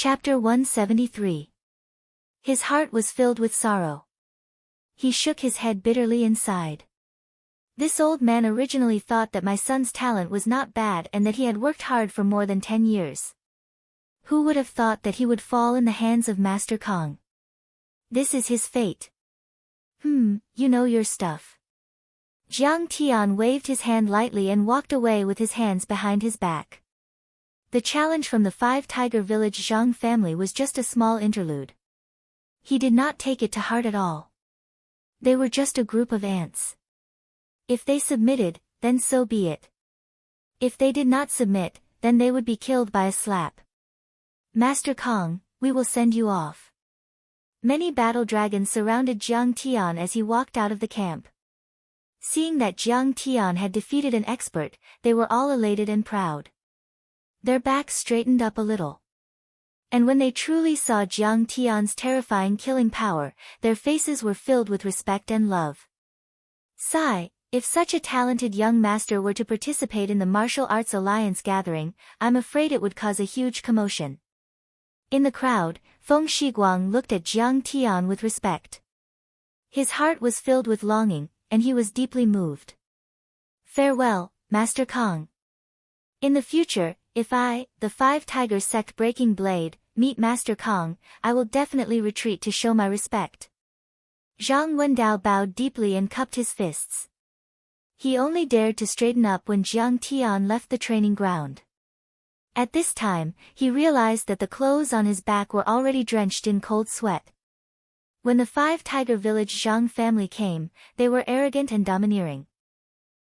Chapter 173. His heart was filled with sorrow. He shook his head bitterly and sighed. This old man originally thought that my son's talent was not bad and that he had worked hard for more than 10 years. Who would have thought that he would fall in the hands of Master Kong? This is his fate. You know your stuff. Jiang Tian waved his hand lightly and walked away with his hands behind his back. The challenge from the Five-Tiger Village Zhang family was just a small interlude. He did not take it to heart at all. They were just a group of ants. If they submitted, then so be it. If they did not submit, then they would be killed by a slap. Master Kong, we will send you off. Many battle dragons surrounded Jiang Tian as he walked out of the camp. Seeing that Jiang Tian had defeated an expert, they were all elated and proud. Their backs straightened up a little. And when they truly saw Jiang Tian's terrifying killing power, their faces were filled with respect and love. Sigh, if such a talented young master were to participate in the Martial Arts Alliance gathering, I'm afraid it would cause a huge commotion. In the crowd, Feng Shiguang looked at Jiang Tian with respect. His heart was filled with longing, and he was deeply moved. Farewell, Master Kong. In the future, if I, the Five Tigers Sect Breaking Blade, meet Master Kong, I will definitely retreat to show my respect. Zhang Wendao bowed deeply and cupped his fists. He only dared to straighten up when Jiang Tian left the training ground. At this time, he realized that the clothes on his back were already drenched in cold sweat. When the Five-Tiger Village Zhang family came, they were arrogant and domineering.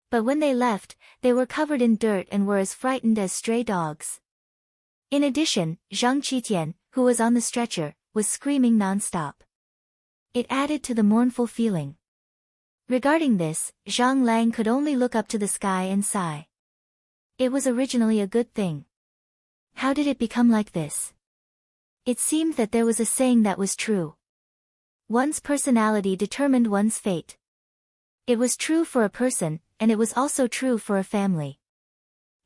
But when they left, they were covered in dirt and were as frightened as stray dogs. In addition, Zhang Qitian, who was on the stretcher, was screaming non-stop. It added to the mournful feeling. Regarding this, Zhang Lang could only look up to the sky and sigh. It was originally a good thing. How did it become like this? It seemed that there was a saying that was true. One's personality determined one's fate. It was true for a person, and it was also true for a family.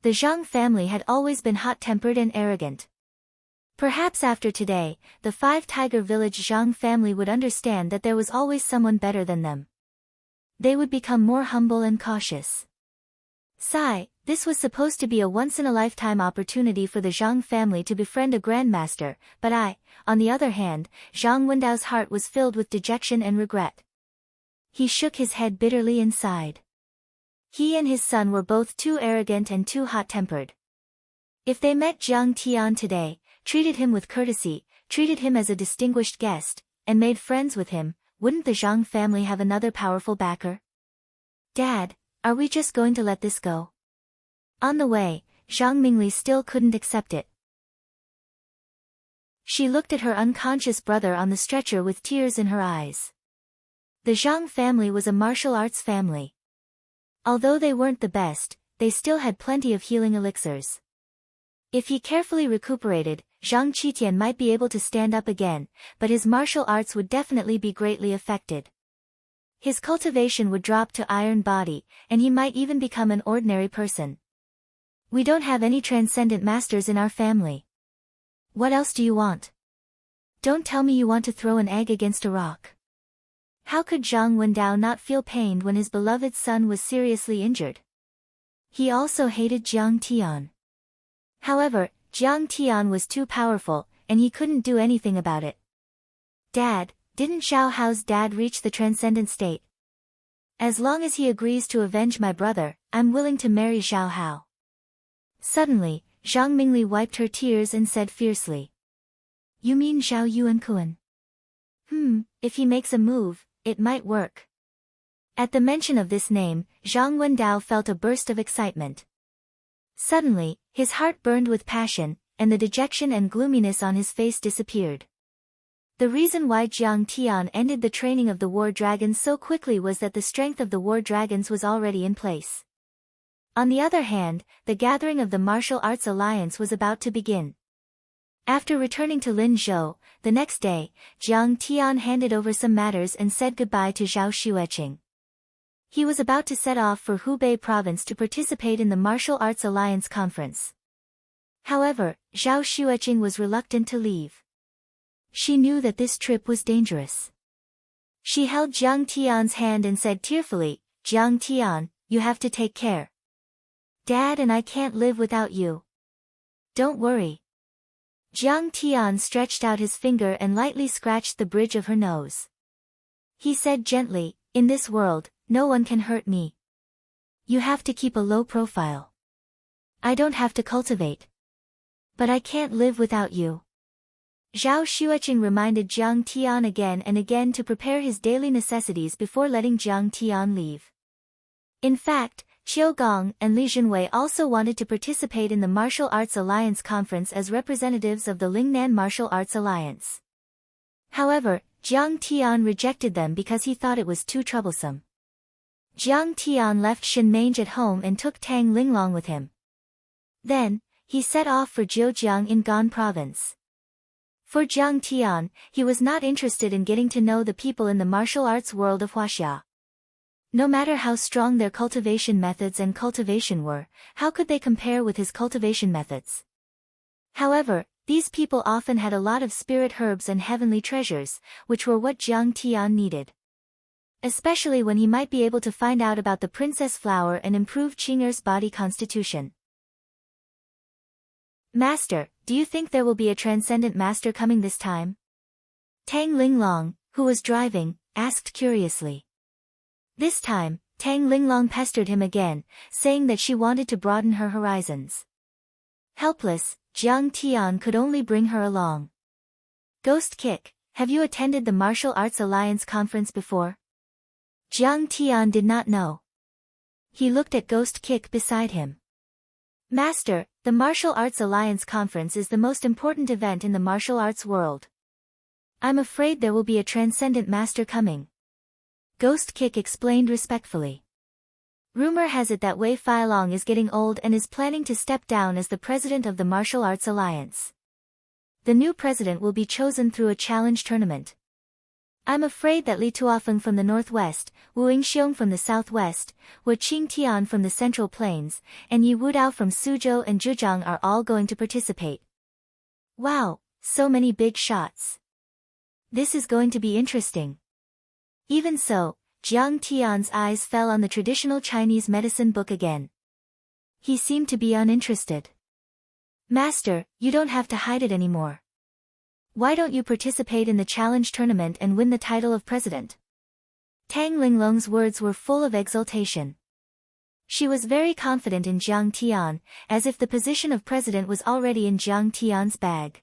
The Zhang family had always been hot-tempered and arrogant. Perhaps after today, the Five-Tiger Village Zhang family would understand that there was always someone better than them. They would become more humble and cautious. Sigh, this was supposed to be a once-in-a-lifetime opportunity for the Zhang family to befriend a grandmaster, but on the other hand, Zhang Wendao's heart was filled with dejection and regret. He shook his head bitterly and sighed. He and his son were both too arrogant and too hot-tempered. If they met Jiang Tian today, treated him with courtesy, treated him as a distinguished guest, and made friends with him, wouldn't the Zhang family have another powerful backer? Dad, are we just going to let this go? On the way, Zhang Mingli still couldn't accept it. She looked at her unconscious brother on the stretcher with tears in her eyes. The Zhang family was a martial arts family. Although they weren't the best, they still had plenty of healing elixirs. If he carefully recuperated, Zhang Qitian might be able to stand up again, but his martial arts would definitely be greatly affected. His cultivation would drop to iron body, and he might even become an ordinary person. We don't have any transcendent masters in our family. What else do you want? Don't tell me you want to throw an egg against a rock. How could Zhang Wendao not feel pained when his beloved son was seriously injured? He also hated Jiang Tian. However, Jiang Tian was too powerful, and he couldn't do anything about it. Dad, didn't Xiao Hao's dad reach the transcendent state? As long as he agrees to avenge my brother, I'm willing to marry Xiao Hao. Suddenly, Zhang Mingli wiped her tears and said fiercely. You mean Zhao Yuankuan? If he makes a move, it might work. At the mention of this name, Zhang Wendao felt a burst of excitement. Suddenly, his heart burned with passion, and the dejection and gloominess on his face disappeared. The reason why Jiang Tian ended the training of the war dragons so quickly was that the strength of the war dragons was already in place. On the other hand, the gathering of the Martial Arts Alliance was about to begin. After returning to Linzhou, the next day, Jiang Tian handed over some matters and said goodbye to Zhao Xueqing. He was about to set off for Hubei province to participate in the Martial Arts Alliance conference. However, Zhao Xueqing was reluctant to leave. She knew that this trip was dangerous. She held Jiang Tian's hand and said tearfully, "Jiang Tian, you have to take care. Dad and I can't live without you. Don't worry." Jiang Tian stretched out his finger and lightly scratched the bridge of her nose. He said gently, "In this world, no one can hurt me. You have to keep a low profile. I don't have to cultivate. But I can't live without you." Zhao Xueqing reminded Jiang Tian again and again to prepare his daily necessities before letting Jiang Tian leave. In fact, Qiu Gong and Li Junwei also wanted to participate in the Martial Arts Alliance conference as representatives of the Lingnan Martial Arts Alliance. However, Jiang Tian rejected them because he thought it was too troublesome. Jiang Tian left Shenmange at home and took Tang Linglong with him. Then, he set off for Zhejiang in Gan Province. For Jiang Tian, he was not interested in getting to know the people in the martial arts world of Huaxia. No matter how strong their cultivation methods and cultivation were, how could they compare with his cultivation methods? However, these people often had a lot of spirit herbs and heavenly treasures, which were what Jiang Tian needed. Especially when he might be able to find out about the princess flower and improve Qing'er's body constitution. "Master, do you think there will be a transcendent master coming this time?" Tang Linglong, who was driving, asked curiously. This time, Tang Linglong pestered him again, saying that she wanted to broaden her horizons. Helpless, Jiang Tian could only bring her along. "Ghost Kick, have you attended the Martial Arts Alliance conference before?" Jiang Tian did not know. He looked at Ghost Kick beside him. "Master, the Martial Arts Alliance conference is the most important event in the martial arts world. I'm afraid there will be a transcendent master coming." Ghost Kick explained respectfully. "Rumor has it that Wei Feilong is getting old and is planning to step down as the president of the Martial Arts Alliance. The new president will be chosen through a challenge tournament. I'm afraid that Li Tuofeng from the northwest, Wu Yingxiong from the southwest, Wu Qingtian from the central plains, and Yi Wudao from Suzhou and Zhejiang are all going to participate." Wow, so many big shots. This is going to be interesting. Even so, Jiang Tian's eyes fell on the traditional Chinese medicine book again. He seemed to be uninterested. "Master, you don't have to hide it anymore. Why don't you participate in the challenge tournament and win the title of president?" Tang Linglong's words were full of exultation. She was very confident in Jiang Tian, as if the position of president was already in Jiang Tian's bag.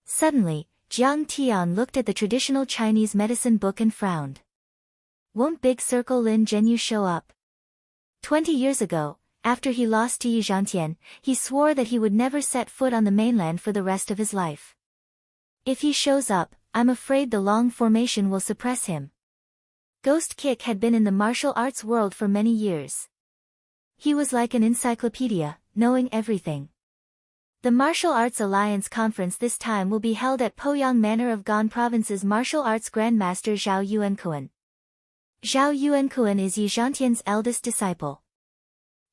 Suddenly, Jiang Tian looked at the traditional Chinese medicine book and frowned. Won't Big Circle Lin Zhenyu show up? 20 years ago, after he lost to Yi Zhantian, he swore that he would never set foot on the mainland for the rest of his life. If he shows up, I'm afraid the long formation will suppress him. Ghost Kick had been in the martial arts world for many years. He was like an encyclopedia, knowing everything. The Martial Arts Alliance conference this time will be held at Poyang Manor of Gan Province's martial arts grandmaster Zhao Yuankuan. Zhao Yuankuan is Yi Zhantian's eldest disciple.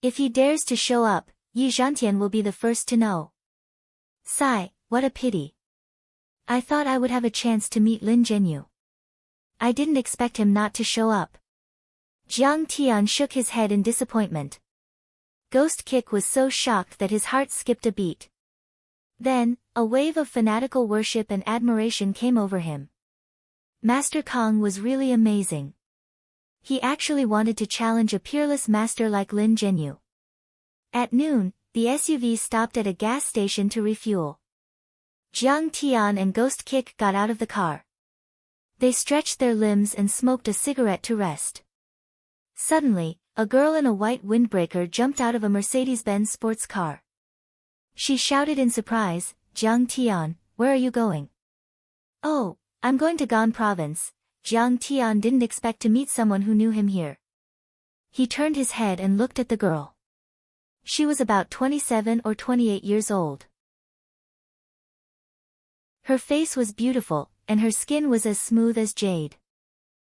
If he dares to show up, Yi Zhantian will be the first to know. Sigh, what a pity. I thought I would have a chance to meet Lin Zhenyu. I didn't expect him not to show up. Jiang Tian shook his head in disappointment. Ghost Kick was so shocked that his heart skipped a beat. Then, a wave of fanatical worship and admiration came over him. Master Kong was really amazing. He actually wanted to challenge a peerless master like Lin Zhenyu. At noon, the SUV stopped at a gas station to refuel. Jiang Tian and Ghost Kick got out of the car. They stretched their limbs and smoked a cigarette to rest. Suddenly, a girl in a white windbreaker jumped out of a Mercedes-Benz sports car. She shouted in surprise, "Jiang Tian, where are you going?" "Oh, I'm going to Gan Province." Jiang Tian didn't expect to meet someone who knew him here. He turned his head and looked at the girl. She was about 27 or 28 years old. Her face was beautiful, and her skin was as smooth as jade.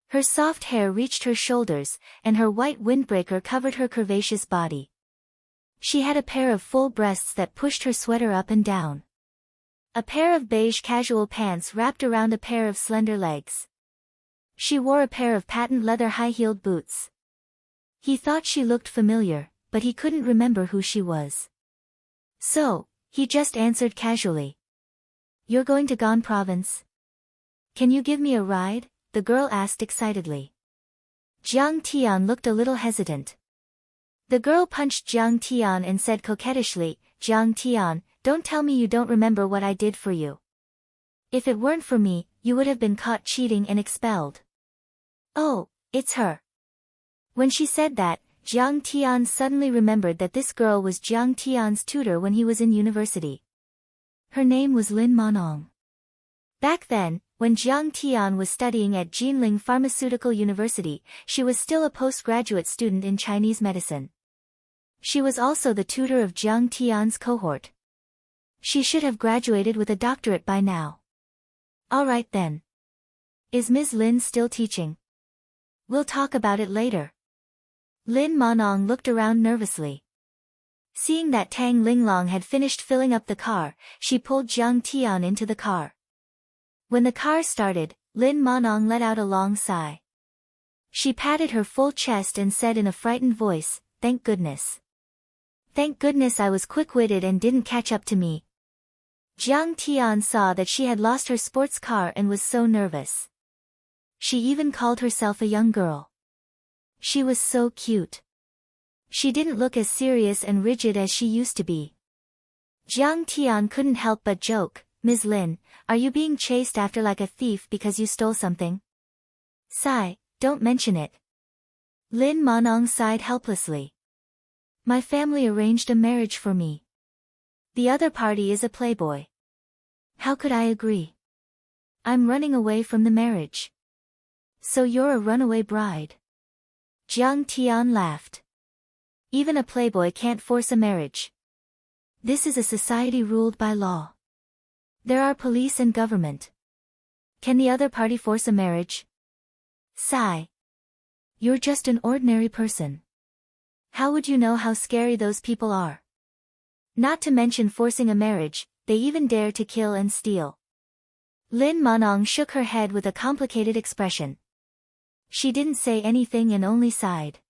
Her soft hair reached her shoulders, and her white windbreaker covered her curvaceous body. She had a pair of full breasts that pushed her sweater up and down. A pair of beige casual pants wrapped around a pair of slender legs. She wore a pair of patent leather high-heeled boots. He thought she looked familiar, but he couldn't remember who she was. So, he just answered casually. "You're going to Gan province? Can you give me a ride?" the girl asked excitedly. Jiang Tian looked a little hesitant. The girl punched Jiang Tian and said coquettishly, "Jiang Tian, don't tell me you don't remember what I did for you. If it weren't for me, you would have been caught cheating and expelled." "Oh, it's her." When she said that, Jiang Tian suddenly remembered that this girl was Jiang Tian's tutor when he was in university. Her name was Lin Monong. Back then, when Jiang Tian was studying at Jinling Pharmaceutical University, she was still a postgraduate student in Chinese medicine. She was also the tutor of Jiang Tian's cohort. She should have graduated with a doctorate by now. All right then. Is Ms. Lin still teaching? We'll talk about it later. Lin Monong looked around nervously. Seeing that Tang Linglong had finished filling up the car, she pulled Jiang Tian into the car. When the car started, Lin Monong let out a long sigh. She patted her full chest and said in a frightened voice, "Thank goodness. Thank goodness I was quick-witted and didn't catch up to me." Jiang Tian saw that she had lost her sports car and was so nervous. She even called herself a young girl. She was so cute. She didn't look as serious and rigid as she used to be. Jiang Tian couldn't help but joke, "Ms. Lin, are you being chased after like a thief because you stole something?" "Sigh, don't mention it." Lin Monong sighed helplessly. "My family arranged a marriage for me. The other party is a playboy. How could I agree? I'm running away from the marriage." "So you're a runaway bride?" Jiang Tian laughed. "Even a playboy can't force a marriage. This is a society ruled by law. There are police and government. Can the other party force a marriage?" Sigh. "You're just an ordinary person. How would you know how scary those people are? Not to mention forcing a marriage, they even dare to kill and steal." Lin Monong shook her head with a complicated expression. She didn't say anything and only sighed.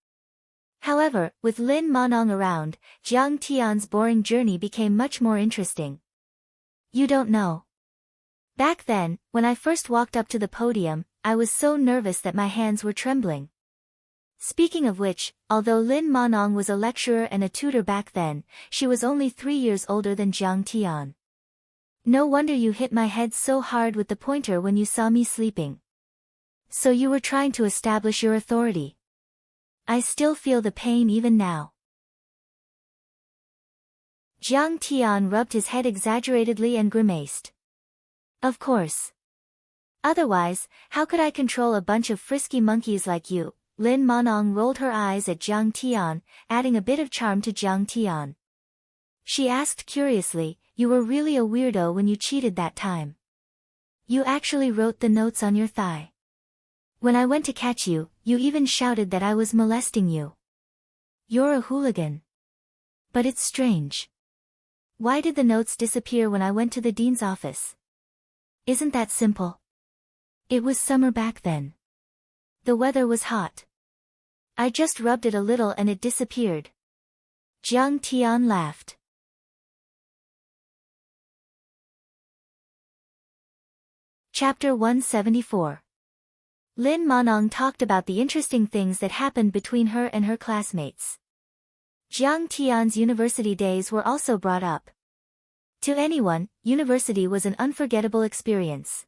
However, with Lin Monong around, Jiang Tian's boring journey became much more interesting. "You don't know. Back then, when I first walked up to the podium, I was so nervous that my hands were trembling." Speaking of which, although Lin Monong was a lecturer and a tutor back then, she was only 3 years older than Jiang Tian. "No wonder you hit my head so hard with the pointer when you saw me sleeping. So you were trying to establish your authority. I still feel the pain even now." Jiang Tian rubbed his head exaggeratedly and grimaced. "Of course. Otherwise, how could I control a bunch of frisky monkeys like you?" Lin Monong rolled her eyes at Jiang Tian, adding a bit of charm to Jiang Tian. She asked curiously, "You were really a weirdo when you cheated that time. You actually wrote the notes on your thigh. When I went to catch you, you even shouted that I was molesting you. You're a hooligan. But it's strange. Why did the notes disappear when I went to the dean's office? Isn't that simple? It was summer back then. The weather was hot. I just rubbed it a little and it disappeared." Jiang Tian laughed. Chapter 174. Lin Monong talked about the interesting things that happened between her and her classmates. Jiang Tian's university days were also brought up. To anyone, university was an unforgettable experience.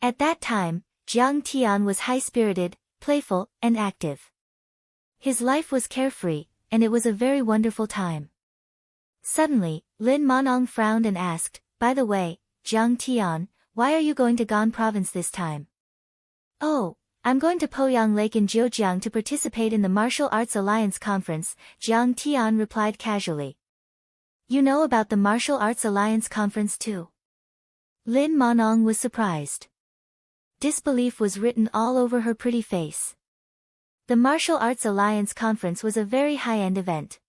At that time, Jiang Tian was high-spirited, playful, and active. His life was carefree, and it was a very wonderful time. Suddenly, Lin Monong frowned and asked, "By the way, Jiang Tian, why are you going to Gan province this time?" "Oh, I'm going to Poyang Lake in Zhejiang to participate in the Martial Arts Alliance conference," Jiang Tian replied casually. "You know about the Martial Arts Alliance conference too?" Lin Monong was surprised. Disbelief was written all over her pretty face. The Martial Arts Alliance conference was a very high-end event.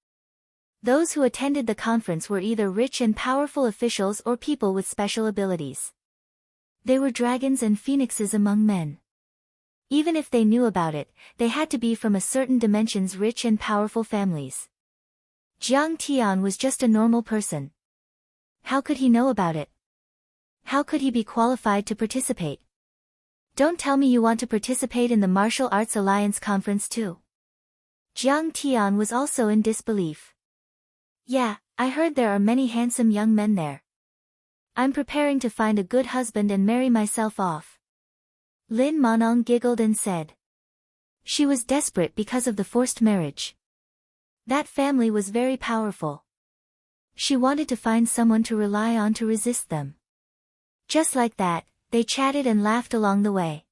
Those who attended the conference were either rich and powerful officials or people with special abilities. They were dragons and phoenixes among men. Even if they knew about it, they had to be from a certain dimension's rich and powerful families. Jiang Tian was just a normal person. How could he know about it? How could he be qualified to participate? Don't tell me you want to participate in the Martial Arts Alliance conference too. Jiang Tian was also in disbelief. Yeah, I heard there are many handsome young men there. I'm preparing to find a good husband and marry myself off. Lin Monong giggled and said. She was desperate because of the forced marriage. That family was very powerful. She wanted to find someone to rely on to resist them. Just like that, they chatted and laughed along the way.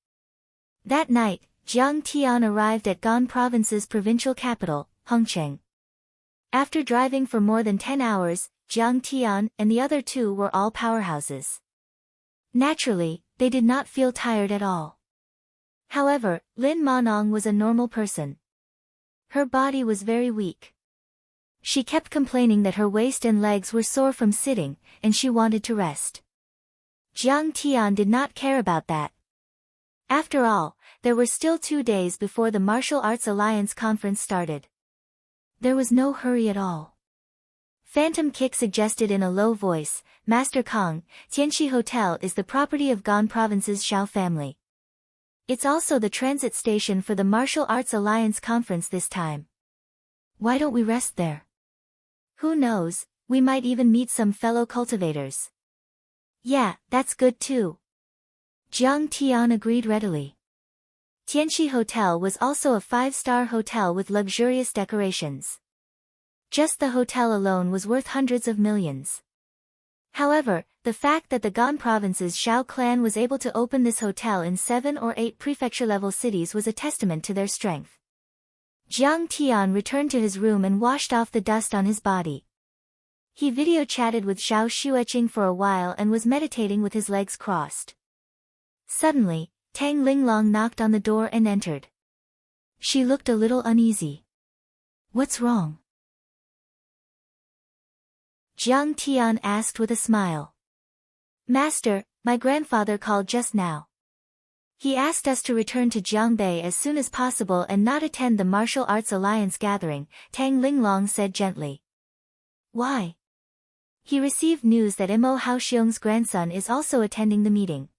That night, Jiang Tian arrived at Gan Province's provincial capital, Hongcheng. After driving for more than 10 hours, Jiang Tian and the other two were all powerhouses. Naturally, they did not feel tired at all. However, Lin Monong was a normal person. Her body was very weak. She kept complaining that her waist and legs were sore from sitting, and she wanted to rest. Jiang Tian did not care about that. After all, there were still 2 days before the Martial Arts Alliance conference started. There was no hurry at all. Phantom Kick suggested in a low voice, Master Kong, Tianxi Hotel is the property of Gan Province's Xiao family. It's also the transit station for the Martial Arts Alliance conference this time. Why don't we rest there? Who knows, we might even meet some fellow cultivators. Yeah, that's good too. Jiang Tian agreed readily. Tianxi Hotel was also a 5-star hotel with luxurious decorations. Just the hotel alone was worth hundreds of millions. However, the fact that the Gan Province's Xiao clan was able to open this hotel in 7 or 8 prefecture-level cities was a testament to their strength. Jiang Tian returned to his room and washed off the dust on his body. He video-chatted with Xiao Xueqing for a while and was meditating with his legs crossed. Suddenly, Tang Linglong knocked on the door and entered. She looked a little uneasy. What's wrong? Jiang Tian asked with a smile. Master, my grandfather called just now. He asked us to return to Jiangbei as soon as possible and not attend the Martial Arts Alliance gathering, Tang Linglong said gently. Why? He received news that Imo Haoxiong's grandson is also attending the meeting.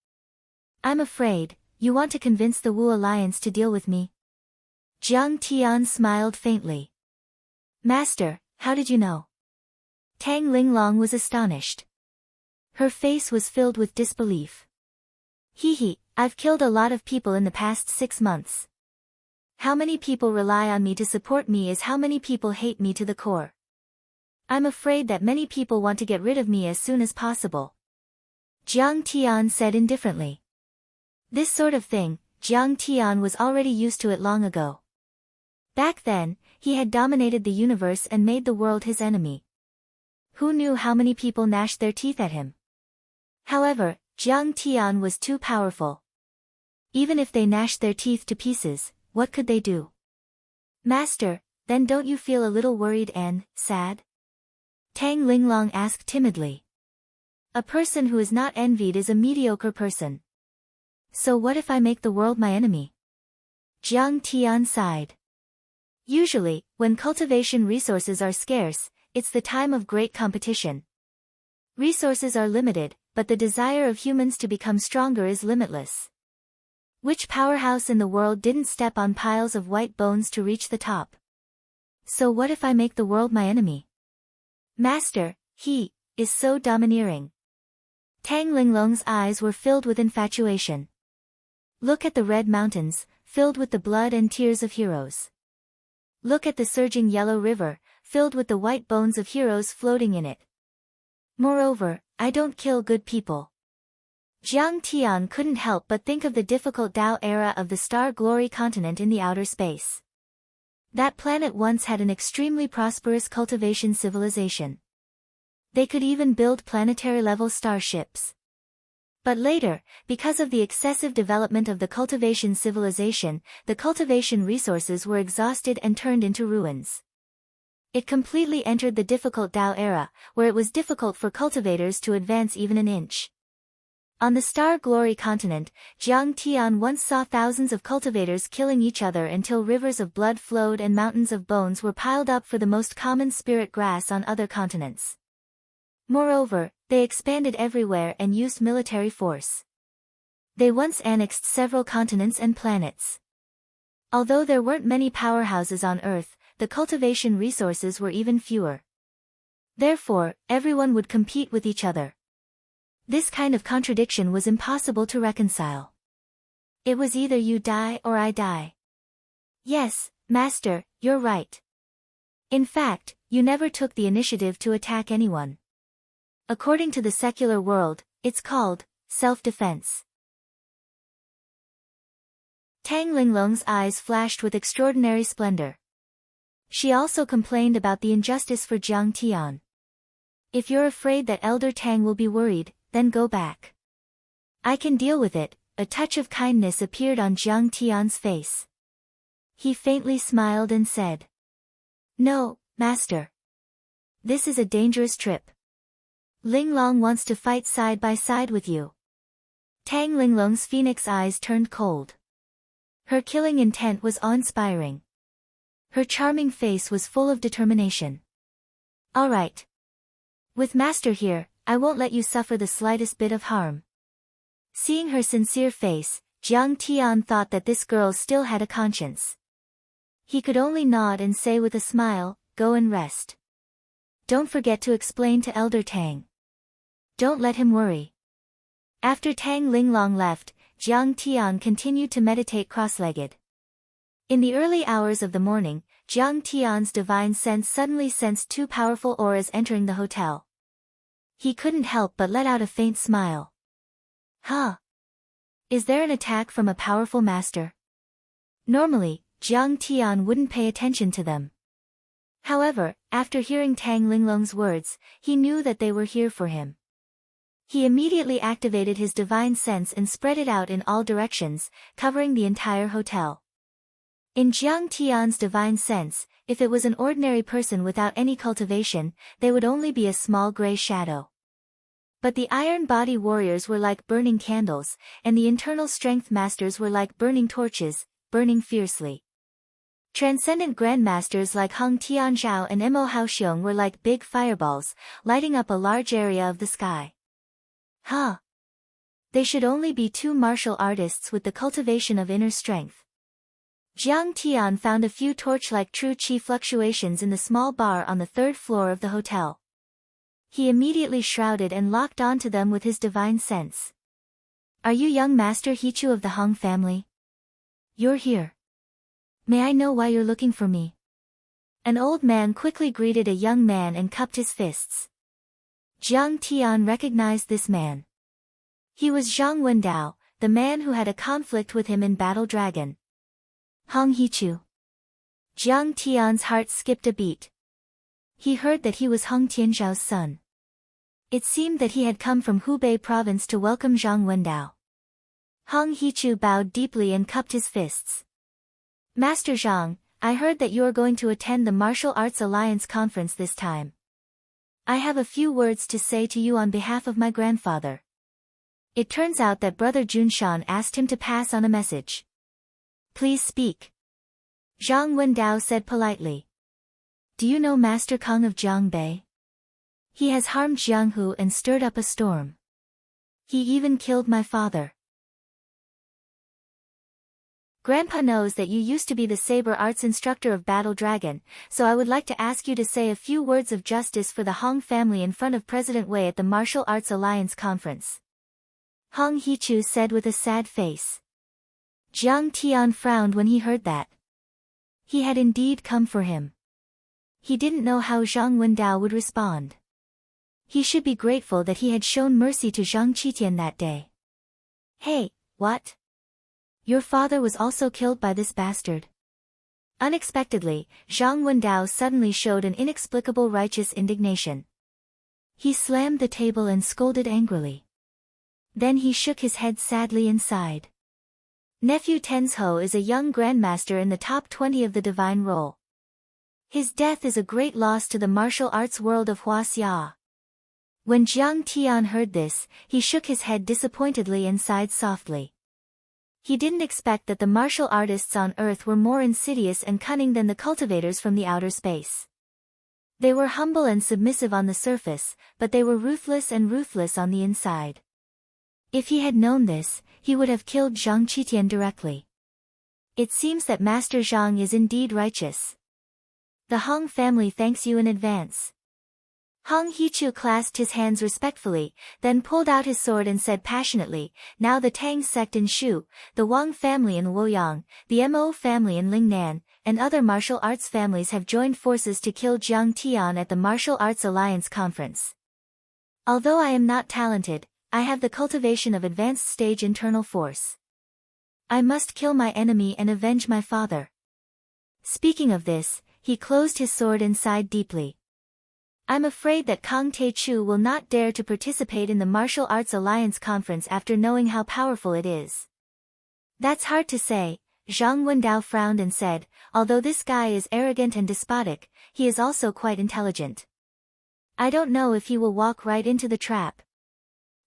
I'm afraid, you want to convince the Wu Alliance to deal with me? Jiang Tian smiled faintly. Master, how did you know? Tang Linglong was astonished. Her face was filled with disbelief. Hee, I've killed a lot of people in the past 6 months. How many people rely on me to support me is how many people hate me to the core. I'm afraid that many people want to get rid of me as soon as possible. Jiang Tian said indifferently. This sort of thing, Jiang Tian was already used to it long ago. Back then, he had dominated the universe and made the world his enemy. Who knew how many people gnashed their teeth at him? However, Jiang Tian was too powerful. Even if they gnashed their teeth to pieces, what could they do? Master, then don't you feel a little worried and sad? Tang Linglong asked timidly. A person who is not envied is a mediocre person. So what if I make the world my enemy? Jiang Tian sighed. Usually, when cultivation resources are scarce, it's the time of great competition. Resources are limited, but the desire of humans to become stronger is limitless. Which powerhouse in the world didn't step on piles of white bones to reach the top? So what if I make the world my enemy? Master, he is so domineering. Tang Linglong's eyes were filled with infatuation. Look at the red mountains, filled with the blood and tears of heroes. Look at the surging yellow river, filled with the white bones of heroes floating in it. Moreover, I don't kill good people. Jiang Tian couldn't help but think of the difficult Dao era of the Star Glory continent in the outer space. That planet once had an extremely prosperous cultivation civilization. They could even build planetary-level starships. But later, because of the excessive development of the cultivation civilization, the cultivation resources were exhausted and turned into ruins. It completely entered the difficult Tao era, where it was difficult for cultivators to advance even an inch. On the Star Glory continent, Jiang Tian once saw thousands of cultivators killing each other until rivers of blood flowed and mountains of bones were piled up for the most common spirit grass on other continents. Moreover, they expanded everywhere and used military force. They once annexed several continents and planets. Although there weren't many powerhouses on Earth, the cultivation resources were even fewer. Therefore, everyone would compete with each other. This kind of contradiction was impossible to reconcile. It was either you die or I die. Yes, Master, you're right. In fact, you never took the initiative to attack anyone. According to the secular world, it's called self-defense. Tang Linglong's eyes flashed with extraordinary splendor. She also complained about the injustice for Jiang Tian. If you're afraid that Elder Tang will be worried, then go back. I can deal with it. A touch of kindness appeared on Jiang Tian's face. He faintly smiled and said, "No, Master. This is a dangerous trip. Linglong wants to fight side by side with you." Tang Linglong's phoenix eyes turned cold. Her killing intent was awe-inspiring. Her charming face was full of determination. "All right. With Master here, I won't let you suffer the slightest bit of harm." Seeing her sincere face, Jiang Tian thought that this girl still had a conscience. He could only nod and say with a smile, "Go and rest. Don't forget to explain to Elder Tang. Don't let him worry." After Tang Linglong left, Jiang Tian continued to meditate cross-legged. In the early hours of the morning, Jiang Tian's divine sense suddenly sensed two powerful auras entering the hotel. He couldn't help but let out a faint smile. Huh? Is there an attack from a powerful master? Normally, Jiang Tian wouldn't pay attention to them. However, after hearing Tang Linglong's words, he knew that they were here for him. He immediately activated his divine sense and spread it out in all directions, covering the entire hotel. In Jiang Tian's divine sense, if it was an ordinary person without any cultivation, they would only be a small gray shadow. But the iron body warriors were like burning candles, and the internal strength masters were like burning torches, burning fiercely. Transcendent grandmasters like Heng Tianzhao and Mo Haoxiong were like big fireballs, lighting up a large area of the sky. Huh? They should only be two martial artists with the cultivation of inner strength. Jiang Tian found a few torch-like true qi fluctuations in the small bar on the third floor of the hotel. He immediately shrouded and locked onto them with his divine sense. "Are you young Master Hichu of the Hong family? You're here. May I know why you're looking for me?" An old man quickly greeted a young man and cupped his fists. Jiang Tian recognized this man. He was Zhang Wendao, the man who had a conflict with him in Battle Dragon. Hong Hichu. Jiang Tian's heart skipped a beat. He heard that he was Heng Tianzhao's son. It seemed that he had come from Hubei province to welcome Zhang Wendao. Hong Hichu bowed deeply and cupped his fists. "Master Zhang, I heard that you are going to attend the Martial Arts Alliance conference this time. I have a few words to say to you on behalf of my grandfather." It turns out that Brother Junshan asked him to pass on a message. "Please speak." Zhang Wendao said politely. "Do you know Master Kong of Jiangbei? He has harmed Jianghu and stirred up a storm. He even killed my father. Grandpa knows that you used to be the saber arts instructor of Battle Dragon, so I would like to ask you to say a few words of justice for the Hong family in front of President Wei at the Martial Arts Alliance conference." Hong Hichu said with a sad face. Jiang Tian frowned when he heard that. He had indeed come for him. He didn't know how Zhang Wendao would respond. He should be grateful that he had shown mercy to Zhang Qitian that day. "Hey, what? Your father was also killed by this bastard?" Unexpectedly, Zhang Wendao suddenly showed an inexplicable righteous indignation. He slammed the table and scolded angrily. Then he shook his head sadly and sighed. Nephew Tenzho is a young grandmaster in the top 20 of the divine role. His death is a great loss to the martial arts world of Huaxia. When Jiang Tian heard this, he shook his head disappointedly and sighed softly. He didn't expect that the martial artists on Earth were more insidious and cunning than the cultivators from the outer space. They were humble and submissive on the surface, but they were ruthless on the inside. If he had known this, he would have killed Zhang Qitian directly. It seems that Master Zhang is indeed righteous. The Hong family thanks you in advance. Hong Hichu clasped his hands respectfully, then pulled out his sword and said passionately, now the Tang sect in Shu, the Wang family in Luoyang, the Mo family in Lingnan, and other martial arts families have joined forces to kill Jiang Tian at the Martial Arts Alliance Conference. Although I am not talented, I have the cultivation of advanced stage internal force. I must kill my enemy and avenge my father. Speaking of this, he closed his sword and sighed deeply. I'm afraid that Kang Taechu will not dare to participate in the Martial Arts Alliance Conference after knowing how powerful it is. That's hard to say, Zhang Wendao frowned and said, although this guy is arrogant and despotic, he is also quite intelligent. I don't know if he will walk right into the trap.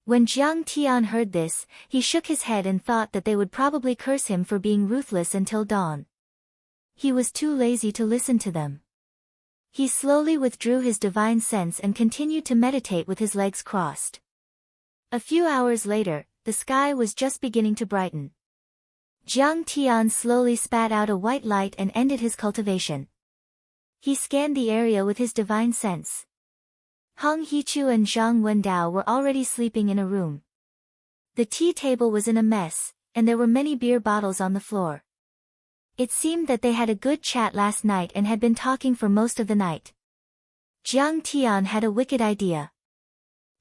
When Jiang Tian heard this, he shook his head and thought that they would probably curse him for being ruthless until dawn. He was too lazy to listen to them. He slowly withdrew his divine sense and continued to meditate with his legs crossed. A few hours later, the sky was just beginning to brighten. Jiang Tian slowly spat out a white light and ended his cultivation. He scanned the area with his divine sense. Hong Hichu and Zhang Wendao were already sleeping in a room. The tea table was in a mess, and there were many beer bottles on the floor. It seemed that they had a good chat last night and had been talking for most of the night. Jiang Tian had a wicked idea.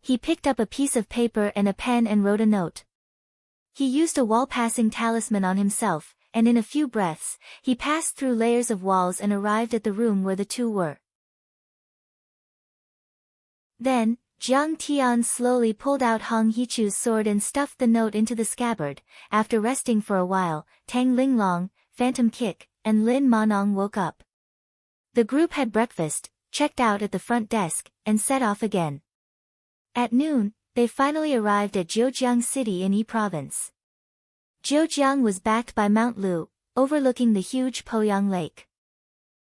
He picked up a piece of paper and a pen and wrote a note. He used a wall-passing talisman on himself, and in a few breaths, he passed through layers of walls and arrived at the room where the two were. Then, Jiang Tian slowly pulled out Hong Hichu's sword and stuffed the note into the scabbard. After resting for a while, Tang Linglong, Phantom Kick, and Lin Manong woke up. The group had breakfast, checked out at the front desk, and set off again. At noon, they finally arrived at Zhejiang City in Yi Province. Zhejiang was backed by Mount Lu, overlooking the huge Poyang Lake.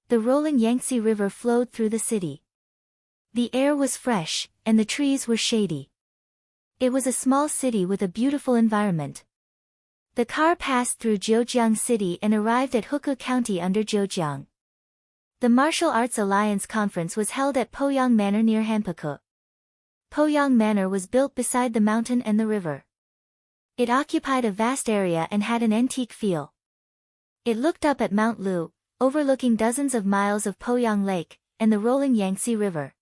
The rolling Yangtze River flowed through the city. The air was fresh, and the trees were shady. It was a small city with a beautiful environment. The car passed through Zhejiang City and arrived at Hukou County under Zhejiang. The Martial Arts Alliance Conference was held at Poyang Manor near Hanpuku. Poyang Manor was built beside the mountain and the river. It occupied a vast area and had an antique feel. It looked up at Mount Lu, overlooking dozens of miles of Poyang Lake, and the rolling Yangtze River.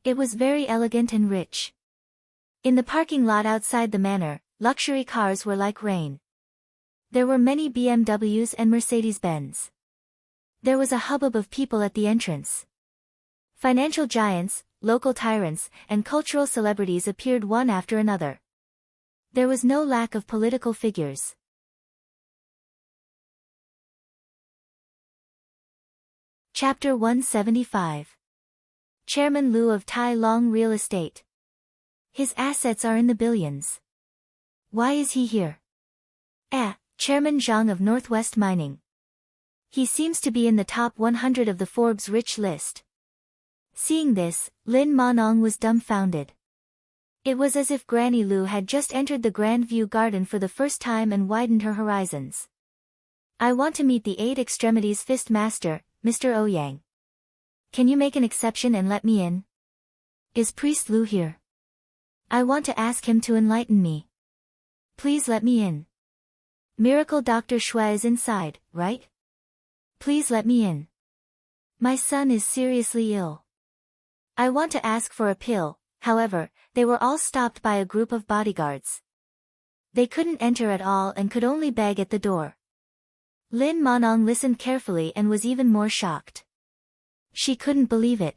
It was very elegant and rich. In the parking lot outside the manor, luxury cars were like rain. There were many BMWs and Mercedes-Benz. There was a hubbub of people at the entrance. Financial giants, local tyrants, and cultural celebrities appeared one after another. There was no lack of political figures. Chapter 175. Chairman Liu of Tai Long Real Estate. His assets are in the billions. Why is he here? Chairman Zhang of Northwest Mining. He seems to be in the top 100 of the Forbes rich list. Seeing this, Lin Manong was dumbfounded. It was as if Granny Lu had just entered the Grand View Garden for the first time and widened her horizons. I want to meet the 8 Extremities Fist Master, Mr. Ouyang. Can you make an exception and let me in? Is Priest Lu here? I want to ask him to enlighten me. Please let me in. Miracle Dr. Shui is inside, right? Please let me in. My son is seriously ill. I want to ask for a pill. However, they were all stopped by a group of bodyguards. They couldn't enter at all and could only beg at the door. Lin Manong listened carefully and was even more shocked. She couldn't believe it.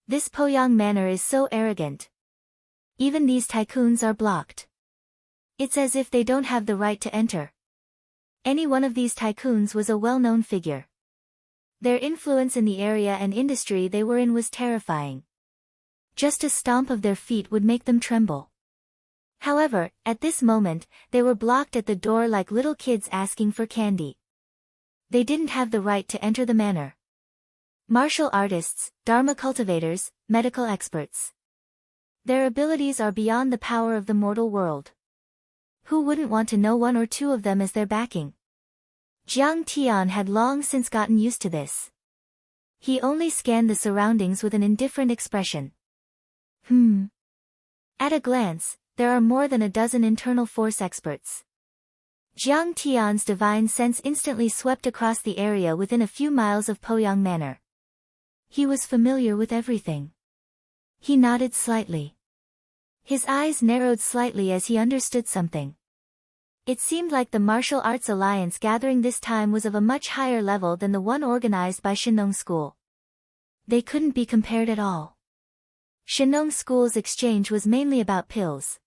This Poyang Manor is so arrogant. Even these tycoons are blocked. It's as if they don't have the right to enter. Any one of these tycoons was a well-known figure. Their influence in the area and industry they were in was terrifying. Just a stomp of their feet would make them tremble. However, at this moment, they were blocked at the door like little kids asking for candy. They didn't have the right to enter the manor. Martial artists, Dharma cultivators, medical experts. Their abilities are beyond the power of the mortal world. Who wouldn't want to know one or two of them as their backing? Jiang Tian had long since gotten used to this. He only scanned the surroundings with an indifferent expression. At a glance, there are more than a dozen internal force experts. Jiang Tian's divine sense instantly swept across the area within a few miles of Poyang Manor. He was familiar with everything. He nodded slightly. His eyes narrowed slightly as he understood something. It seemed like the Martial Arts Alliance gathering this time was of a much higher level than the one organized by Shenong School. They couldn't be compared at all. Shenong School's exchange was mainly about pills.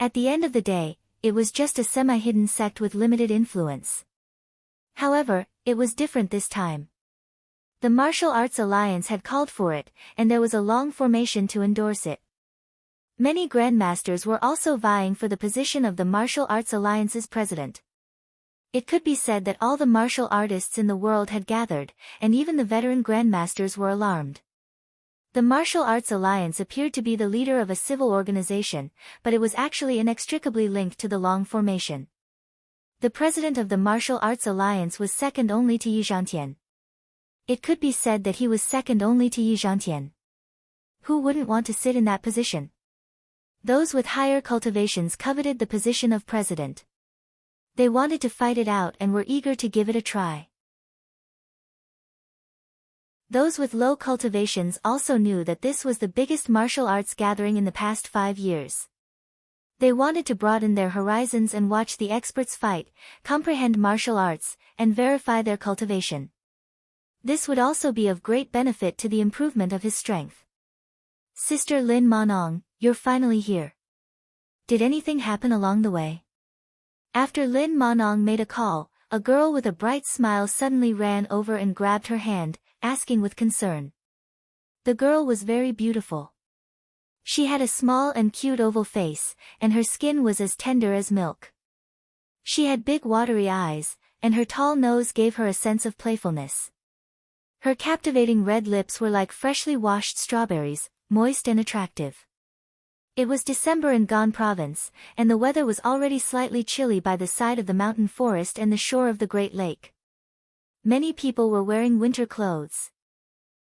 At the end of the day, it was just a semi-hidden sect with limited influence. However, it was different this time. The Martial Arts Alliance had called for it, and there was a long formation to endorse it. Many grandmasters were also vying for the position of the Martial Arts Alliance's president. It could be said that all the martial artists in the world had gathered, and even the veteran grandmasters were alarmed. The Martial Arts Alliance appeared to be the leader of a civil organization, but it was actually inextricably linked to the Long formation. The president of the Martial Arts Alliance was second only to Yi Zhantian. It could be said that he was second only to Yi Zhantian. Who wouldn't want to sit in that position? Those with higher cultivations coveted the position of president. They wanted to fight it out and were eager to give it a try. Those with low cultivations also knew that this was the biggest martial arts gathering in the past 5 years. They wanted to broaden their horizons and watch the experts fight, comprehend martial arts, and verify their cultivation. This would also be of great benefit to the improvement of his strength. Sister Lin Monong, you're finally here. Did anything happen along the way? After Lin Monong made a call, a girl with a bright smile suddenly ran over and grabbed her hand, asking with concern. The girl was very beautiful. She had a small and cute oval face, and her skin was as tender as milk. She had big watery eyes, and her tall nose gave her a sense of playfulness. Her captivating red lips were like freshly washed strawberries, moist and attractive. It was December in Gan province, and the weather was already slightly chilly by the side of the mountain forest and the shore of the Great Lake. Many people were wearing winter clothes.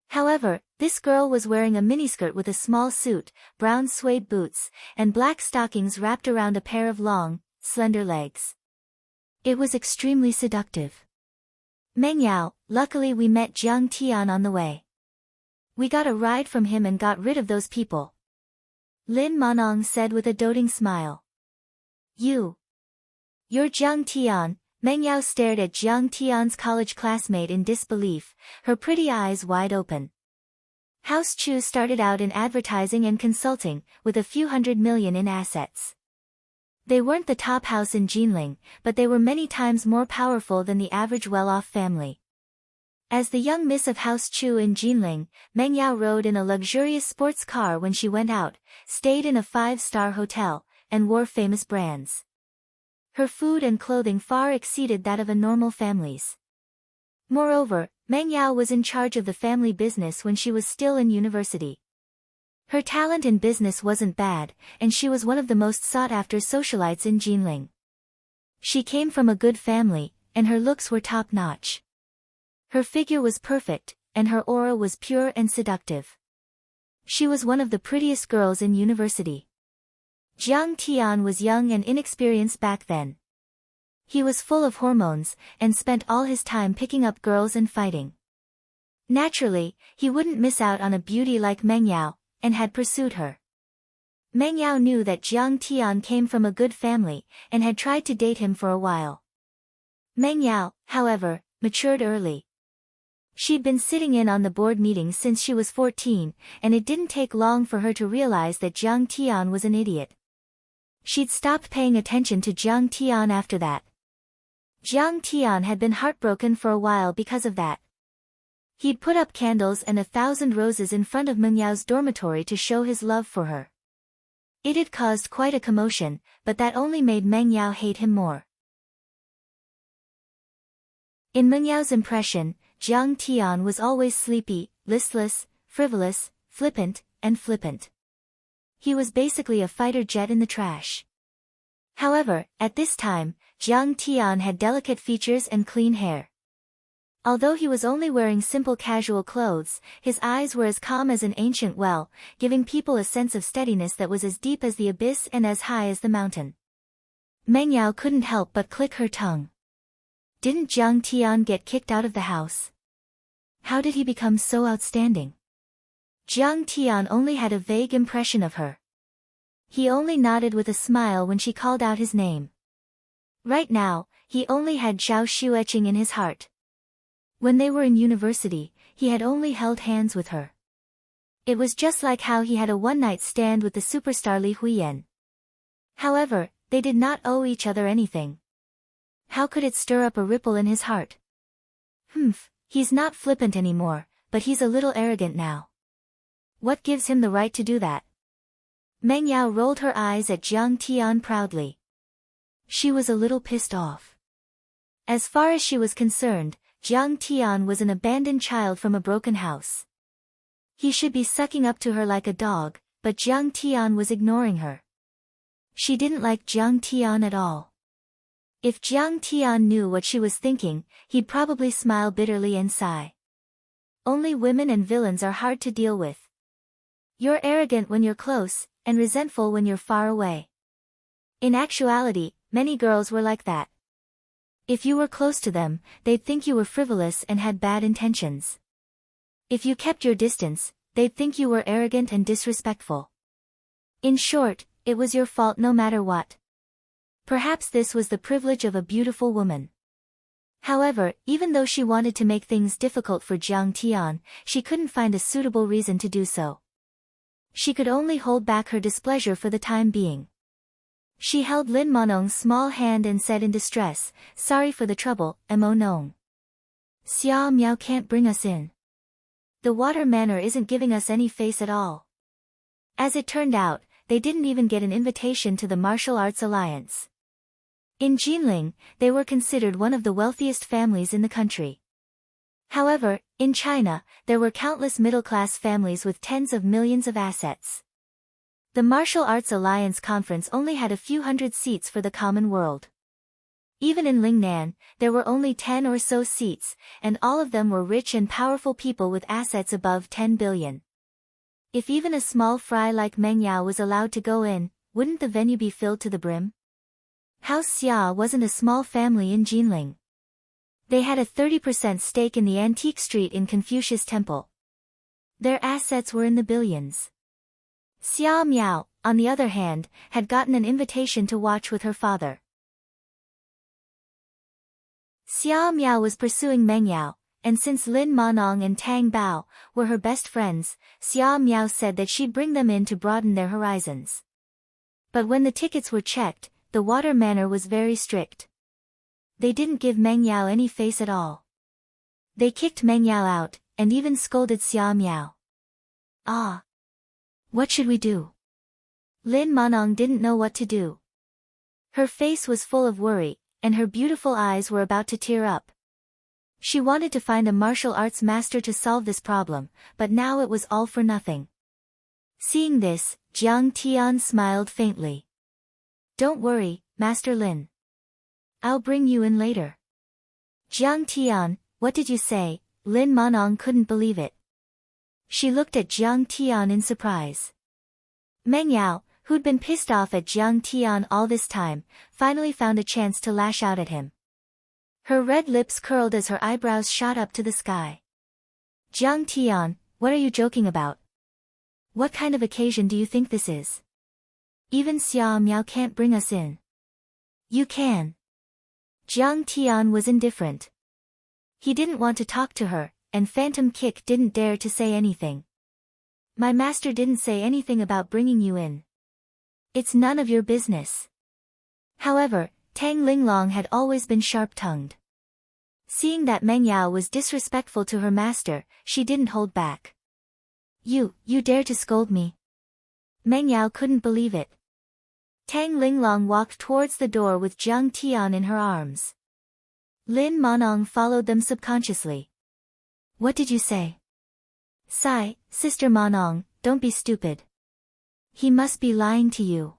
However, this girl was wearing a miniskirt with a small suit, brown suede boots, and black stockings wrapped around a pair of long, slender legs. It was extremely seductive. Meng Yao, luckily we met Jiang Tian on the way. We got a ride from him and got rid of those people. Lin Monong said with a doting smile. You're Jiang Tian. Meng Yao stared at Jiang Tian's college classmate in disbelief, her pretty eyes wide open. House Chu started out in advertising and consulting, with a few $100 million in assets. They weren't the top house in Jinling, but they were many times more powerful than the average well-off family. As the young miss of House Chu in Jinling, Meng Yao rode in a luxurious sports car when she went out, stayed in a 5-star hotel, and wore famous brands. Her food and clothing far exceeded that of a normal family's. Moreover, Meng Yao was in charge of the family business when she was still in university. Her talent in business wasn't bad, and she was one of the most sought-after socialites in Jinling. She came from a good family, and her looks were top-notch. Her figure was perfect, and her aura was pure and seductive. She was one of the prettiest girls in university. Jiang Tian was young and inexperienced back then. He was full of hormones, and spent all his time picking up girls and fighting. Naturally, he wouldn't miss out on a beauty like Meng Yao, and had pursued her. Meng Yao knew that Jiang Tian came from a good family, and had tried to date him for a while. Meng Yao, however, matured early. She'd been sitting in on the board meetings since she was 14, and it didn't take long for her to realize that Jiang Tian was an idiot. She'd stopped paying attention to Jiang Tian after that. Jiang Tian had been heartbroken for a while because of that. He'd put up candles and 1,000 roses in front of Meng Yao's dormitory to show his love for her. It had caused quite a commotion, but that only made Meng Yao hate him more. In Meng Yao's impression, Jiang Tian was always sleepy, listless, frivolous, flippant. He was basically a fighter jet in the trash. However, at this time, Jiang Tian had delicate features and clean hair. Although he was only wearing simple casual clothes, his eyes were as calm as an ancient well, giving people a sense of steadiness that was as deep as the abyss and as high as the mountain. Meng Yao couldn't help but click her tongue. Didn't Jiang Tian get kicked out of the house? How did he become so outstanding? Jiang Tian only had a vague impression of her. He only nodded with a smile when she called out his name. Right now, he only had Zhao Xu etching in his heart. When they were in university, he had only held hands with her. It was just like how he had a one-night stand with the superstar Li Huiyan. However, they did not owe each other anything. How could it stir up a ripple in his heart? He's not flippant anymore, but he's a little arrogant now. What gives him the right to do that? Meng Yao rolled her eyes at Jiang Tian proudly. She was a little pissed off. As far as she was concerned, Jiang Tian was an abandoned child from a broken house. He should be sucking up to her like a dog, but Jiang Tian was ignoring her. She didn't like Jiang Tian at all. If Jiang Tian knew what she was thinking, he'd probably smile bitterly and sigh. Only women and villains are hard to deal with. You're arrogant when you're close, and resentful when you're far away. In actuality, many girls were like that. If you were close to them, they'd think you were frivolous and had bad intentions. If you kept your distance, they'd think you were arrogant and disrespectful. In short, it was your fault no matter what. Perhaps this was the privilege of a beautiful woman. However, even though she wanted to make things difficult for Jiang Tian, she couldn't find a suitable reason to do so. She could only hold back her displeasure for the time being. She held Lin Monong's small hand and said in distress, "Sorry for the trouble, Monong. Xia Miao can't bring us in. The water manor isn't giving us any face at all." As it turned out, they didn't even get an invitation to the Martial Arts Alliance. In Jinling, they were considered one of the wealthiest families in the country. However, in China, there were countless middle-class families with tens of millions of assets. The Martial Arts Alliance Conference only had a few hundred seats for the common world. Even in Lingnan, there were only 10 or so seats, and all of them were rich and powerful people with assets above 10 billion. If even a small fry like Meng Yao was allowed to go in, wouldn't the venue be filled to the brim? House Xia wasn't a small family in Jinling. They had a 30% stake in the antique street in Confucius Temple. Their assets were in the billions. Xia Miao, on the other hand, had gotten an invitation to watch with her father. Xia Miao was pursuing Meng Yao, and since Lin Monong and Tang Bao were her best friends, Xia Miao said that she'd bring them in to broaden their horizons. But when the tickets were checked, the water manor was very strict. They didn't give Meng Yao any face at all. They kicked Meng Yao out, and even scolded Xia Miao. "Ah! What should we do?" Lin Monong didn't know what to do. Her face was full of worry, and her beautiful eyes were about to tear up. She wanted to find a martial arts master to solve this problem, but now it was all for nothing. Seeing this, Jiang Tian smiled faintly. "Don't worry, Master Lin. I'll bring you in later." "Jiang Tian, what did you say?" Lin Monong couldn't believe it. She looked at Jiang Tian in surprise. Meng Yao, who'd been pissed off at Jiang Tian all this time, finally found a chance to lash out at him. Her red lips curled as her eyebrows shot up to the sky. "Jiang Tian, what are you joking about? What kind of occasion do you think this is? Even Xia Miao can't bring us in. You can." Jiang Tian was indifferent. He didn't want to talk to her, and Phantom Kick didn't dare to say anything. "My master didn't say anything about bringing you in. It's none of your business." However, Tang Linglong had always been sharp-tongued. Seeing that Meng Yao was disrespectful to her master, she didn't hold back. You dare to scold me? Meng Yao couldn't believe it. Tang Linglong walked towards the door with Jiang Tian in her arms. Lin Monong followed them subconsciously. What did you say? Sigh, Sister Monong, don't be stupid. He must be lying to you.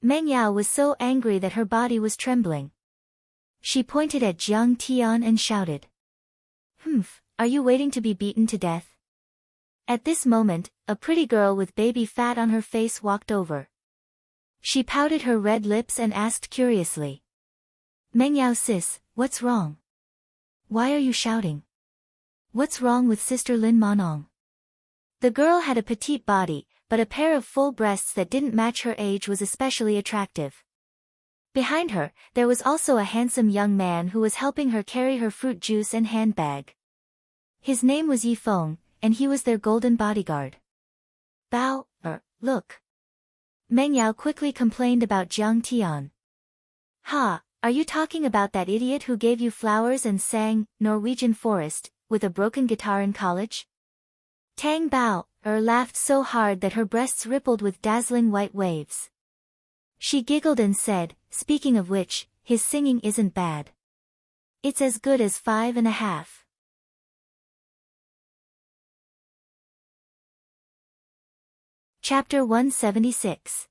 Meng Yao was so angry that her body was trembling. She pointed at Jiang Tian and shouted. Are you waiting to be beaten to death? At this moment, a pretty girl with baby fat on her face walked over. She pouted her red lips and asked curiously. Meng Yao sis, what's wrong? Why are you shouting? What's wrong with Sister Lin Monong? The girl had a petite body, but a pair of full breasts that didn't match her age was especially attractive. Behind her, there was also a handsome young man who was helping her carry her fruit juice and handbag. His name was Yi Feng, and he was their golden bodyguard. Bao, look. Meng Yao quickly complained about Jiang Tian. Ha, are you talking about that idiot who gave you flowers and sang Norwegian Forest with a broken guitar in college? Tang Bao laughed so hard that her breasts rippled with dazzling white waves. She giggled and said, speaking of which, his singing isn't bad. It's as good as 5.5. Chapter 176.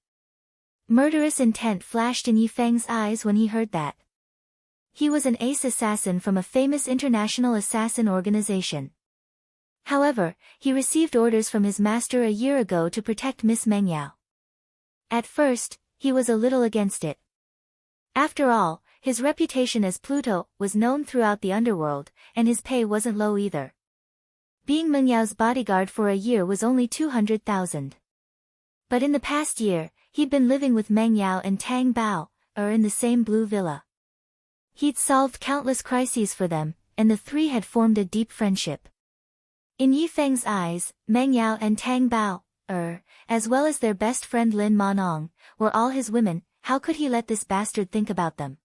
Murderous intent flashed in Yi Feng's eyes when he heard that. He was an ace assassin from a famous international assassin organization. However, he received orders from his master a year ago to protect Miss Meng Yao. At first, he was a little against it. After all, his reputation as Pluto was known throughout the underworld, and his pay wasn't low either. Being Meng Yao's bodyguard for a year was only 200,000. But in the past year, he'd been living with Meng Yao and Tang Bao, in the same blue villa. He'd solved countless crises for them, and the three had formed a deep friendship. In Yi Feng's eyes, Meng Yao and Tang Bao, as well as their best friend Lin Monong, were all his women. How could he let this bastard think about them?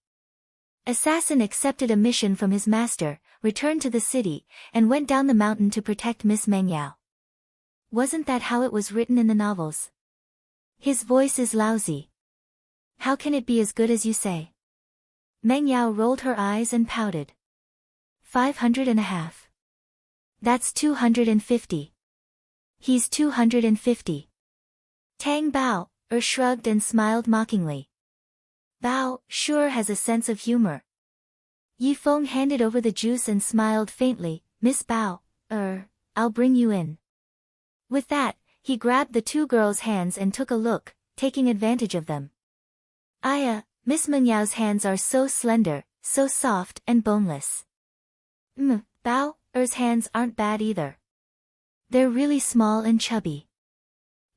Assassin accepted a mission from his master, returned to the city, and went down the mountain to protect Miss Meng Yao. Wasn't that how it was written in the novels? His voice is lousy. How can it be as good as you say? Meng Yao rolled her eyes and pouted. 500.5. That's 250. He's 250. Tang Bao, shrugged and smiled mockingly. Bao, sure has a sense of humor. Yi Feng handed over the juice and smiled faintly. Miss Bao, I'll bring you in. With that, he grabbed the two girls' hands and took a look, taking advantage of them. Miss Meng Yao's hands are so slender, so soft and boneless. Bao's hands aren't bad either. They're really small and chubby.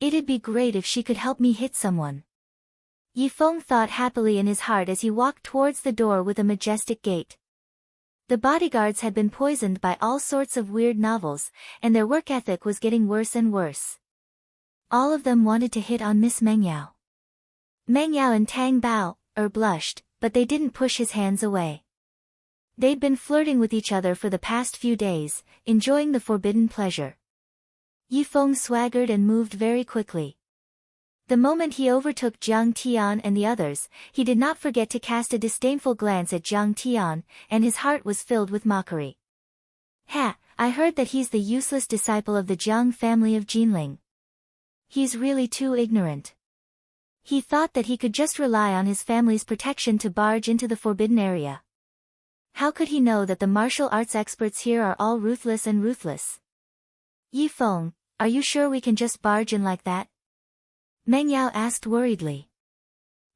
It'd be great if she could help me hit someone. Yi Feng thought happily in his heart as he walked towards the door with a majestic gait. The bodyguards had been poisoned by all sorts of weird novels, and their work ethic was getting worse and worse. All of them wanted to hit on Miss Meng Yao. Meng Yao and Tang Bao, blushed, but they didn't push his hands away. They'd been flirting with each other for the past few days, enjoying the forbidden pleasure. Yi Feng swaggered and moved very quickly. The moment he overtook Jiang Tian and the others, he did not forget to cast a disdainful glance at Jiang Tian, and his heart was filled with mockery. I heard that he's the useless disciple of the Jiang family of Jinling. He's really too ignorant. He thought that he could just rely on his family's protection to barge into the forbidden area. How could he know that the martial arts experts here are all ruthless and ruthless? Yi Feng, are you sure we can just barge in like that? Meng Yao asked worriedly.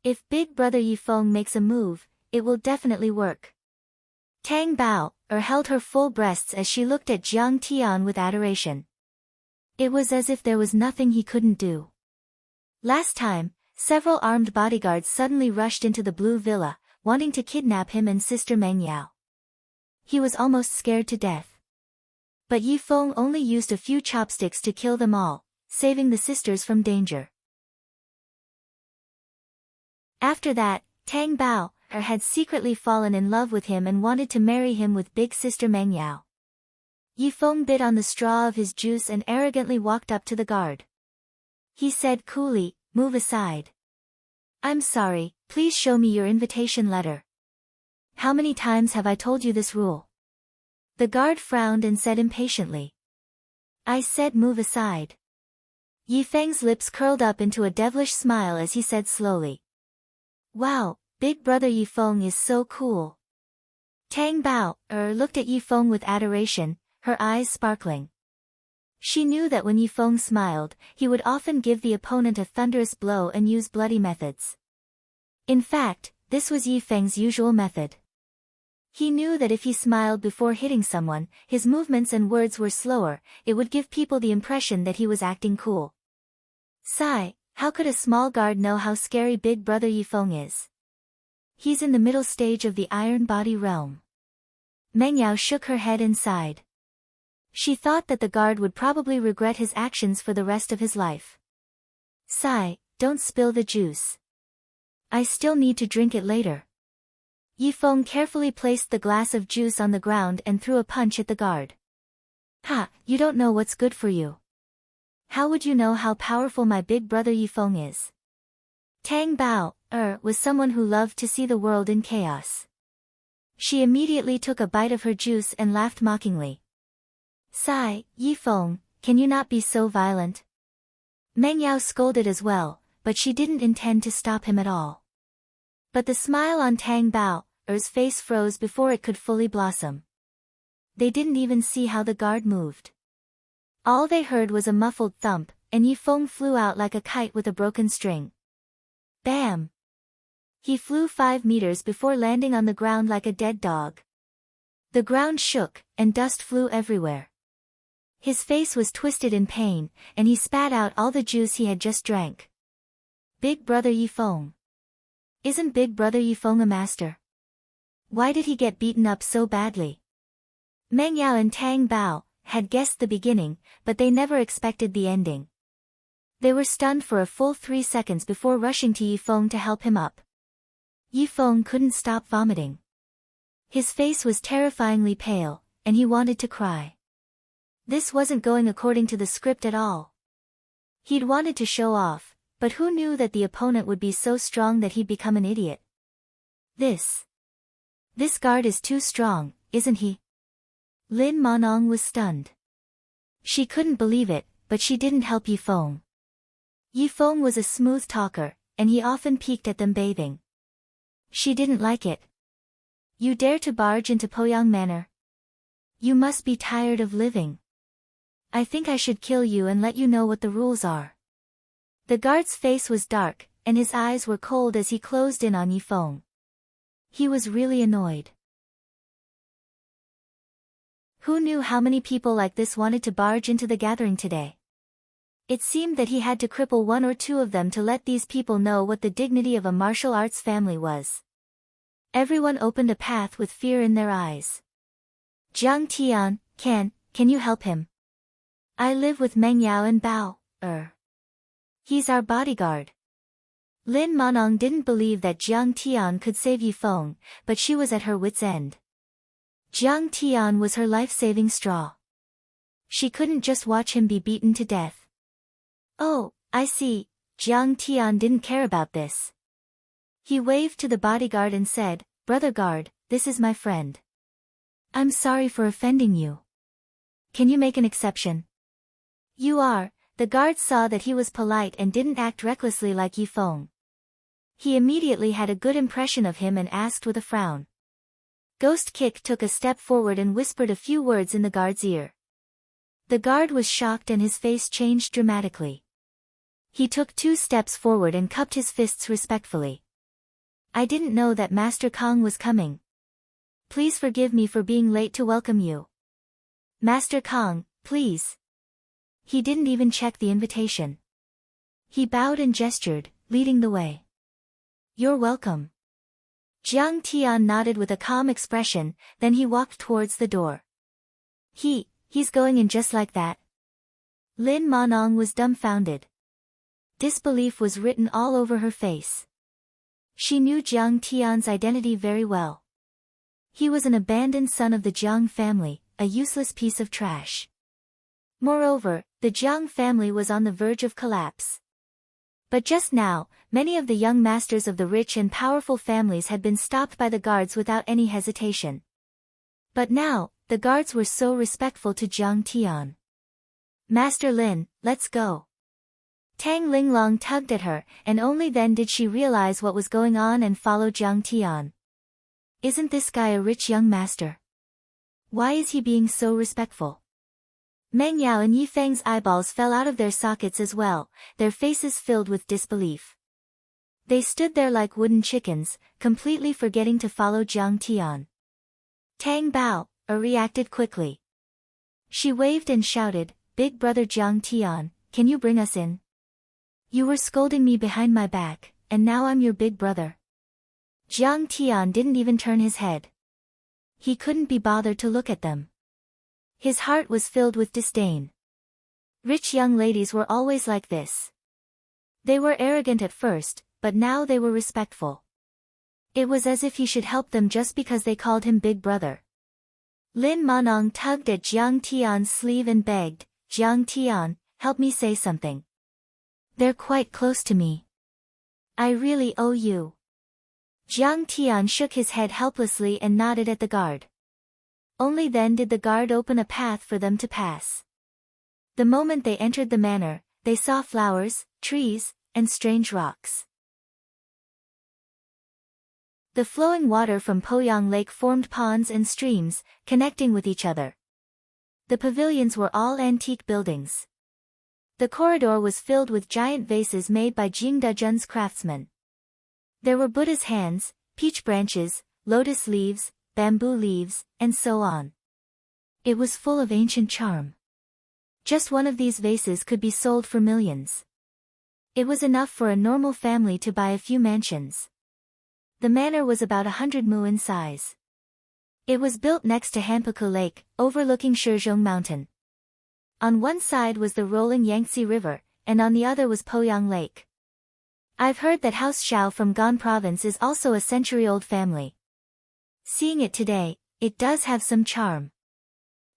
If Big Brother Yi Feng makes a move, it will definitely work. Tang Bao, held her full breasts as she looked at Jiang Tian with adoration. It was as if there was nothing he couldn't do. Last time, several armed bodyguards suddenly rushed into the blue villa, wanting to kidnap him and Sister Meng Yao. He was almost scared to death. But Yi Feng only used a few chopsticks to kill them all, saving the sisters from danger. After that, Tang Bao, had secretly fallen in love with him and wanted to marry him with big sister Meng Yao. Yifeng bit on the straw of his juice and arrogantly walked up to the guard. He said coolly, "Move aside. I'm sorry, please show me your invitation letter." "How many times have I told you this rule?" The guard frowned and said impatiently. "I said move aside." Yifeng's lips curled up into a devilish smile as he said slowly. "Wow, big brother Yifeng is so cool." Tang Bao looked at Yifeng with adoration, her eyes sparkling. She knew that when Yifeng smiled, he would often give the opponent a thunderous blow and use bloody methods. In fact, this was Yifeng's usual method. He knew that if he smiled before hitting someone, his movements and words were slower, it would give people the impression that he was acting cool. Sigh, how could a small guard know how scary big brother Yifeng is? He's in the middle stage of the iron body realm. Meng Yao shook her head and sighed. She thought that the guard would probably regret his actions for the rest of his life. Sigh, don't spill the juice. I still need to drink it later. Yifeng carefully placed the glass of juice on the ground and threw a punch at the guard. "Ha, you don't know what's good for you. How would you know how powerful my big brother Yifeng is?" Tang Bao was someone who loved to see the world in chaos. She immediately took a bite of her juice and laughed mockingly. "Sigh, Yifeng, can you not be so violent?" Meng Yao scolded as well, but she didn't intend to stop him at all. But the smile on Tang Bao's face froze before it could fully blossom. They didn't even see how the guard moved. All they heard was a muffled thump, and Yifeng flew out like a kite with a broken string. Bam! He flew 5 meters before landing on the ground like a dead dog. The ground shook, and dust flew everywhere. His face was twisted in pain, and he spat out all the juice he had just drank. Big brother Yifeng. Isn't big brother Yifeng a master? Why did he get beaten up so badly? Meng Yao and Tang Bao had guessed the beginning, but they never expected the ending. They were stunned for a full 3 seconds before rushing to Yifeng to help him up. Yifeng couldn't stop vomiting. His face was terrifyingly pale, and he wanted to cry. This wasn't going according to the script at all. He'd wanted to show off, but who knew that the opponent would be so strong that he'd become an idiot? This guard is too strong, isn't he? Lin Monong was stunned. She couldn't believe it, but she didn't help Yifeng. Yifeng was a smooth talker, and he often peeked at them bathing. She didn't like it. You dare to barge into Poyang Manor? You must be tired of living. I think I should kill you and let you know what the rules are. The guard's face was dark, and his eyes were cold as he closed in on Yifeng. He was really annoyed. Who knew how many people like this wanted to barge into the gathering today? It seemed that he had to cripple 1 or 2 of them to let these people know what the dignity of a martial arts family was. Everyone opened a path with fear in their eyes. Jiang Tian, can you help him? I live with Meng Yao and Bao. He's our bodyguard. Lin Monong didn't believe that Jiang Tian could save Yifeng, but she was at her wit's end. Jiang Tian was her life-saving straw. She couldn't just watch him be beaten to death. Oh, I see, Jiang Tian didn't care about this. He waved to the bodyguard and said, Brother guard, this is my friend. I'm sorry for offending you. Can you make an exception? You are. The guard saw that he was polite and didn't act recklessly like Yifeng. He immediately had a good impression of him and asked with a frown. Ghost Kick took a step forward and whispered a few words in the guard's ear. The guard was shocked and his face changed dramatically. He took 2 steps forward and cupped his fists respectfully. I didn't know that Master Kong was coming. Please forgive me for being late to welcome you. Master Kong, please. He didn't even check the invitation. He bowed and gestured, leading the way. You're welcome. Jiang Tian nodded with a calm expression, then he walked towards the door. He's going in just like that? Lin Monong was dumbfounded. Disbelief was written all over her face. She knew Jiang Tian's identity very well. He was an abandoned son of the Jiang family, a useless piece of trash. Moreover, the Jiang family was on the verge of collapse. But just now, many of the young masters of the rich and powerful families had been stopped by the guards without any hesitation. But now, the guards were so respectful to Jiang Tian. "Master Lin, let's go." Tang Linglong tugged at her, and only then did she realize what was going on and follow Jiang Tian. Isn't this guy a rich young master? Why is he being so respectful? Meng Yao and Yi Feng's eyeballs fell out of their sockets as well, their faces filled with disbelief. They stood there like wooden chickens, completely forgetting to follow Jiang Tian. Tang Bao reacted quickly. She waved and shouted, "Big brother Jiang Tian, can you bring us in? You were scolding me behind my back, and now I'm your big brother." Jiang Tian didn't even turn his head. He couldn't be bothered to look at them. His heart was filled with disdain. Rich young ladies were always like this. They were arrogant at first, but now they were respectful. It was as if he should help them just because they called him big brother. Lin Manong tugged at Jiang Tian's sleeve and begged, "Jiang Tian, help me say something. They're quite close to me. I really owe you." Jiang Tian shook his head helplessly and nodded at the guard. Only then did the guard open a path for them to pass. The moment they entered the manor, they saw flowers, trees, and strange rocks. The flowing water from Poyang Lake formed ponds and streams, connecting with each other. The pavilions were all antique buildings. The corridor was filled with giant vases made by Jingdezhen's craftsmen. There were Buddha's hands, peach branches, lotus leaves, bamboo leaves, and so on. It was full of ancient charm. Just one of these vases could be sold for millions. It was enough for a normal family to buy a few mansions. The manor was about 100 mu in size. It was built next to Hanpaku Lake, overlooking Shizhong Mountain. On one side was the rolling Yangtze River, and on the other was Poyang Lake. I've heard that House Xiao from Gan Province is also a century-old family. Seeing it today, it does have some charm.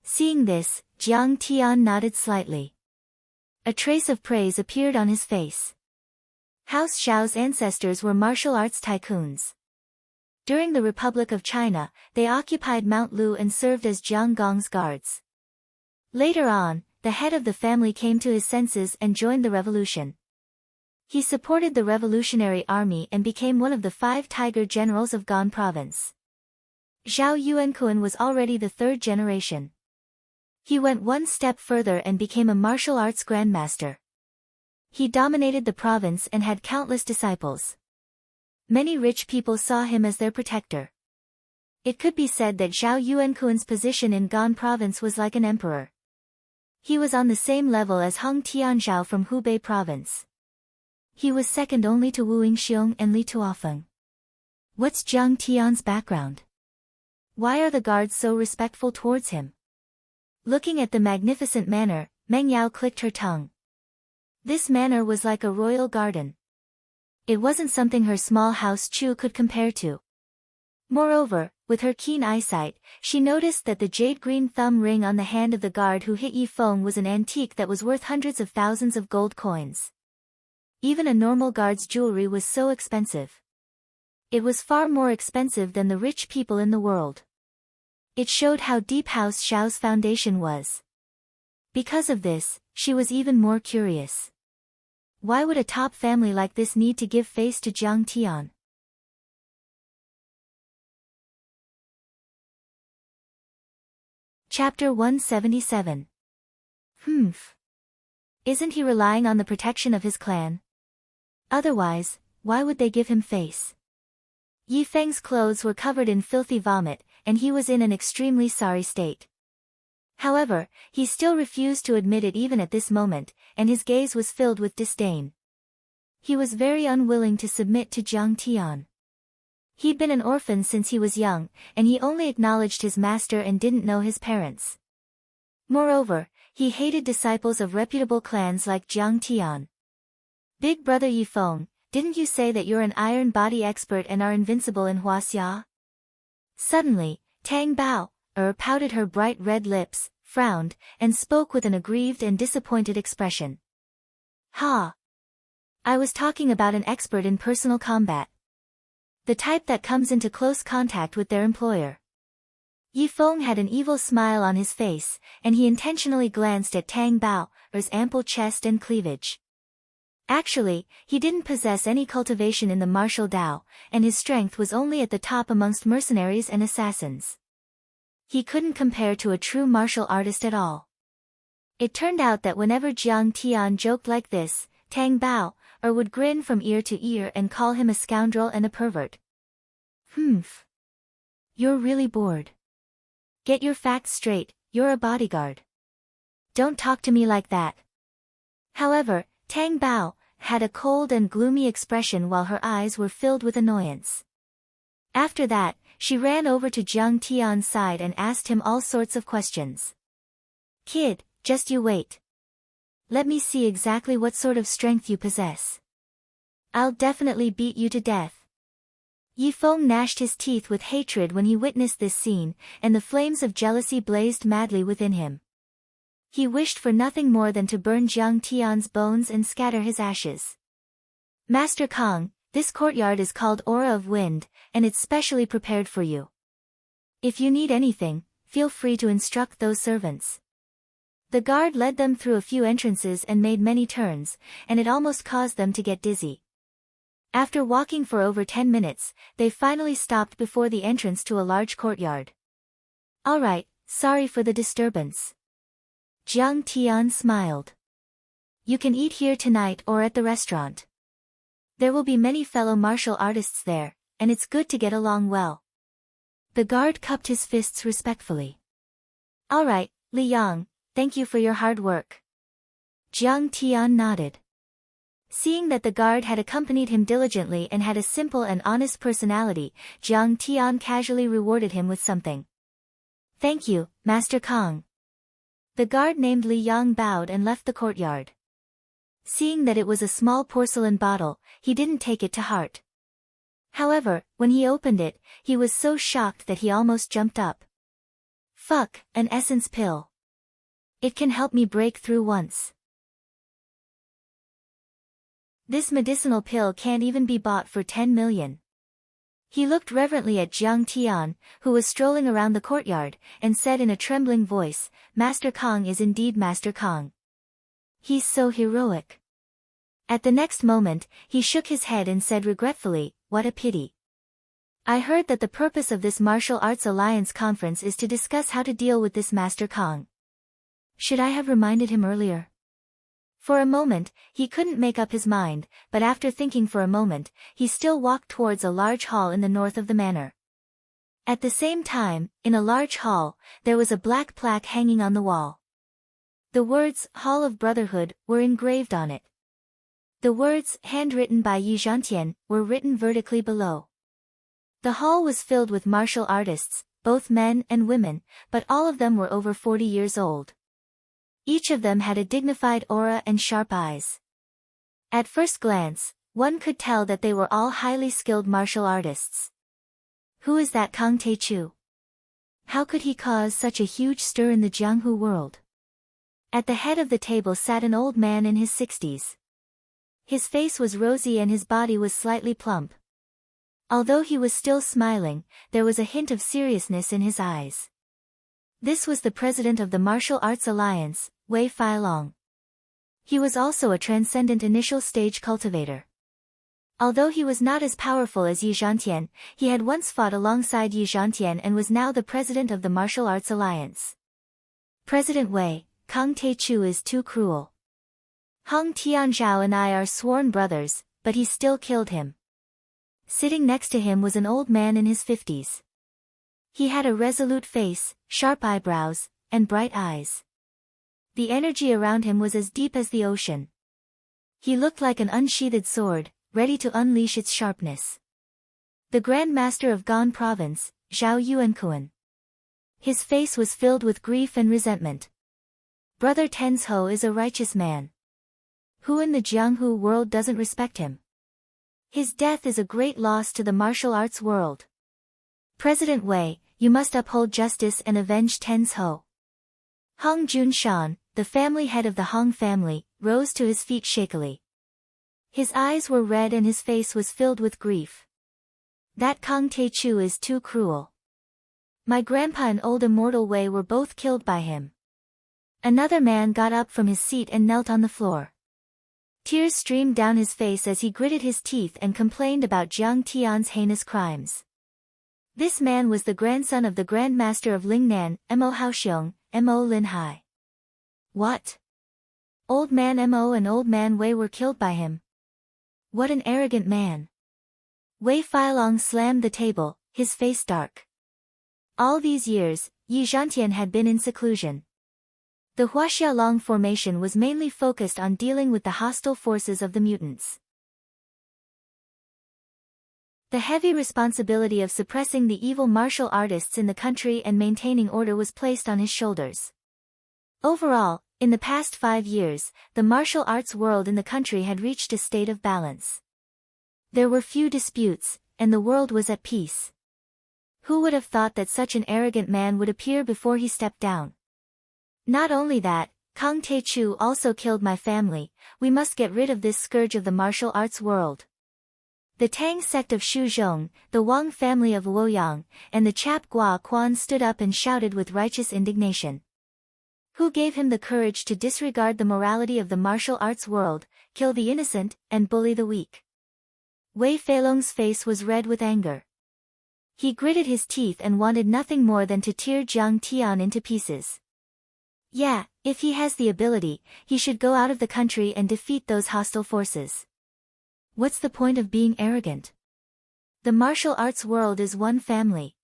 Seeing this, Jiang Tian nodded slightly. A trace of praise appeared on his face. House Xiao's ancestors were martial arts tycoons. During the Republic of China, they occupied Mount Lu and served as Jiang Gong's guards. Later on, the head of the family came to his senses and joined the revolution. He supported the revolutionary army and became one of the 5 tiger generals of Gan Province. Zhao Yuankuan was already the 3rd generation. He went one step further and became a martial arts grandmaster. He dominated the province and had countless disciples. Many rich people saw him as their protector. It could be said that Zhao Yuankuan's position in Gan Province was like an emperor. He was on the same level as Heng Tianzhao from Hubei Province. He was second only to Wu Yingxiong and Li Tuofeng. What's Jiang Tian's background? Why are the guards so respectful towards him? Looking at the magnificent manor, Meng Yao clicked her tongue. This manor was like a royal garden. It wasn't something her small house Chu could compare to. Moreover, with her keen eyesight, she noticed that the jade-green thumb ring on the hand of the guard who hit Yi Feng was an antique that was worth hundreds of thousands of gold coins. Even a normal guard's jewelry was so expensive. It was far more expensive than the rich people in the world. It showed how deep House Xiao's foundation was. Because of this, she was even more curious. Why would a top family like this need to give face to Jiang Tian? Chapter 177. Isn't he relying on the protection of his clan? Otherwise, why would they give him face? Yi Feng's clothes were covered in filthy vomit, and he was in an extremely sorry state. However, he still refused to admit it even at this moment, and his gaze was filled with disdain. He was very unwilling to submit to Jiang Tian. He'd been an orphan since he was young, and he only acknowledged his master and didn't know his parents. Moreover, he hated disciples of reputable clans like Jiang Tian. Big brother Yi Feng, didn't you say that you're an iron body expert and are invincible in Huaxia? Suddenly, Tang Bao, pouted her bright red lips, frowned, and spoke with an aggrieved and disappointed expression. Ha! I was talking about an expert in personal combat. The type that comes into close contact with their employer. Yi Feng had an evil smile on his face, and he intentionally glanced at Tang Bao's ample chest and cleavage. Actually, he didn't possess any cultivation in the martial Dao, and his strength was only at the top amongst mercenaries and assassins. He couldn't compare to a true martial artist at all. It turned out that whenever Jiang Tian joked like this, Tang Bao would grin from ear to ear and call him a scoundrel and a pervert. Humph. You're really bored. Get your facts straight, you're a bodyguard. Don't talk to me like that. However, Tang Bao had a cold and gloomy expression while her eyes were filled with annoyance. After that, she ran over to Jiang Tian's side and asked him all sorts of questions. Kid, just you wait. Let me see exactly what sort of strength you possess. I'll definitely beat you to death. Yi Feng gnashed his teeth with hatred when he witnessed this scene, and the flames of jealousy blazed madly within him. He wished for nothing more than to burn Jiang Tian's bones and scatter his ashes. Master Kong, this courtyard is called Aura of Wind, and it's specially prepared for you. If you need anything, feel free to instruct those servants. The guard led them through a few entrances and made many turns, and it almost caused them to get dizzy. After walking for over 10 minutes, they finally stopped before the entrance to a large courtyard. All right, sorry for the disturbance. Jiang Tian smiled. You can eat here tonight or at the restaurant. There will be many fellow martial artists there, and it's good to get along well. The guard cupped his fists respectfully. All right, Li Yang, thank you for your hard work. Jiang Tian nodded. Seeing that the guard had accompanied him diligently and had a simple and honest personality, Jiang Tian casually rewarded him with something. Thank you, Master Kong. The guard named Li Yang bowed and left the courtyard. Seeing that it was a small porcelain bottle, he didn't take it to heart. However, when he opened it, he was so shocked that he almost jumped up. Fuck, an essence pill. It can help me break through once. This medicinal pill can't even be bought for 10 million. He looked reverently at Jiang Tian, who was strolling around the courtyard, and said in a trembling voice, Master Kong is indeed Master Kong. He's so heroic. At the next moment, he shook his head and said regretfully, what a pity. I heard that the purpose of this Martial Arts Alliance conference is to discuss how to deal with this Master Kong. Should I have reminded him earlier? For a moment, he couldn't make up his mind, but after thinking for a moment, he still walked towards a large hall in the north of the manor. At the same time, in a large hall, there was a black plaque hanging on the wall. The words, Hall of Brotherhood, were engraved on it. The words, handwritten by Yi Zhantian, were written vertically below. The hall was filled with martial artists, both men and women, but all of them were over 40 years old. Each of them had a dignified aura and sharp eyes. At first glance, one could tell that they were all highly skilled martial artists. Who is that Kang Taechu? How could he cause such a huge stir in the Jianghu world? At the head of the table sat an old man in his 60s. His face was rosy and his body was slightly plump. Although he was still smiling, there was a hint of seriousness in his eyes. This was the president of the Martial Arts Alliance, Wei Feilong. He was also a transcendent initial stage cultivator. Although he was not as powerful as Yi Zhantian, he had once fought alongside Yi Zhantian and was now the president of the Martial Arts Alliance. President Wei, Kang Taechu is too cruel. Hong Tianzhao and I are sworn brothers, but he still killed him. Sitting next to him was an old man in his 50s. He had a resolute face, sharp eyebrows, and bright eyes. The energy around him was as deep as the ocean. He looked like an unsheathed sword, ready to unleash its sharpness. The Grand Master of Gan Province, Zhao Yuankuan. His face was filled with grief and resentment. Brother Tenzhou is a righteous man. Who in the Jianghu world doesn't respect him? His death is a great loss to the martial arts world. President Wei, you must uphold justice and avenge Ten's Ho. Hong Jun-shan, the family head of the Hong family, rose to his feet shakily. His eyes were red and his face was filled with grief. That Kang Tae-chu is too cruel. My grandpa and old immortal Wei were both killed by him. Another man got up from his seat and knelt on the floor. Tears streamed down his face as he gritted his teeth and complained about Jiang Tian's heinous crimes. This man was the grandson of the Grand Master of Lingnan, Mo Haoxiong, Mo Lin Hai. What? Old man Mo and old man Wei were killed by him. What an arrogant man. Wei Feilong slammed the table, his face dark. All these years, Yi Zhantian had been in seclusion. The Huaxiaolong formation was mainly focused on dealing with the hostile forces of the mutants. The heavy responsibility of suppressing the evil martial artists in the country and maintaining order was placed on his shoulders. Overall, in the past 5 years, the martial arts world in the country had reached a state of balance. There were few disputes, and the world was at peace. Who would have thought that such an arrogant man would appear before he stepped down? Not only that, Kang Tae-chu also killed my family. We must get rid of this scourge of the martial arts world. The Tang sect of Shu Zhong, the Wang family of Luoyang, and the Chap Gua Quan stood up and shouted with righteous indignation. Who gave him the courage to disregard the morality of the martial arts world, kill the innocent, and bully the weak? Wei Feilong's face was red with anger. He gritted his teeth and wanted nothing more than to tear Jiang Tian into pieces. Yeah, if he has the ability, he should go out of the country and defeat those hostile forces. What's the point of being arrogant? The martial arts world is one family.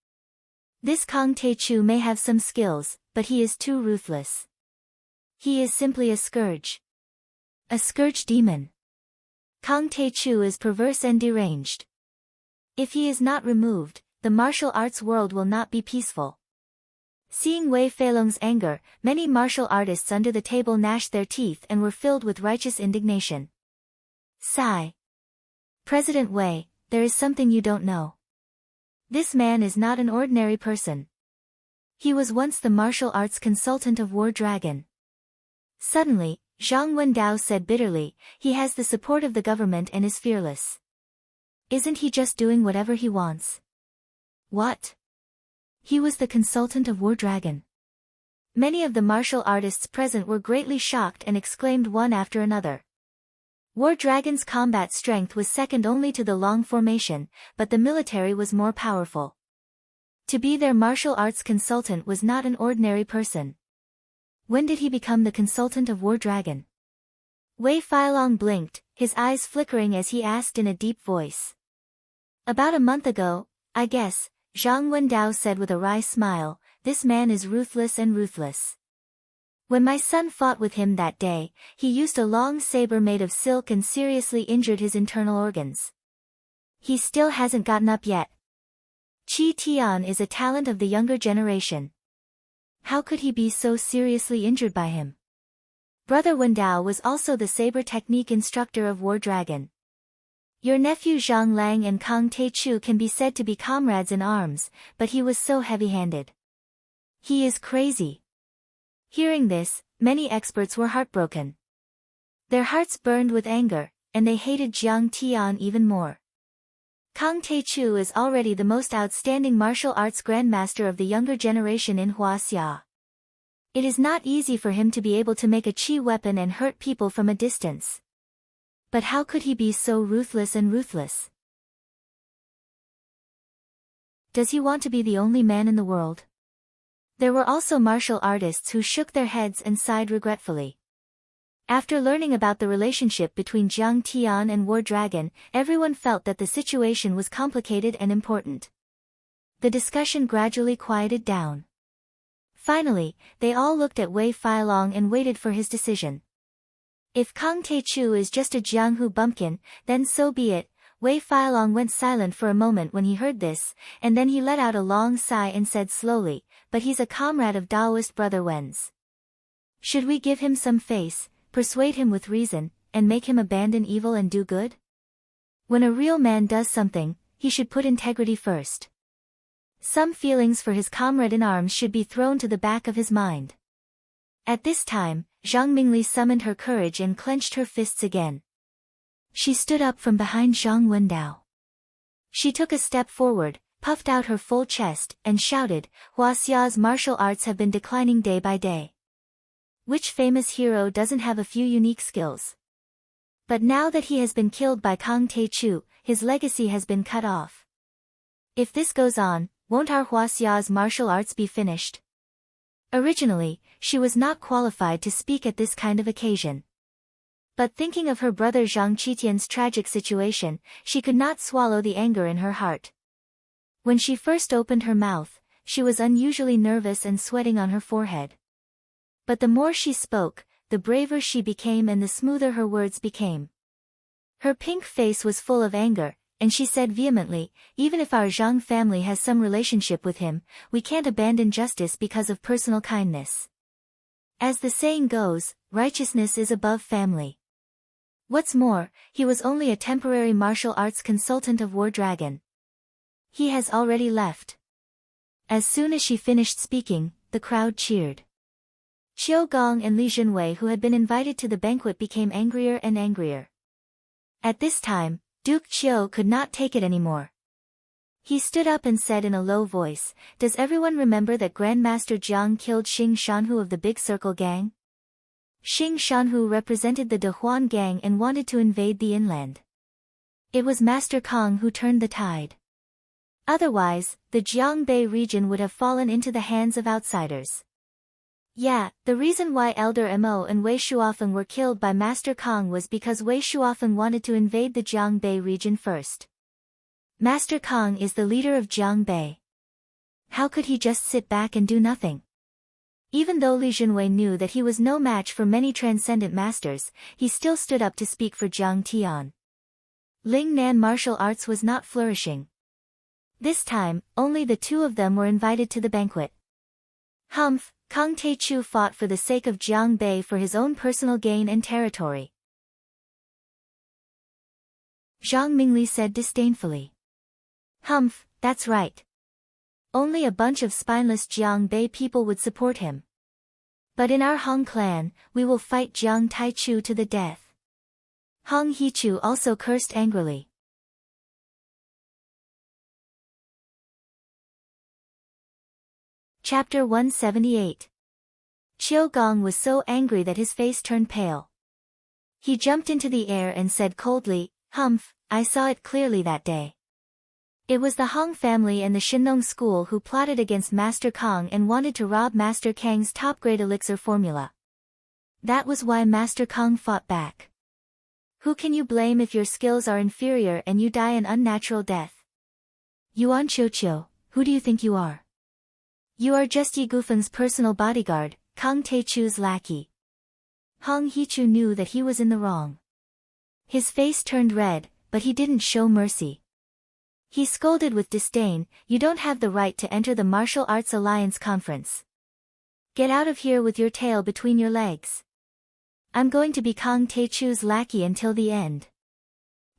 This Kang Tae-chu may have some skills, but he is too ruthless. He is simply a scourge. A scourge demon. Kang Tae-chu is perverse and deranged. If he is not removed, the martial arts world will not be peaceful. Seeing Wei Feilong's anger, many martial artists under the table gnashed their teeth and were filled with righteous indignation. Sigh. President Wei, there is something you don't know. This man is not an ordinary person. He was once the martial arts consultant of War Dragon. Suddenly, Zhang Wendao said bitterly, he has the support of the government and is fearless. Isn't he just doing whatever he wants? What? He was the consultant of War Dragon. Many of the martial artists present were greatly shocked and exclaimed one after another. War Dragon's combat strength was second only to the Long formation, but the military was more powerful. To be their martial arts consultant was not an ordinary person. When did he become the consultant of War Dragon? Wei Feilong blinked, his eyes flickering as he asked in a deep voice. About a month ago, I guess, Zhang Wendao said with a wry smile, this man is ruthless and ruthless. When my son fought with him that day, he used a long saber made of silk and seriously injured his internal organs. He still hasn't gotten up yet. Qi Tian is a talent of the younger generation. How could he be so seriously injured by him? Brother Wendao was also the saber technique instructor of War Dragon. Your nephew Zhang Lang and Kang Tae-chu can be said to be comrades in arms, but he was so heavy-handed. He is crazy. Hearing this, many experts were heartbroken. Their hearts burned with anger, and they hated Jiang Tian even more. Kang Tae-chu is already the most outstanding martial arts grandmaster of the younger generation in Huaxia. It is not easy for him to be able to make a chi weapon and hurt people from a distance. But how could he be so ruthless and ruthless? Does he want to be the only man in the world? There were also martial artists who shook their heads and sighed regretfully. After learning about the relationship between Jiang Tian and War Dragon, everyone felt that the situation was complicated and important. The discussion gradually quieted down. Finally, they all looked at Wei Feilong and waited for his decision. If Kang Tae-chu is just a Jianghu bumpkin, then so be it. Wei Feilong went silent for a moment when he heard this, and then he let out a long sigh and said slowly, but he's a comrade of Taoist Brother Wen's. Should we give him some face, persuade him with reason, and make him abandon evil and do good? When a real man does something, he should put integrity first. Some feelings for his comrade in arms should be thrown to the back of his mind. At this time, Zhang Mingli summoned her courage and clenched her fists again. She stood up from behind Zhang Wendao. She took a step forward, puffed out her full chest, and shouted, "Hua Xia's martial arts have been declining day by day. Which famous hero doesn't have a few unique skills? But now that he has been killed by Kang Taechu, his legacy has been cut off. If this goes on, won't our Hua Xia's martial arts be finished?" Originally, she was not qualified to speak at this kind of occasion. But thinking of her brother Zhang Qitian's tragic situation, she could not swallow the anger in her heart. When she first opened her mouth, she was unusually nervous and sweating on her forehead. But the more she spoke, the braver she became and the smoother her words became. Her pink face was full of anger, and she said vehemently, "Even if our Zhang family has some relationship with him, we can't abandon justice because of personal kindness. As the saying goes, righteousness is above family. What's more, he was only a temporary martial arts consultant of War Dragon. He has already left." As soon as she finished speaking, the crowd cheered. Qiu Gong and Li Junwei, who had been invited to the banquet, became angrier and angrier. At this time, Duke Qiu could not take it anymore. He stood up and said in a low voice, "Does everyone remember that Grandmaster Jiang killed Xing Shanhu of the Big Circle Gang? Xing Shanhu represented the De Huan Gang and wanted to invade the inland. It was Master Kong who turned the tide. Otherwise, the Jiangbei region would have fallen into the hands of outsiders. Yeah, the reason why Elder Mo and Wei Shuofeng were killed by Master Kong was because Wei Shuofeng wanted to invade the Jiangbei region first. Master Kong is the leader of Jiangbei. How could he just sit back and do nothing?" Even though Li Junwei knew that he was no match for many transcendent masters, he still stood up to speak for Jiang Tian. Ling Nan martial arts was not flourishing. This time, only the two of them were invited to the banquet. Humph, Kang Taechu fought for the sake of Jiangbei for his own personal gain and territory. Zhang Mingli said disdainfully. Humph, that's right. Only a bunch of spineless Jiangbei people would support him. But in our Hong clan, we will fight Jiang Taichu to the death. Hong Hichu also cursed angrily. Chapter 178. Qiu Gong was so angry that his face turned pale. He jumped into the air and said coldly, "Humph, I saw it clearly that day. It was the Hong family and the Shinong school who plotted against Master Kong and wanted to rob Master Kang's top-grade elixir formula. That was why Master Kong fought back. Who can you blame if your skills are inferior and you die an unnatural death? Yuan Qiuqiu, who do you think you are? You are just Yi Gufeng's personal bodyguard, Kang Taechu's lackey." Hong Hichu knew that he was in the wrong. His face turned red, but he didn't show mercy. He scolded with disdain, "You don't have the right to enter the Martial Arts Alliance conference. Get out of here with your tail between your legs. I'm going to be Kang Taechu's lackey until the end.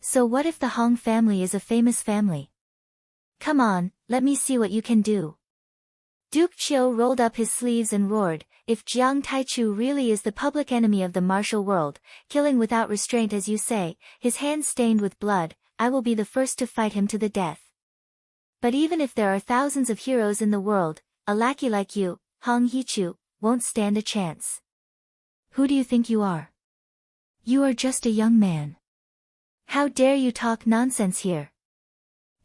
So what if the Hong family is a famous family? Come on, let me see what you can do." Duke Qiu rolled up his sleeves and roared, "If Jiang Taichu really is the public enemy of the martial world, killing without restraint as you say, his hands stained with blood, I will be the first to fight him to the death. But even if there are thousands of heroes in the world, a lackey like you, Hong Hichu, won't stand a chance. Who do you think you are? You are just a young man. How dare you talk nonsense here?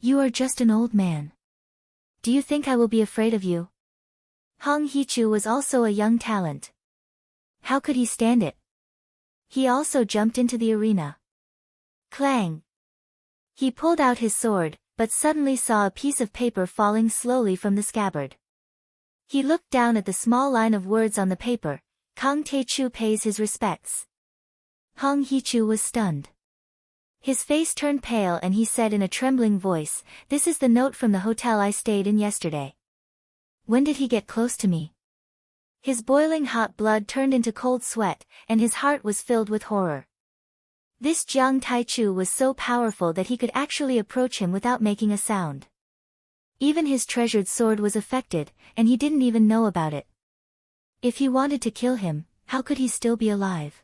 You are just an old man. Do you think I will be afraid of you?" Hong Hichu was also a young talent. How could he stand it? He also jumped into the arena. Clang! He pulled out his sword, but suddenly saw a piece of paper falling slowly from the scabbard. He looked down at the small line of words on the paper, "Kang Taechu pays his respects." Hong Hichu was stunned. His face turned pale and he said in a trembling voice, "This is the note from the hotel I stayed in yesterday. When did he get close to me?" His boiling hot blood turned into cold sweat, and his heart was filled with horror. This Jiang Taichu was so powerful that he could actually approach him without making a sound. Even his treasured sword was affected, and he didn't even know about it. If he wanted to kill him, how could he still be alive?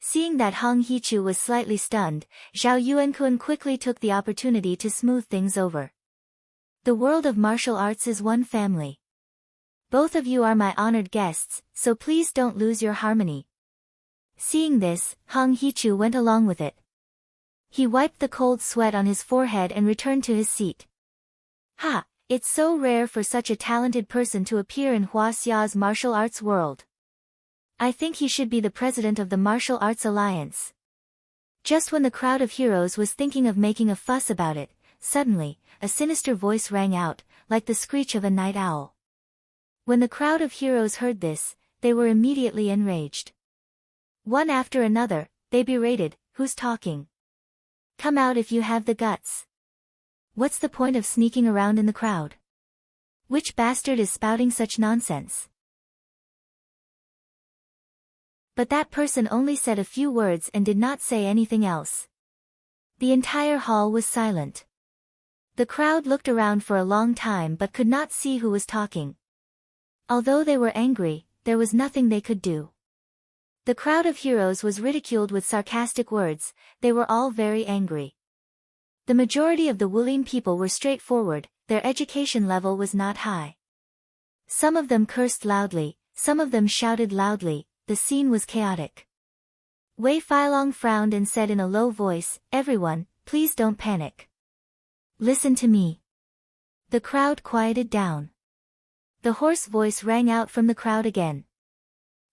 Seeing that Hong Hichu was slightly stunned, Zhao Yuankuan quickly took the opportunity to smooth things over. The world of martial arts is one family. Both of you are my honored guests, so please don't lose your harmony. Seeing this, Hong Hichu went along with it. He wiped the cold sweat on his forehead and returned to his seat. Ha! It's so rare for such a talented person to appear in Hua Xia's martial arts world. I think he should be the president of the Martial Arts Alliance. Just when the crowd of heroes was thinking of making a fuss about it, suddenly, a sinister voice rang out, like the screech of a night owl. When the crowd of heroes heard this, they were immediately enraged. One after another, they berated, "Who's talking? Come out if you have the guts. What's the point of sneaking around in the crowd? Which bastard is spouting such nonsense?" But that person only said a few words and did not say anything else. The entire hall was silent. The crowd looked around for a long time but could not see who was talking. Although they were angry, there was nothing they could do. The crowd of heroes was ridiculed with sarcastic words, they were all very angry. The majority of the Wulin people were straightforward, their education level was not high. Some of them cursed loudly, some of them shouted loudly. The scene was chaotic. Wei Filong frowned and said in a low voice, "Everyone, please don't panic. Listen to me." The crowd quieted down. The hoarse voice rang out from the crowd again.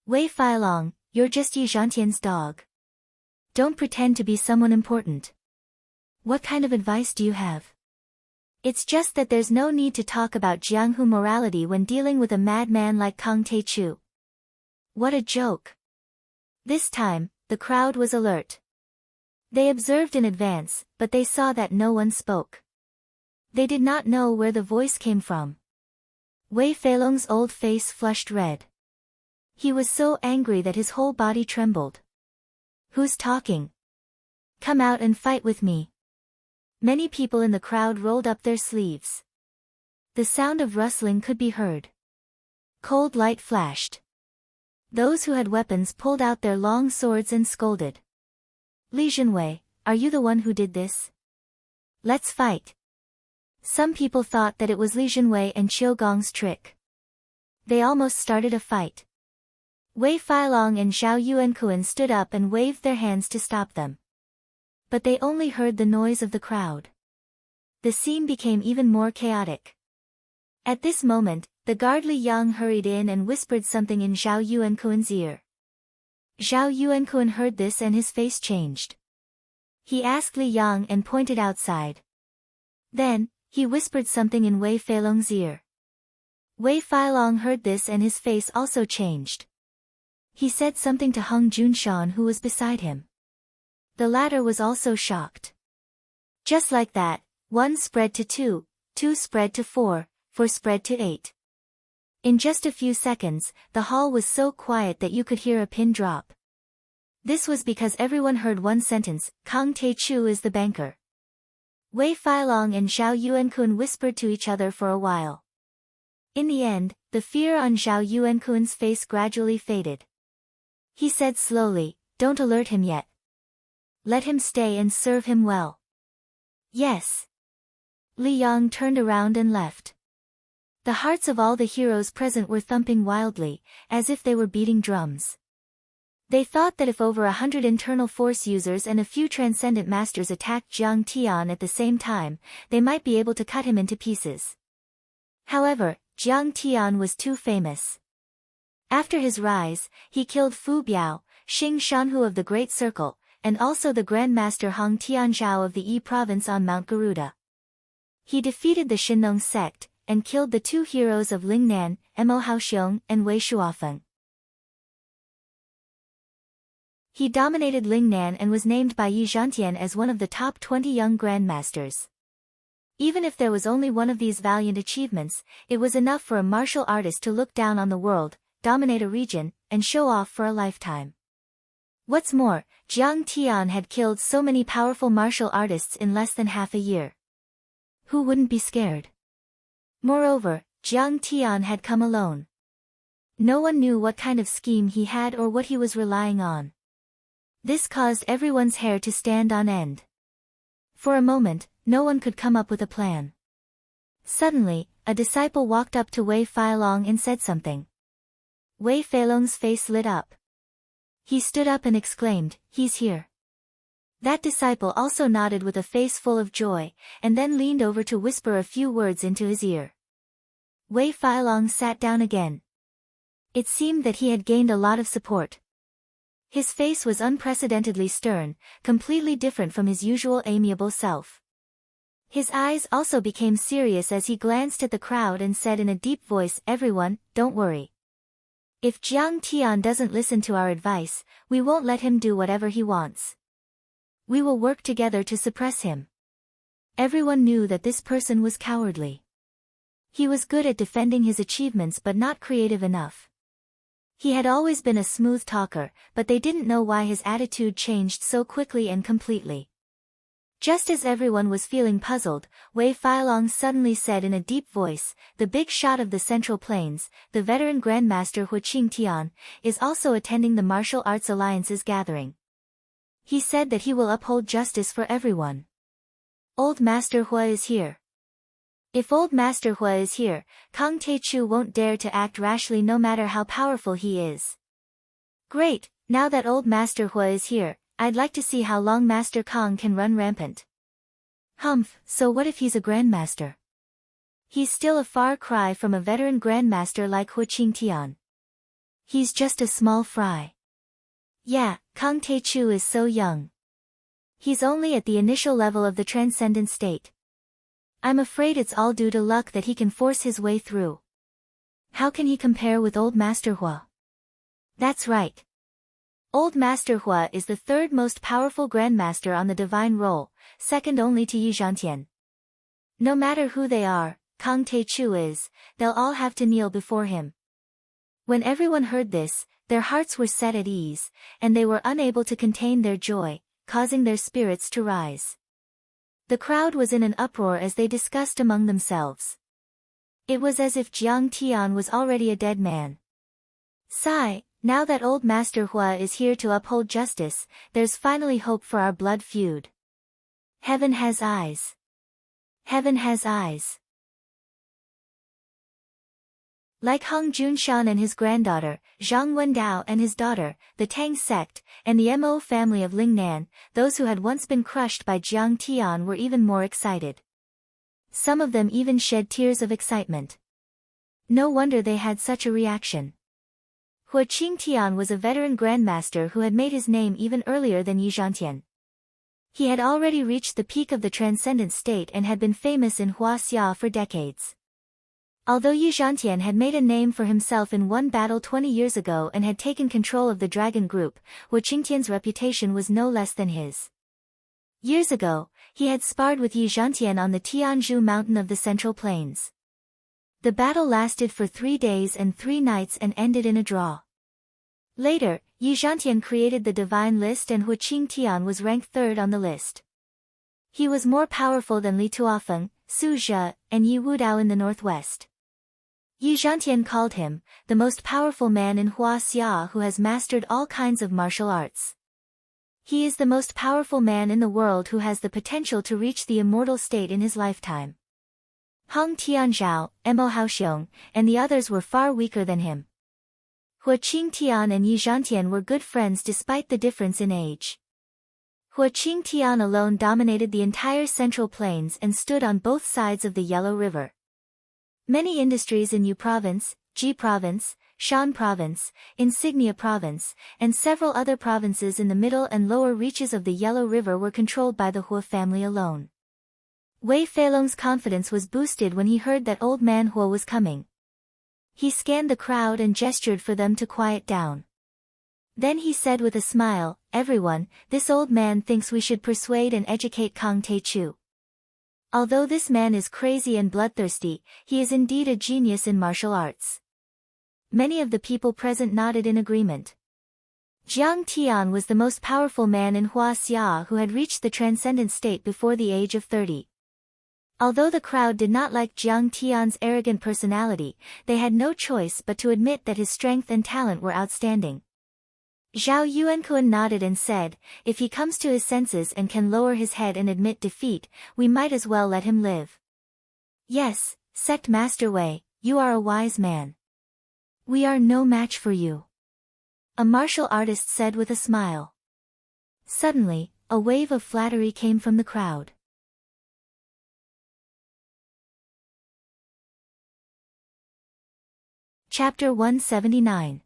"Wei Filong, you're just Yi Zhantian's dog. Don't pretend to be someone important. What kind of advice do you have? It's just that there's no need to talk about Jianghu morality when dealing with a madman like Kang Taichu." What a joke. This time, the crowd was alert. They observed in advance, but they saw that no one spoke. They did not know where the voice came from. Wei Feilong's old face flushed red. He was so angry that his whole body trembled. "Who's talking? Come out and fight with me." Many people in the crowd rolled up their sleeves. The sound of rustling could be heard. Cold light flashed. Those who had weapons pulled out their long swords and scolded. "Li Zhenwei, are you the one who did this? Let's fight." Some people thought that it was Li Zhenwei and Qiu Gong's trick. They almost started a fight. Wei Filong and Zhao Yuankuan stood up and waved their hands to stop them. But they only heard the noise of the crowd. The scene became even more chaotic. At this moment, the guard Li Yang hurried in and whispered something in Zhao Yuankuan's ear. Zhao Yuankuan heard this and his face changed. He asked Li Yang and pointed outside. Then, he whispered something in Wei Feilong's ear. Wei Filong heard this and his face also changed. He said something to Hung Junshan who was beside him. The latter was also shocked. Just like that, 1 spread to 2, 2 spread to 4, 4 spread to 8. In just a few seconds, the hall was so quiet that you could hear a pin drop. This was because everyone heard one sentence, "Kang Taichu is the banker." Wei Filong and Zhao Yuankuan whispered to each other for a while. In the end, the fear on Zhao Yuankuan's face gradually faded. He said slowly, "Don't alert him yet. Let him stay and serve him well." "Yes." Li Yang turned around and left. The hearts of all the heroes present were thumping wildly, as if they were beating drums. They thought that if over 100 internal force users and a few transcendent masters attacked Jiang Tian at the same time, they might be able to cut him into pieces. However, Jiang Tian was too famous. After his rise, he killed Fu Biao, Xing Shanhu of the Great Circle, and also the Grand Master Hong Tianzhao of the Yi province on Mount Garuda. He defeated the Shinnong sect, and killed the 2 heroes of Lingnan, Mo Haoxiong and Wei Shuafeng. He dominated Lingnan and was named by Yi Zhantian as one of the top 20 young grandmasters. Even if there was only one of these valiant achievements, it was enough for a martial artist to look down on the world, dominate a region, and show off for a lifetime. What's more, Jiang Tian had killed so many powerful martial artists in less than half a year. Who wouldn't be scared? Moreover, Jiang Tian had come alone. No one knew what kind of scheme he had or what he was relying on. This caused everyone's hair to stand on end. For a moment, no one could come up with a plan. Suddenly, a disciple walked up to Wei Feilong and said something. Wei Feilong's face lit up. He stood up and exclaimed, "He's here." That disciple also nodded with a face full of joy, and then leaned over to whisper a few words into his ear. Wei Feilong sat down again. It seemed that he had gained a lot of support. His face was unprecedentedly stern, completely different from his usual amiable self. His eyes also became serious as he glanced at the crowd and said in a deep voice, "Everyone, don't worry. If Jiang Tian doesn't listen to our advice, we won't let him do whatever he wants. We will work together to suppress him." Everyone knew that this person was cowardly. He was good at defending his achievements but not creative enough. He had always been a smooth talker, but they didn't know why his attitude changed so quickly and completely. Just as everyone was feeling puzzled, Wei Feilong suddenly said in a deep voice, "The big shot of the Central Plains, the veteran Grandmaster Hu Qingtian, is also attending the Martial Arts Alliance's gathering. He said that he will uphold justice for everyone. Old Master Hua is here. If Old Master Hua is here, Kang Taechu won't dare to act rashly no matter how powerful he is. Great, now that Old Master Hua is here, I'd like to see how long Master Kang can run rampant." Humph, so what if he's a grandmaster? He's still a far cry from a veteran grandmaster like Hu Qingtian. He's just a small fry. Yeah, Kang Taechu is so young. He's only at the initial level of the transcendent state. I'm afraid it's all due to luck that he can force his way through. How can he compare with Old Master Hua? That's right. Old Master Hua is the third most powerful grandmaster on the divine roll, second only to Yi Zhantian. No matter who they are, Kang Taechu is, they'll all have to kneel before him. When everyone heard this, their hearts were set at ease, and they were unable to contain their joy, causing their spirits to rise. The crowd was in an uproar as they discussed among themselves. It was as if Jiang Tian was already a dead man. Sigh. Now that Old Master Hua is here to uphold justice, there's finally hope for our blood feud. Heaven has eyes. Heaven has eyes. Like Hung Junshan and his granddaughter, Zhang Wendao and his daughter, the Tang sect, and the Mo family of Lingnan, those who had once been crushed by Jiang Tian were even more excited. Some of them even shed tears of excitement. No wonder they had such a reaction. Hu Qingtian was a veteran grandmaster who had made his name even earlier than Yi Zhantian. He had already reached the peak of the transcendent state and had been famous in Huaxia for decades. Although Yi Zhantian had made a name for himself in one battle 20 years ago and had taken control of the dragon group, Hu Qingtian's reputation was no less than his. Years ago, he had sparred with Yi Zhantian on the Tianzhu mountain of the Central Plains. The battle lasted for 3 days and 3 nights and ended in a draw. Later, Yi Zhantian created the divine list and Hu Qingtian was ranked third on the list. He was more powerful than Li Tuofeng, Su Zhe, and Yi Wudao in the northwest. Yi Zhantian called him, the most powerful man in Huaxia who has mastered all kinds of martial arts. He is the most powerful man in the world who has the potential to reach the immortal state in his lifetime. Hong Tianzhao, Mo Haoxiong, and the others were far weaker than him. Hu Qingtian and Yi Zhantian were good friends despite the difference in age. Hu Qingtian alone dominated the entire Central Plains and stood on both sides of the Yellow River. Many industries in Yu Province, Ji Province, Shan Province, Insignia Province, and several other provinces in the middle and lower reaches of the Yellow River were controlled by the Hua family alone. Wei Feilong's confidence was boosted when he heard that Old Man Hua was coming. He scanned the crowd and gestured for them to quiet down. Then he said with a smile, "Everyone, this old man thinks we should persuade and educate Kang Taechu. Although this man is crazy and bloodthirsty, he is indeed a genius in martial arts." Many of the people present nodded in agreement. Jiang Tian was the most powerful man in Huaxia who had reached the transcendent state before the age of 30. Although the crowd did not like Jiang Tian's arrogant personality, they had no choice but to admit that his strength and talent were outstanding. Zhao Yuankuan nodded and said, "If he comes to his senses and can lower his head and admit defeat, we might as well let him live." "Yes, Sect Master Wei, you are a wise man. We are no match for you," a martial artist said with a smile. Suddenly, a wave of flattery came from the crowd. Chapter 179.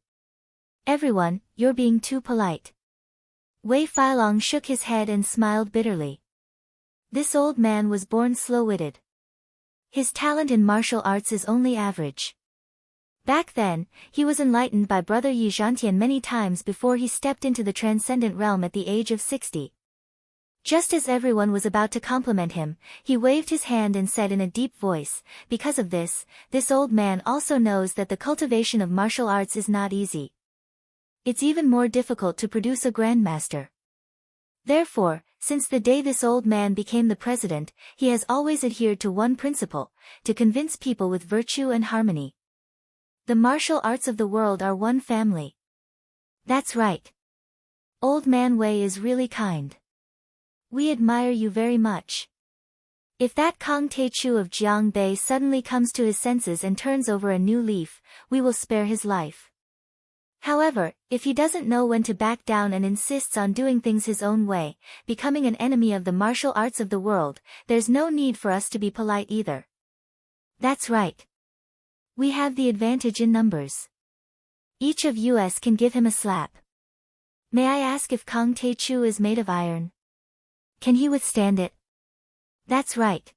Everyone, you're being too polite. Wei Failong shook his head and smiled bitterly. This old man was born slow-witted. His talent in martial arts is only average. Back then, he was enlightened by Brother Yi Zhantian many times before he stepped into the transcendent realm at the age of 60. Just as everyone was about to compliment him, he waved his hand and said in a deep voice, "Because of this old man also knows that the cultivation of martial arts is not easy. It's even more difficult to produce a grandmaster. Therefore, since the day this old man became the president, he has always adhered to one principle, to convince people with virtue and harmony. The martial arts of the world are one family." "That's right. Old man Wei is really kind. We admire you very much. If that Kong Teichu of Jiangbei suddenly comes to his senses and turns over a new leaf, we will spare his life. However, if he doesn't know when to back down and insists on doing things his own way, becoming an enemy of the martial arts of the world, there's no need for us to be polite either." "That's right. We have the advantage in numbers. Each of us can give him a slap. May I ask if Kong Teichu is made of iron? Can he withstand it?" "That's right.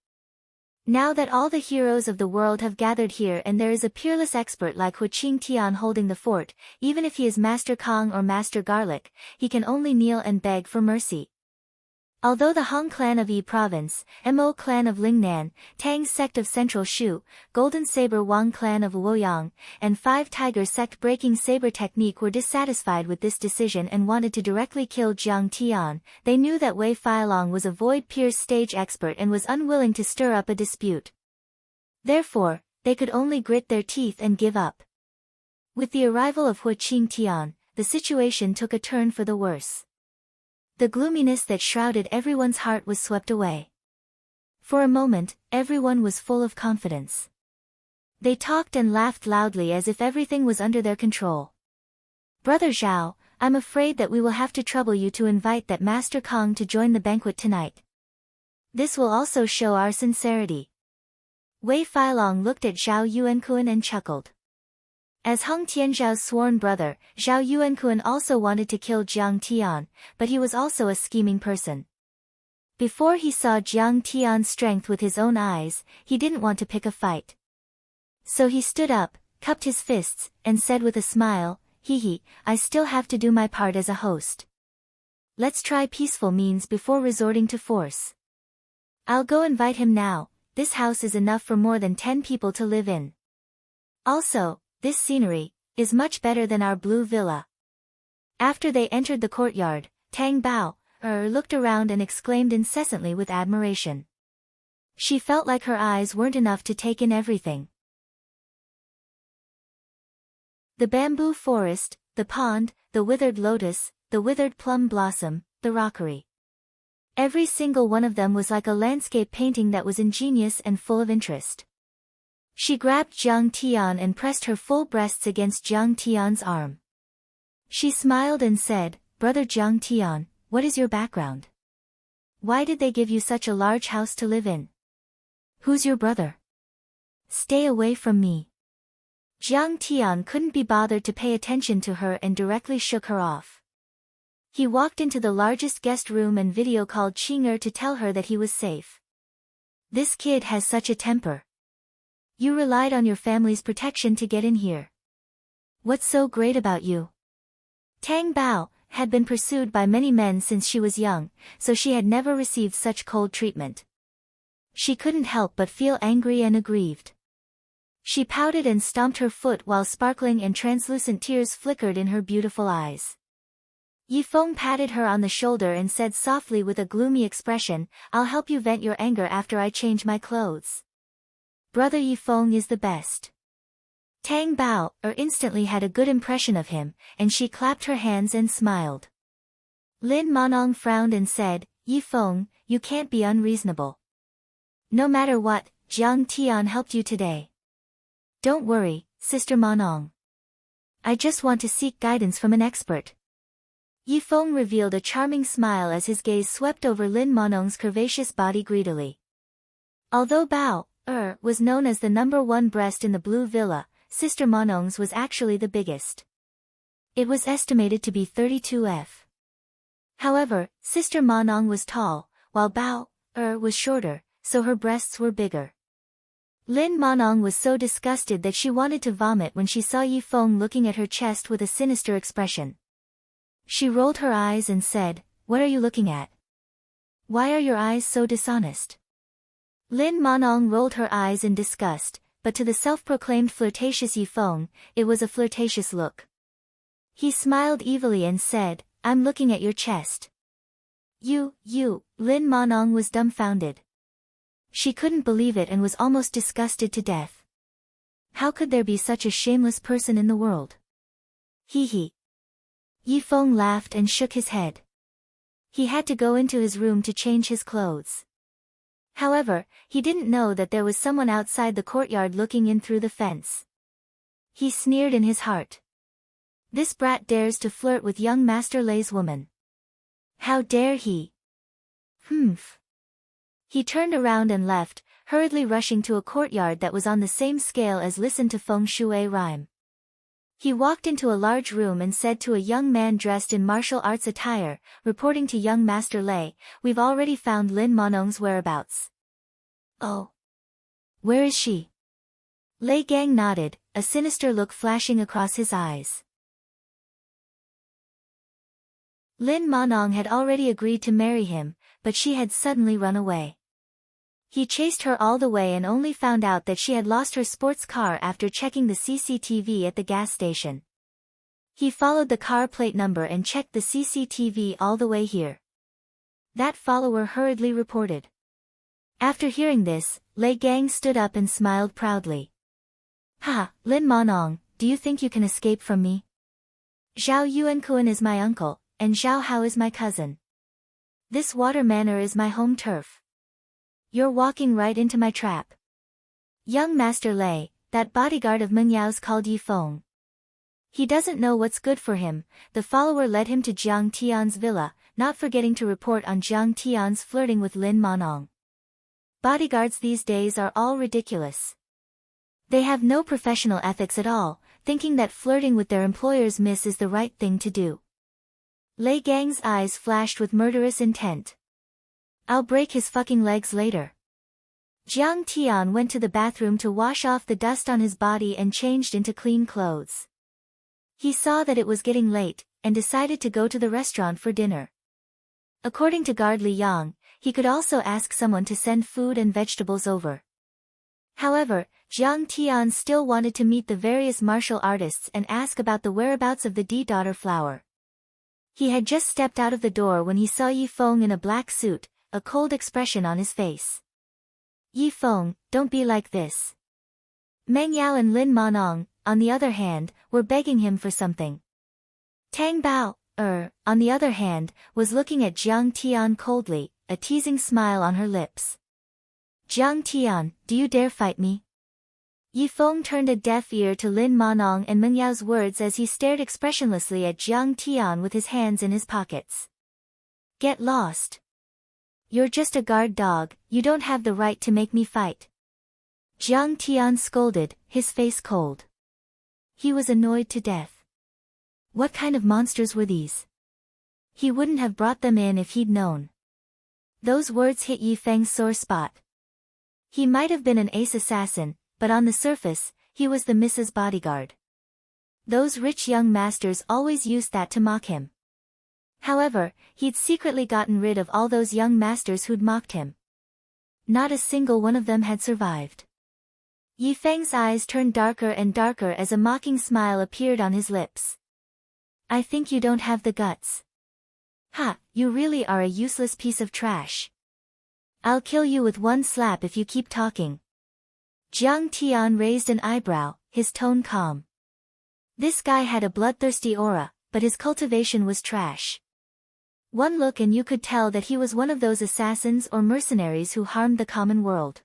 Now that all the heroes of the world have gathered here and there is a peerless expert like Huqing Tian holding the fort, even if he is Master Kong or Master Garlic, he can only kneel and beg for mercy." Although the Hong clan of Yi province, Mo clan of Lingnan, Tang sect of Central Shu, Golden Saber Wang clan of Luoyang, and Five Tiger sect Breaking Saber technique were dissatisfied with this decision and wanted to directly kill Jiang Tian, they knew that Wei Failong was a void-pierce stage expert and was unwilling to stir up a dispute. Therefore, they could only grit their teeth and give up. With the arrival of Huqing Tian, the situation took a turn for the worse. The gloominess that shrouded everyone's heart was swept away. For a moment, everyone was full of confidence. They talked and laughed loudly as if everything was under their control. "Brother Zhao, I'm afraid that we will have to trouble you to invite that Master Kong to join the banquet tonight. This will also show our sincerity." Wei Failong looked at Zhao Yuankuan and chuckled. As Heng Tianzhao's sworn brother, Zhao Yuankuan also wanted to kill Jiang Tian, but he was also a scheming person. Before he saw Jiang Tian's strength with his own eyes, he didn't want to pick a fight. So he stood up, cupped his fists, and said with a smile, "Hee, I still have to do my part as a host. Let's try peaceful means before resorting to force. I'll go invite him now, this house is enough for more than 10 people to live in. Also, this scenery is much better than our blue villa." After they entered the courtyard, Tang Bao looked around and exclaimed incessantly with admiration. She felt like her eyes weren't enough to take in everything. The bamboo forest, the pond, the withered lotus, the withered plum blossom, the rockery. Every single one of them was like a landscape painting that was ingenious and full of interest. She grabbed Jiang Tian and pressed her full breasts against Jiang Tian's arm. She smiled and said, "Brother Jiang Tian, what is your background? Why did they give you such a large house to live in? Who's your brother? Stay away from me." Jiang Tian couldn't be bothered to pay attention to her and directly shook her off. He walked into the largest guest room and video called Qing'er to tell her that he was safe. "This kid has such a temper. You relied on your family's protection to get in here. What's so great about you?" Tang Bao had been pursued by many men since she was young, so she had never received such cold treatment. She couldn't help but feel angry and aggrieved. She pouted and stomped her foot while sparkling and translucent tears flickered in her beautiful eyes. Yifeng patted her on the shoulder and said softly with a gloomy expression, "I'll help you vent your anger after I change my clothes." Brother Yifeng is the best. Tang Bao instantly had a good impression of him, and she clapped her hands and smiled. Lin Monong frowned and said, "Yifeng, you can't be unreasonable. No matter what, Jiang Tian helped you today. Don't worry, Sister Monong. I just want to seek guidance from an expert." Yifeng revealed a charming smile as his gaze swept over Lin Monong's curvaceous body greedily. Although Bao was known as the #1 breast in the Blue Villa, Sister Monong's was actually the biggest. It was estimated to be 32 f. However, Sister Monong was tall, while Bao was shorter, so her breasts were bigger. Lin Monong was so disgusted that she wanted to vomit when she saw Yifeng looking at her chest with a sinister expression. She rolled her eyes and said, "What are you looking at? Why are your eyes so dishonest?" Lin Monong rolled her eyes in disgust, but to the self-proclaimed flirtatious Yifeng, it was a flirtatious look. He smiled evilly and said, "I'm looking at your chest." You, Lin Monong was dumbfounded. She couldn't believe it and was almost disgusted to death. How could there be such a shameless person in the world? Hee. Yifeng laughed and shook his head. He had to go into his room to change his clothes. However, he didn't know that there was someone outside the courtyard looking in through the fence. He sneered in his heart. This brat dares to flirt with young Master Lei's woman. How dare he? Humph. He turned around and left, hurriedly rushing to a courtyard that was on the same scale as Listen to Feng Shui rhyme. He walked into a large room and said to a young man dressed in martial arts attire, reporting to young Master Lei, "We've already found Lin Monong's whereabouts." "Oh. Where is she?" Lei Gang nodded, a sinister look flashing across his eyes. Lin Monong had already agreed to marry him, but she had suddenly run away. He chased her all the way and only found out that she had lost her sports car after checking the CCTV at the gas station. He followed the car plate number and checked the CCTV all the way here. That follower hurriedly reported. After hearing this, Lei Gang stood up and smiled proudly. "Ha, Lin Monong, do you think you can escape from me? Zhao Yuankuan is my uncle, and Zhao Hao is my cousin. This water manor is my home turf. You're walking right into my trap." Young Master Lei, that bodyguard of Meng Yao's called Yifeng. He doesn't know what's good for him. The follower led him to Jiang Tian's villa, not forgetting to report on Jiang Tian's flirting with Lin Monong. Bodyguards these days are all ridiculous. They have no professional ethics at all, thinking that flirting with their employer's miss is the right thing to do. Lei Gang's eyes flashed with murderous intent. "I'll break his fucking legs later." Jiang Tian went to the bathroom to wash off the dust on his body and changed into clean clothes. He saw that it was getting late, and decided to go to the restaurant for dinner. According to guard Li Yang, he could also ask someone to send food and vegetables over. However, Jiang Tian still wanted to meet the various martial artists and ask about the whereabouts of the D-daughter flower. He had just stepped out of the door when he saw Yifeng in a black suit, a cold expression on his face. "Yifeng, don't be like this." Meng Yao and Lin Monong, on the other hand, were begging him for something. Tang Bao, on the other hand, was looking at Jiang Tian coldly, a teasing smile on her lips. "Jiang Tian, do you dare fight me?" Yifeng turned a deaf ear to Lin Monong and Meng Yao's words as he stared expressionlessly at Jiang Tian with his hands in his pockets. "Get lost. You're just a guard dog, you don't have the right to make me fight." Jiang Tian scolded, his face cold. He was annoyed to death. What kind of monsters were these? He wouldn't have brought them in if he'd known. Those words hit Yifeng's sore spot. He might have been an ace assassin, but on the surface, he was the Mrs. Bodyguard. Those rich young masters always used that to mock him. However, he'd secretly gotten rid of all those young masters who'd mocked him. Not a single one of them had survived. Yifeng's eyes turned darker and darker as a mocking smile appeared on his lips. "I think you don't have the guts. Ha, you really are a useless piece of trash. I'll kill you with one slap if you keep talking. Jiang Tian raised an eyebrow, his tone calm. This guy had a bloodthirsty aura, but his cultivation was trash. One look and you could tell that he was one of those assassins or mercenaries who harmed the common world.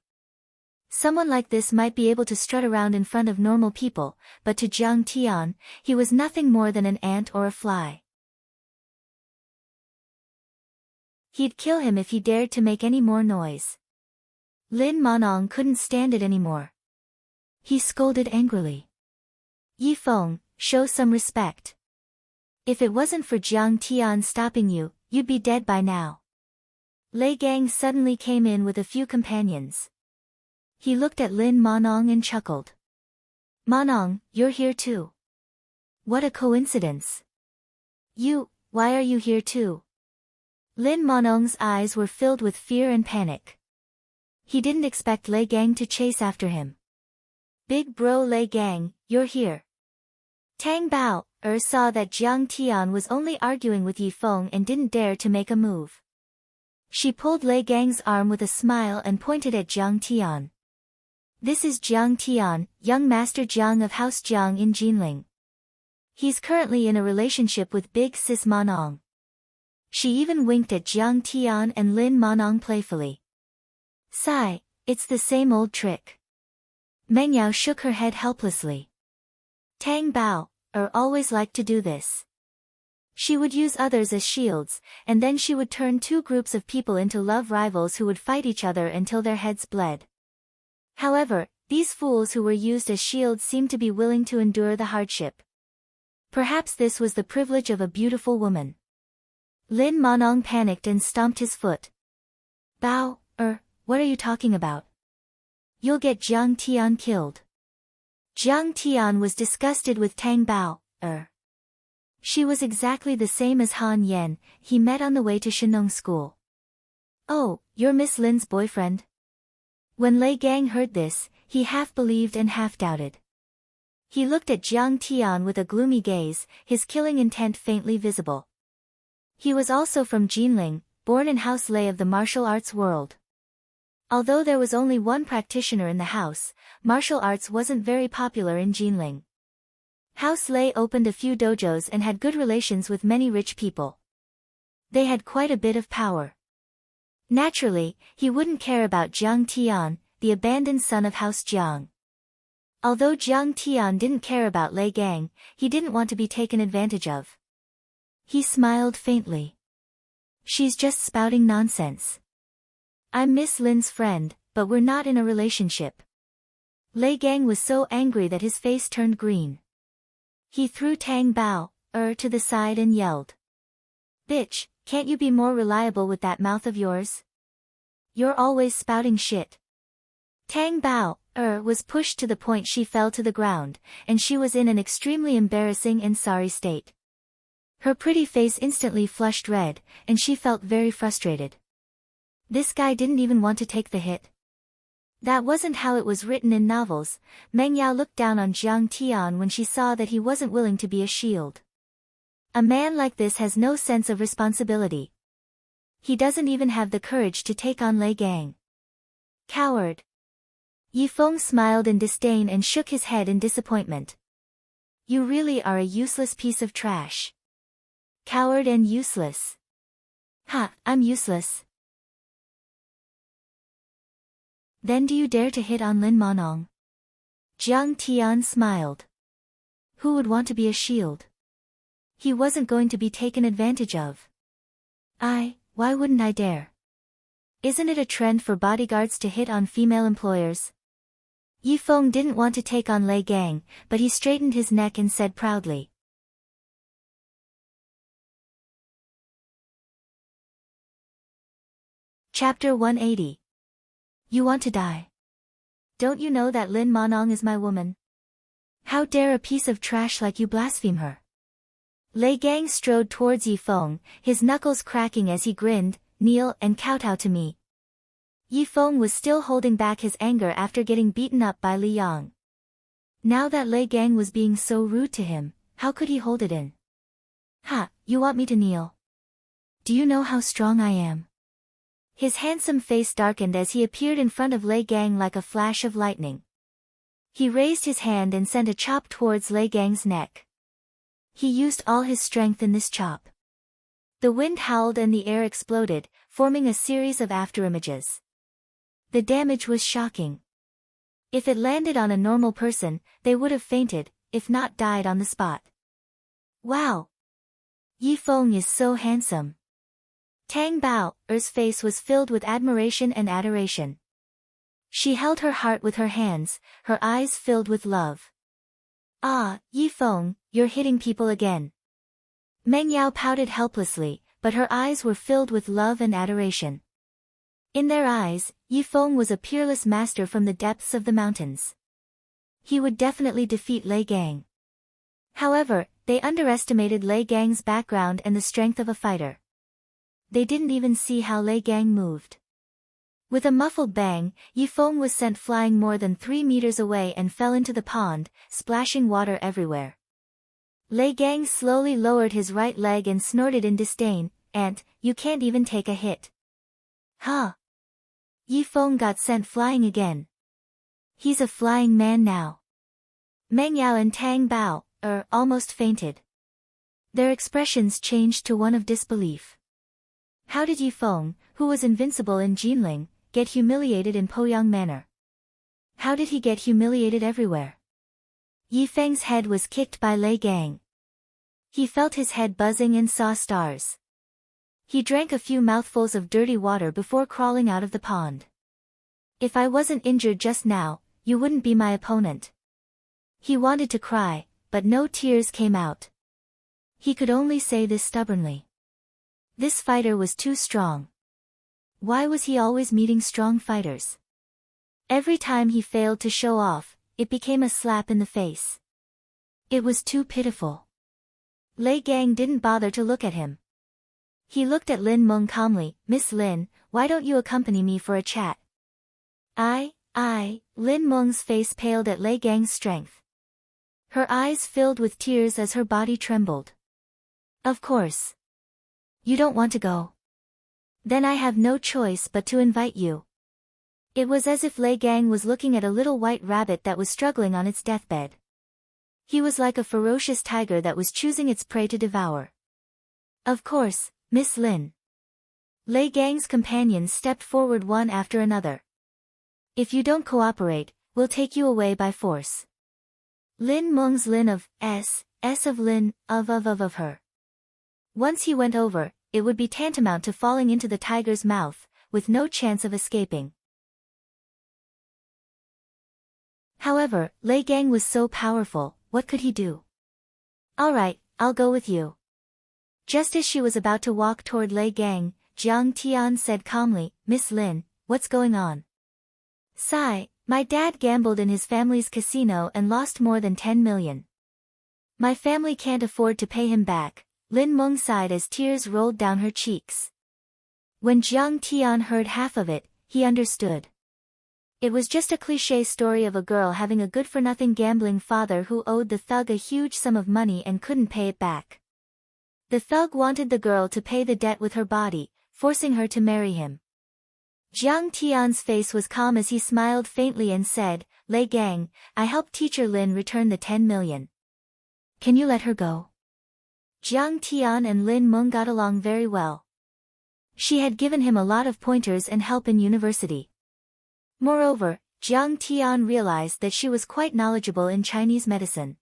Someone like this might be able to strut around in front of normal people, but to Jiang Tian, he was nothing more than an ant or a fly. He'd kill him if he dared to make any more noise. Lin Monong couldn't stand it anymore. He scolded angrily. Yi Feng, show some respect. If it wasn't for Jiang Tian stopping you, you'd be dead by now. Lei Gang suddenly came in with a few companions. He looked at Lin Monong and chuckled. Monong, you're here too. What a coincidence. Why are you here too? Lin Monong's eyes were filled with fear and panic. He didn't expect Lei Gang to chase after him. Big bro Lei Gang, you're here. Tang Bao saw that Jiang Tian was only arguing with Yi Feng and didn't dare to make a move. She pulled Lei Gang's arm with a smile and pointed at Jiang Tian. This is Jiang Tian, young Master Jiang of House Jiang in Jinling. He's currently in a relationship with Big Sis Monong. She even winked at Jiang Tian and Lin Monong playfully. Sigh, it's the same old trick. Meng Yao shook her head helplessly. Tang Bao always liked to do this. She would use others as shields, and then she would turn two groups of people into love rivals who would fight each other until their heads bled. However, these fools who were used as shields seemed to be willing to endure the hardship. Perhaps this was the privilege of a beautiful woman. Lin Monong panicked and stomped his foot. Bao, what are you talking about? You'll get Jiang Tian killed. Jiang Tian was disgusted with Tang Bao, She was exactly the same as Han Yen, he met on the way to Shenong School. Oh, you're Miss Lin's boyfriend? When Lei Gang heard this, he half believed and half doubted. He looked at Jiang Tian with a gloomy gaze, his killing intent faintly visible. He was also from Jinling, born in House Lei of the martial arts world. Although there was only one practitioner in the house, martial arts wasn't very popular in Jinling. House Lei opened a few dojos and had good relations with many rich people. They had quite a bit of power. Naturally, he wouldn't care about Jiang Tian, the abandoned son of House Jiang. Although Jiang Tian didn't care about Lei Gang, he didn't want to be taken advantage of. He smiled faintly. She's just spouting nonsense. I'm Miss Lin's friend, but we're not in a relationship. Lei Gang was so angry that his face turned green. He threw Tang Bao, to the side and yelled. Bitch, can't you be more reliable with that mouth of yours? You're always spouting shit. Tang Bao, was pushed to the point she fell to the ground, and she was in an extremely embarrassing and sorry state. Her pretty face instantly flushed red, and she felt very frustrated. This guy didn't even want to take the hit. That wasn't how it was written in novels. Meng Yao looked down on Jiang Tian when she saw that he wasn't willing to be a shield. A man like this has no sense of responsibility. He doesn't even have the courage to take on Lei Gang. Coward. Yi Feng smiled in disdain and shook his head in disappointment. You really are a useless piece of trash. Coward and useless. Ha, I'm useless. Then do you dare to hit on Lin Monong? Jiang Tian smiled. Who would want to be a shield? He wasn't going to be taken advantage of. Why wouldn't I dare? Isn't it a trend for bodyguards to hit on female employers? Yi Feng didn't want to take on Lei Gang, but he straightened his neck and said proudly. Chapter 180. You want to die? Don't you know that Lin Monong is my woman? How dare a piece of trash like you blaspheme her? Lei Gang strode towards Yi Feng, his knuckles cracking as he grinned, kneel and kowtow to me. Yi Feng was still holding back his anger after getting beaten up by Li Yang. Now that Lei Gang was being so rude to him, how could he hold it in? Ha, you want me to kneel? Do you know how strong I am? His handsome face darkened as he appeared in front of Lei Gang like a flash of lightning. He raised his hand and sent a chop towards Lei Gang's neck. He used all his strength in this chop. The wind howled and the air exploded, forming a series of afterimages. The damage was shocking. If it landed on a normal person, they would have fainted, if not died on the spot. Wow! Yi Feng is so handsome. Tang Bao's face was filled with admiration and adoration. She held her heart with her hands, her eyes filled with love. Ah, Yi Feng, you're hitting people again. Meng Yao pouted helplessly, but her eyes were filled with love and adoration. In their eyes, Yi Feng was a peerless master from the depths of the mountains. He would definitely defeat Lei Gang. However, they underestimated Lei Gang's background and the strength of a fighter. They didn't even see how Lei Gang moved. With a muffled bang, Yi Feng was sent flying more than 3 meters away and fell into the pond, splashing water everywhere. Lei Gang slowly lowered his right leg and snorted in disdain, "Ant, you can't even take a hit." Huh? Yi Feng got sent flying again. He's a flying man now. Meng Yao and Tang Bao almost fainted. Their expressions changed to one of disbelief. How did Yi Feng, who was invincible in Jinling, get humiliated in Poyang manner? How did he get humiliated everywhere? Yi Feng's head was kicked by Lei Gang. He felt his head buzzing and saw stars. He drank a few mouthfuls of dirty water before crawling out of the pond. If I wasn't injured just now, you wouldn't be my opponent. He wanted to cry, but no tears came out. He could only say this stubbornly. This fighter was too strong. Why was he always meeting strong fighters? Every time he failed to show off, it became a slap in the face. It was too pitiful. Lei Gang didn't bother to look at him. He looked at Lin Meng calmly. "Miss Lin, why don't you accompany me for a chat?" Lin Meng's face paled at Lei Gang's strength. Her eyes filled with tears as her body trembled. "Of course. You don't want to go? Then I have no choice but to invite you." It was as if Lei Gang was looking at a little white rabbit that was struggling on its deathbed. He was like a ferocious tiger that was choosing its prey to devour. "Of course, Miss Lin." Lei Gang's companions stepped forward one after another. "If you don't cooperate, we'll take you away by force." Lin Meng's Lin of S of Lin of her. Once he went over, it would be tantamount to falling into the tiger's mouth, with no chance of escaping. However, Lei Gang was so powerful, what could he do? "Alright, I'll go with you." Just as she was about to walk toward Lei Gang, Jiang Tian said calmly, "Miss Lin, what's going on?" "Sigh, my dad gambled in his family's casino and lost more than 10 million. My family can't afford to pay him back." Lin Meng sighed as tears rolled down her cheeks. When Jiang Tian heard half of it, he understood. It was just a cliché story of a girl having a good-for-nothing gambling father who owed the thug a huge sum of money and couldn't pay it back. The thug wanted the girl to pay the debt with her body, forcing her to marry him. Jiang Tian's face was calm as he smiled faintly and said, "Lei Gang, I helped teacher Lin return the 10 million. Can you let her go?" Jiang Tian and Lin Meng got along very well. She had given him a lot of pointers and help in university. Moreover, Jiang Tian realized that she was quite knowledgeable in Chinese medicine.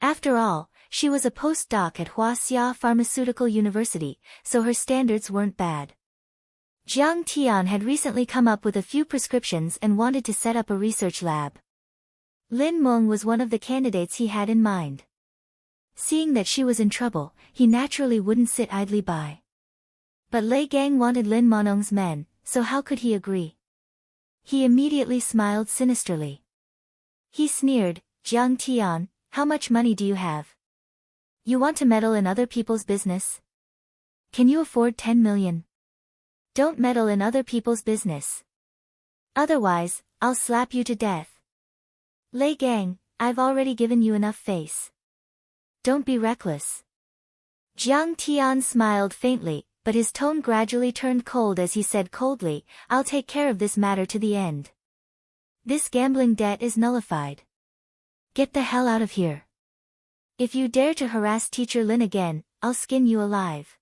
After all, she was a postdoc at Huaxia Pharmaceutical University, so her standards weren't bad. Jiang Tian had recently come up with a few prescriptions and wanted to set up a research lab. Lin Meng was one of the candidates he had in mind. Seeing that she was in trouble, he naturally wouldn't sit idly by. But Lei Gang wanted Lin Monong's men, so how could he agree? He immediately smiled sinisterly. He sneered, "Jiang Tian, how much money do you have? You want to meddle in other people's business? Can you afford 10 million? Don't meddle in other people's business. Otherwise, I'll slap you to death." "Lei Gang, I've already given you enough face. Don't be reckless." Jiang Tian smiled faintly, but his tone gradually turned cold as he said coldly, "I'll take care of this matter to the end. This gambling debt is nullified. Get the hell out of here. If you dare to harass Teacher Lin again, I'll skin you alive."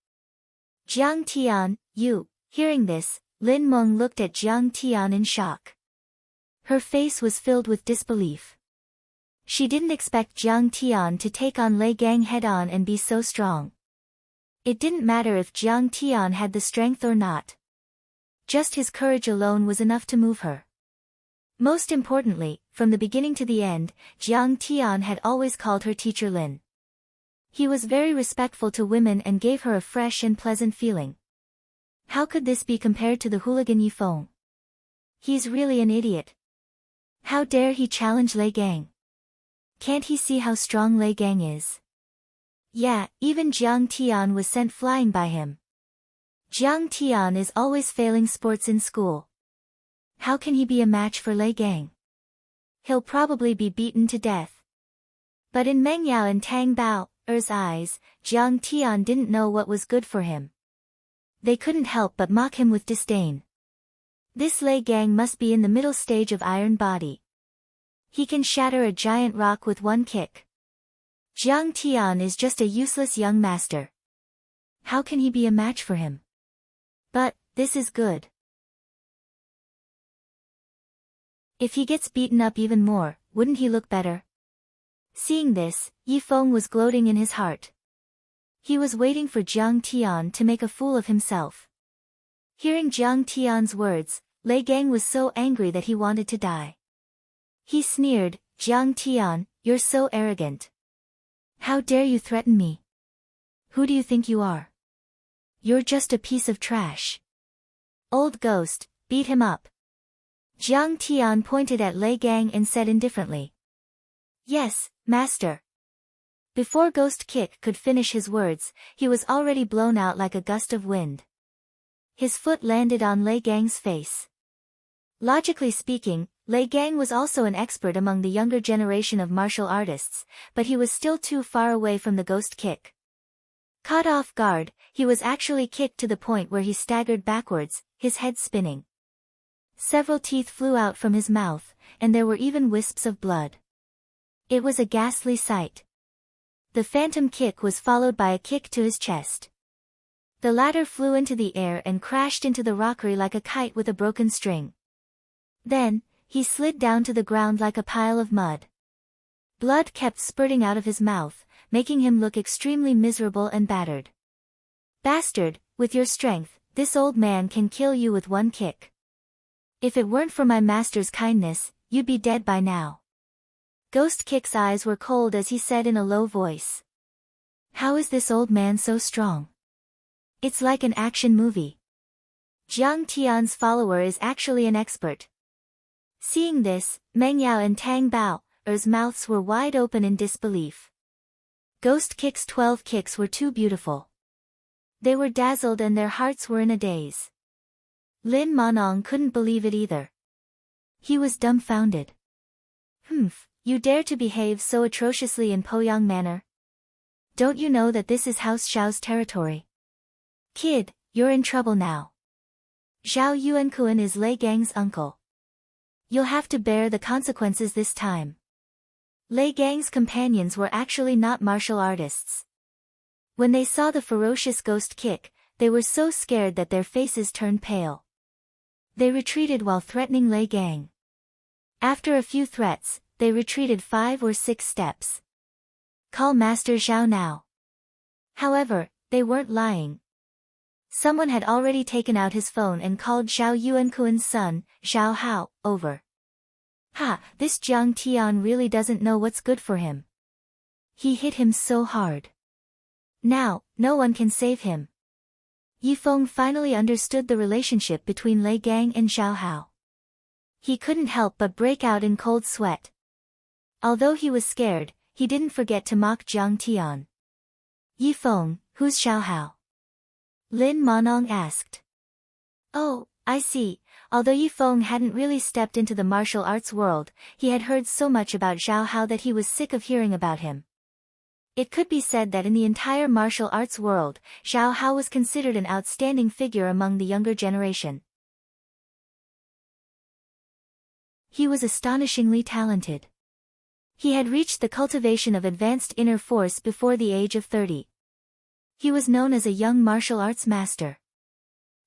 Jiang Tian, you. Hearing this, Lin Meng looked at Jiang Tian in shock. Her face was filled with disbelief. She didn't expect Jiang Tian to take on Lei Gang head-on and be so strong. It didn't matter if Jiang Tian had the strength or not. Just his courage alone was enough to move her. Most importantly, from the beginning to the end, Jiang Tian had always called her Teacher Lin. He was very respectful to women and gave her a fresh and pleasant feeling. How could this be compared to the hooligan Yifeng? He's really an idiot. How dare he challenge Lei Gang? Can't he see how strong Lei Gang is? Yeah, even Jiang Tian was sent flying by him. Jiang Tian is always failing sports in school. How can he be a match for Lei Gang? He'll probably be beaten to death. But in Meng Yao and Tang Bao's eyes, Jiang Tian didn't know what was good for him. They couldn't help but mock him with disdain. This Lei Gang must be in the middle stage of iron body. He can shatter a giant rock with one kick. Jiang Tian is just a useless young master. How can he be a match for him? But, this is good. If he gets beaten up even more, wouldn't he look better? Seeing this, Yifeng was gloating in his heart. He was waiting for Jiang Tian to make a fool of himself. Hearing Jiang Tian's words, Lei Gang was so angry that he wanted to die. He sneered, "Jiang Tian, you're so arrogant. How dare you threaten me? Who do you think you are? You're just a piece of trash. Old ghost, beat him up." Jiang Tian pointed at Lei Gang and said indifferently, "Yes, master." Before Ghost Kick could finish his words, he was already blown out like a gust of wind. His foot landed on Lei Gang's face. Logically speaking, Lei Gang was also an expert among the younger generation of martial artists, but he was still too far away from the Ghost Kick. Caught off guard, he was actually kicked to the point where he staggered backwards, his head spinning. Several teeth flew out from his mouth, and there were even wisps of blood. It was a ghastly sight. The phantom kick was followed by a kick to his chest. The latter flew into the air and crashed into the rockery like a kite with a broken string. Then, he slid down to the ground like a pile of mud. Blood kept spurting out of his mouth, making him look extremely miserable and battered. "Bastard, with your strength, this old man can kill you with one kick. If it weren't for my master's kindness, you'd be dead by now." Ghost Kick's eyes were cold as he said in a low voice, "How is this old man so strong? It's like an action movie." Jiang Tian's follower is actually an expert. Seeing this, Meng Yao and Tang Bao's mouths were wide open in disbelief. Ghost Kick's 12 kicks were too beautiful. They were dazzled and their hearts were in a daze. Lin Monong couldn't believe it either. He was dumbfounded. "Humph, you dare to behave so atrociously in Poyang manner? Don't you know that this is House Xiao's territory? Kid, you're in trouble now. Zhao Yuankuan is Lei Gang's uncle. You'll have to bear the consequences this time." Lei Gang's companions were actually not martial artists. When they saw the ferocious Ghost Kick, they were so scared that their faces turned pale. They retreated while threatening Lei Gang. After a few threats, they retreated 5 or 6 steps. "Call Master Zhao now." However, they weren't lying. Someone had already taken out his phone and called Zhao Yuankuan's son, Zhao Hao, over. "Ha, this Jiang Tian really doesn't know what's good for him. He hit him so hard. Now, no one can save him." Yifeng finally understood the relationship between Lei Gang and Zhao Hao. He couldn't help but break out in cold sweat. Although he was scared, he didn't forget to mock Jiang Tian. "Yifeng, who's Zhao Hao?" Lin Monong asked. Oh, I see. Although Yifeng hadn't really stepped into the martial arts world, he had heard so much about Zhao Hao that he was sick of hearing about him. It could be said that in the entire martial arts world, Zhao Hao was considered an outstanding figure among the younger generation. He was astonishingly talented. He had reached the cultivation of advanced inner force before the age of 30. He was known as a young martial arts master.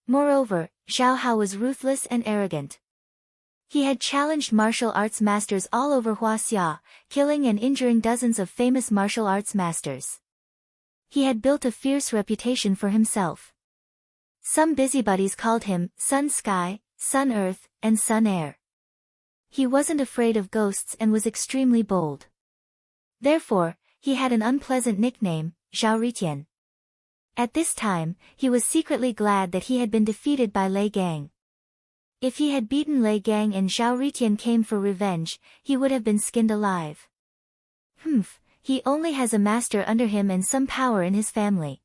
Moreover, Zhao Hao was ruthless and arrogant. He had challenged martial arts masters all over Huaxia, killing and injuring dozens of famous martial arts masters. He had built a fierce reputation for himself. Some busybodies called him Sun Sky, Sun Earth, and Sun Air. He wasn't afraid of ghosts and was extremely bold. Therefore, he had an unpleasant nickname, Zhao Ritian. At this time, he was secretly glad that he had been defeated by Lei Gang. If he had beaten Lei Gang and Zhao Ritian came for revenge, he would have been skinned alive. He only has a master under him and some power in his family.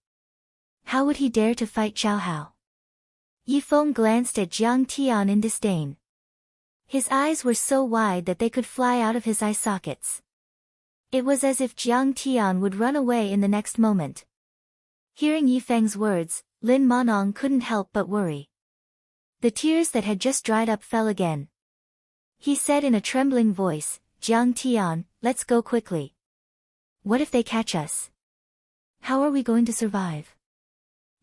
How would he dare to fight Zhao Hao? Yifeng glanced at Jiang Tian in disdain. His eyes were so wide that they could fly out of his eye sockets. It was as if Jiang Tian would run away in the next moment. Hearing Yifeng's words, Lin Monong couldn't help but worry. The tears that had just dried up fell again. He said in a trembling voice, Jiang Tian, let's go quickly. What if they catch us? How are we going to survive?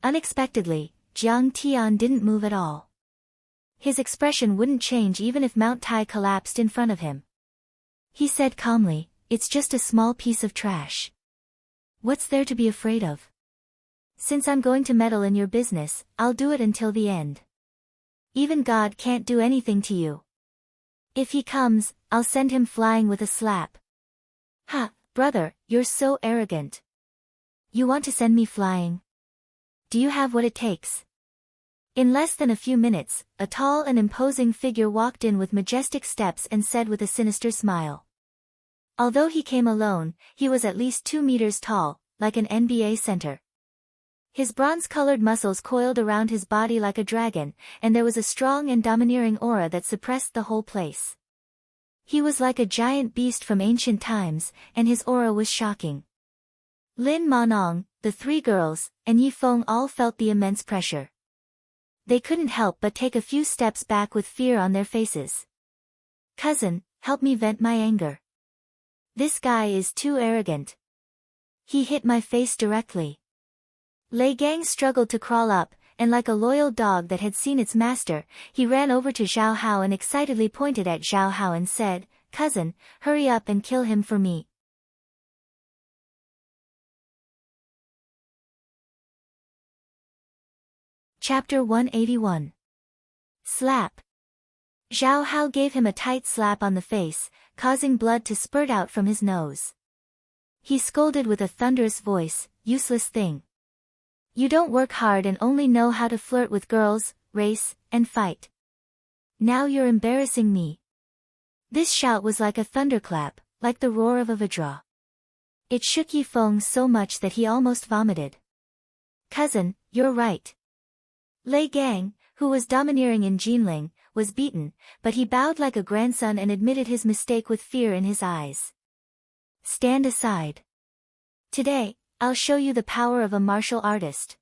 Unexpectedly, Jiang Tian didn't move at all. His expression wouldn't change even if Mount Tai collapsed in front of him. He said calmly, it's just a small piece of trash. What's there to be afraid of? Since I'm going to meddle in your business, I'll do it until the end. Even God can't do anything to you. If he comes, I'll send him flying with a slap. Ha, brother, you're so arrogant. You want to send me flying? Do you have what it takes? In less than a few minutes, a tall and imposing figure walked in with majestic steps and said with a sinister smile. Although he came alone, he was at least 2 meters tall, like an NBA center. His bronze-colored muscles coiled around his body like a dragon, and there was a strong and domineering aura that suppressed the whole place. He was like a giant beast from ancient times, and his aura was shocking. Lin Monong, the 3 girls, and Yifeng all felt the immense pressure. They couldn't help but take a few steps back with fear on their faces. Cousin, help me vent my anger. This guy is too arrogant. He hit my face directly. Lei Gang struggled to crawl up, and like a loyal dog that had seen its master, he ran over to Zhao Hao and excitedly pointed at Zhao Hao and said, Cousin, hurry up and kill him for me. Chapter 181. Slap. Zhao Hao gave him a tight slap on the face, causing blood to spurt out from his nose. He scolded with a thunderous voice, useless thing. You don't work hard and only know how to flirt with girls, race, and fight. Now you're embarrassing me. This shout was like a thunderclap, like the roar of a vajra. It shook Yifeng so much that he almost vomited. Cousin, you're right. Lei Gang, who was domineering in Jinling, was beaten, but he bowed like a grandson and admitted his mistake with fear in his eyes. Stand aside. Today, I'll show you the power of a martial artist.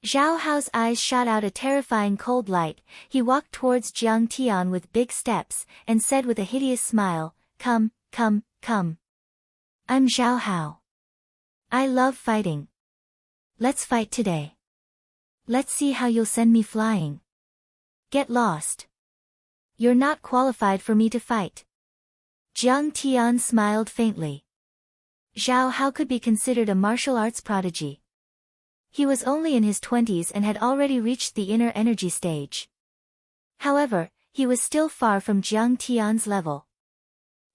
Zhao Hao's eyes shot out a terrifying cold light. He walked towards Jiang Tian with big steps, and said with a hideous smile, Come, come, come. I'm Zhao Hao. I love fighting. Let's fight today. Let's see how you'll send me flying. Get lost. You're not qualified for me to fight. Jiang Tian smiled faintly. Zhao Hao could be considered a martial arts prodigy. He was only in his 20s and had already reached the inner energy stage. However, he was still far from Jiang Tian's level.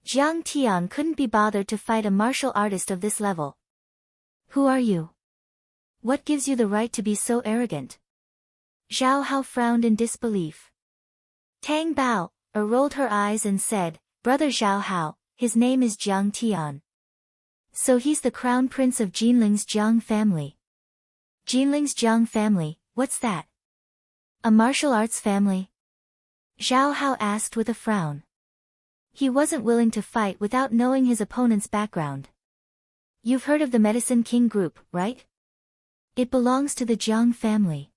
Jiang Tian couldn't be bothered to fight a martial artist of this level. Who are you? What gives you the right to be so arrogant? Zhao Hao frowned in disbelief. Tang Bao rolled her eyes and said, Brother Zhao Hao, his name is Jiang Tian. So he's the crown prince of Jinling's Jiang family. Jinling's Jiang family, what's that? A martial arts family? Zhao Hao asked with a frown. He wasn't willing to fight without knowing his opponent's background. You've heard of the Medicine King group, right? It belongs to the Jiang family.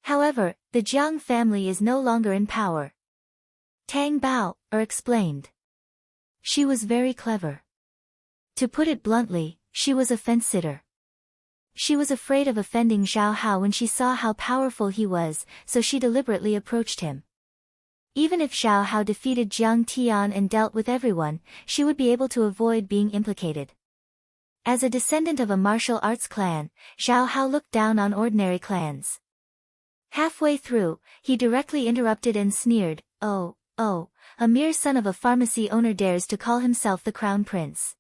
However, the Jiang family is no longer in power. Tang Bao explained. She was very clever. To put it bluntly, she was a fence-sitter. She was afraid of offending Zhao Hao when she saw how powerful he was, so she deliberately approached him. Even if Zhao Hao defeated Jiang Tian and dealt with everyone, she would be able to avoid being implicated. As a descendant of a martial arts clan, Zhao Hao looked down on ordinary clans. Halfway through, he directly interrupted and sneered, "Oh, a mere son of a pharmacy owner dares to call himself the crown prince.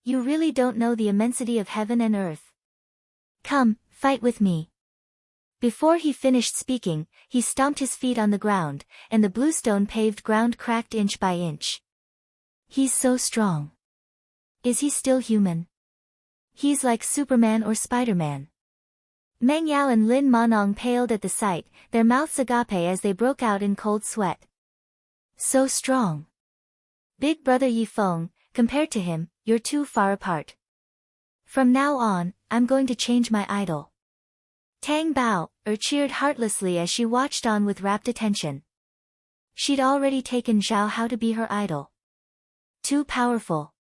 You really don't know the immensity of heaven and earth. Come, fight with me." Before he finished speaking, he stomped his feet on the ground, and the bluestone-paved ground cracked inch by inch. He's so strong. Is he still human? He's like Superman or Spider-Man. Meng Yao and Lin Manong paled at the sight, their mouths agape as they broke out in cold sweat. So strong. Big brother Yifeng, compared to him, you're too far apart. From now on, I'm going to change my idol. Tang Bao cheered heartlessly as she watched on with rapt attention. She'd already taken Zhao Hao to be her idol. Too powerful.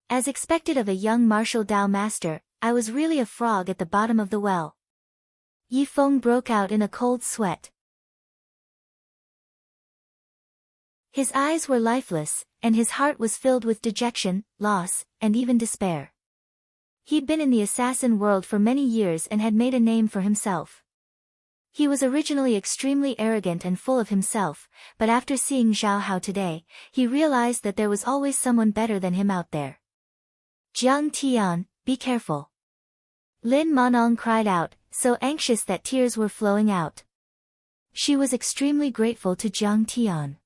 As expected of a young martial Dao master, I was really a frog at the bottom of the well. Yifeng broke out in a cold sweat. His eyes were lifeless, and his heart was filled with dejection, loss, and even despair. He'd been in the assassin world for many years and had made a name for himself. He was originally extremely arrogant and full of himself, but after seeing Zhao Hao today, he realized that there was always someone better than him out there. Jiang Tian, be careful. Lin Manong cried out, so anxious that tears were flowing out. She was extremely grateful to Jiang Tian.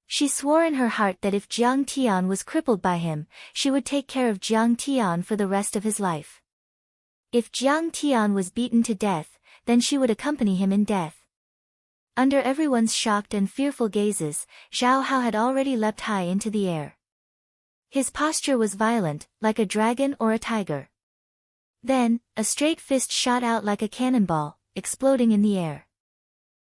She swore in her heart that if Jiang Tian was crippled by him, she would take care of Jiang Tian for the rest of his life. If Jiang Tian was beaten to death, then she would accompany him in death. Under everyone's shocked and fearful gazes, Zhao Hao had already leapt high into the air. His posture was violent, like a dragon or a tiger. Then, a straight fist shot out like a cannonball, exploding in the air.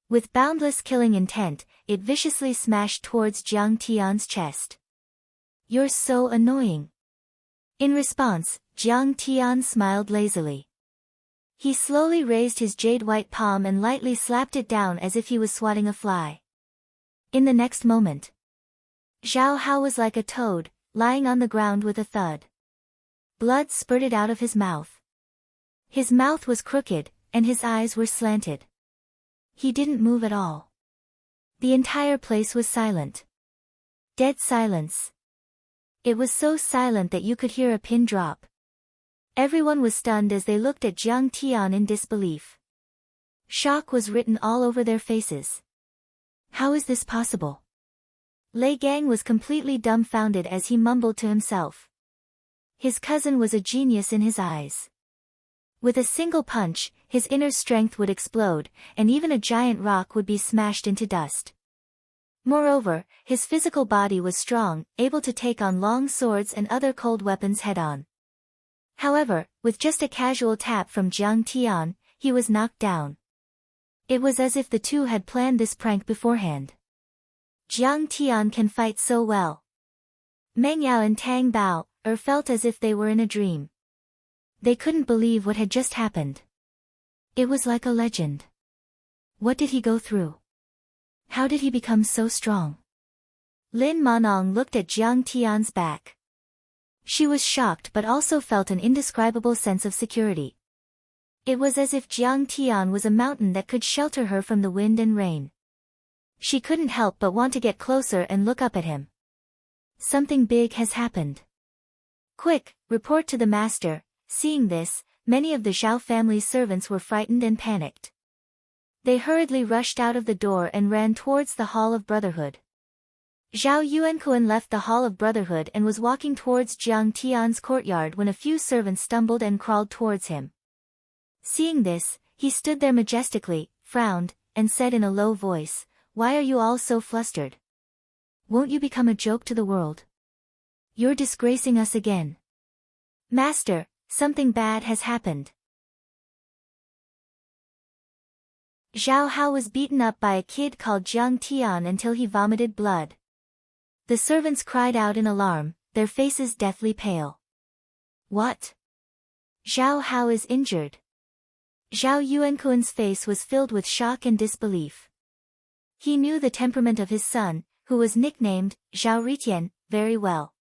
With boundless killing intent, it viciously smashed towards Jiang Tian's chest. You're so annoying. In response, Jiang Tian smiled lazily. He slowly raised his jade-white palm and lightly slapped it down as if he was swatting a fly. In the next moment, Zhao Hao was like a toad, lying on the ground with a thud. Blood spurted out of his mouth. His mouth was crooked, and his eyes were slanted. He didn't move at all. The entire place was silent. Dead silence. It was so silent that you could hear a pin drop. Everyone was stunned as they looked at Jiang Tian in disbelief. Shock was written all over their faces. How is this possible? Lei Gang was completely dumbfounded as he mumbled to himself. His cousin was a genius in his eyes. With a single punch, his inner strength would explode, and even a giant rock would be smashed into dust. Moreover, his physical body was strong, able to take on long swords and other cold weapons head-on. However, with just a casual tap from Jiang Tian, he was knocked down. It was as if the two had planned this prank beforehand. Jiang Tian can fight so well. Meng Yao and Tang Bao felt as if they were in a dream. They couldn't believe what had just happened. It was like a legend. What did he go through? How did he become so strong? Lin Manong looked at Jiang Tian's back. She was shocked but also felt an indescribable sense of security. It was as if Jiang Tian was a mountain that could shelter her from the wind and rain. She couldn't help but want to get closer and look up at him. Something big has happened. Quick, report to the master. Seeing this, many of the Zhao family's servants were frightened and panicked. They hurriedly rushed out of the door and ran towards the Hall of Brotherhood. Zhao Yuankuan left the Hall of Brotherhood and was walking towards Jiang Tian's courtyard when a few servants stumbled and crawled towards him. Seeing this, he stood there majestically, frowned, and said in a low voice, "Why are you all so flustered? Won't you become a joke to the world? You're disgracing us again." Master, something bad has happened. Zhao Hao was beaten up by a kid called Jiang Tian until he vomited blood. The servants cried out in alarm, their faces deathly pale. What? Zhao Hao is injured. Zhao Yuankuan's face was filled with shock and disbelief. He knew the temperament of his son, who was nicknamed Zhao Ritian, very well.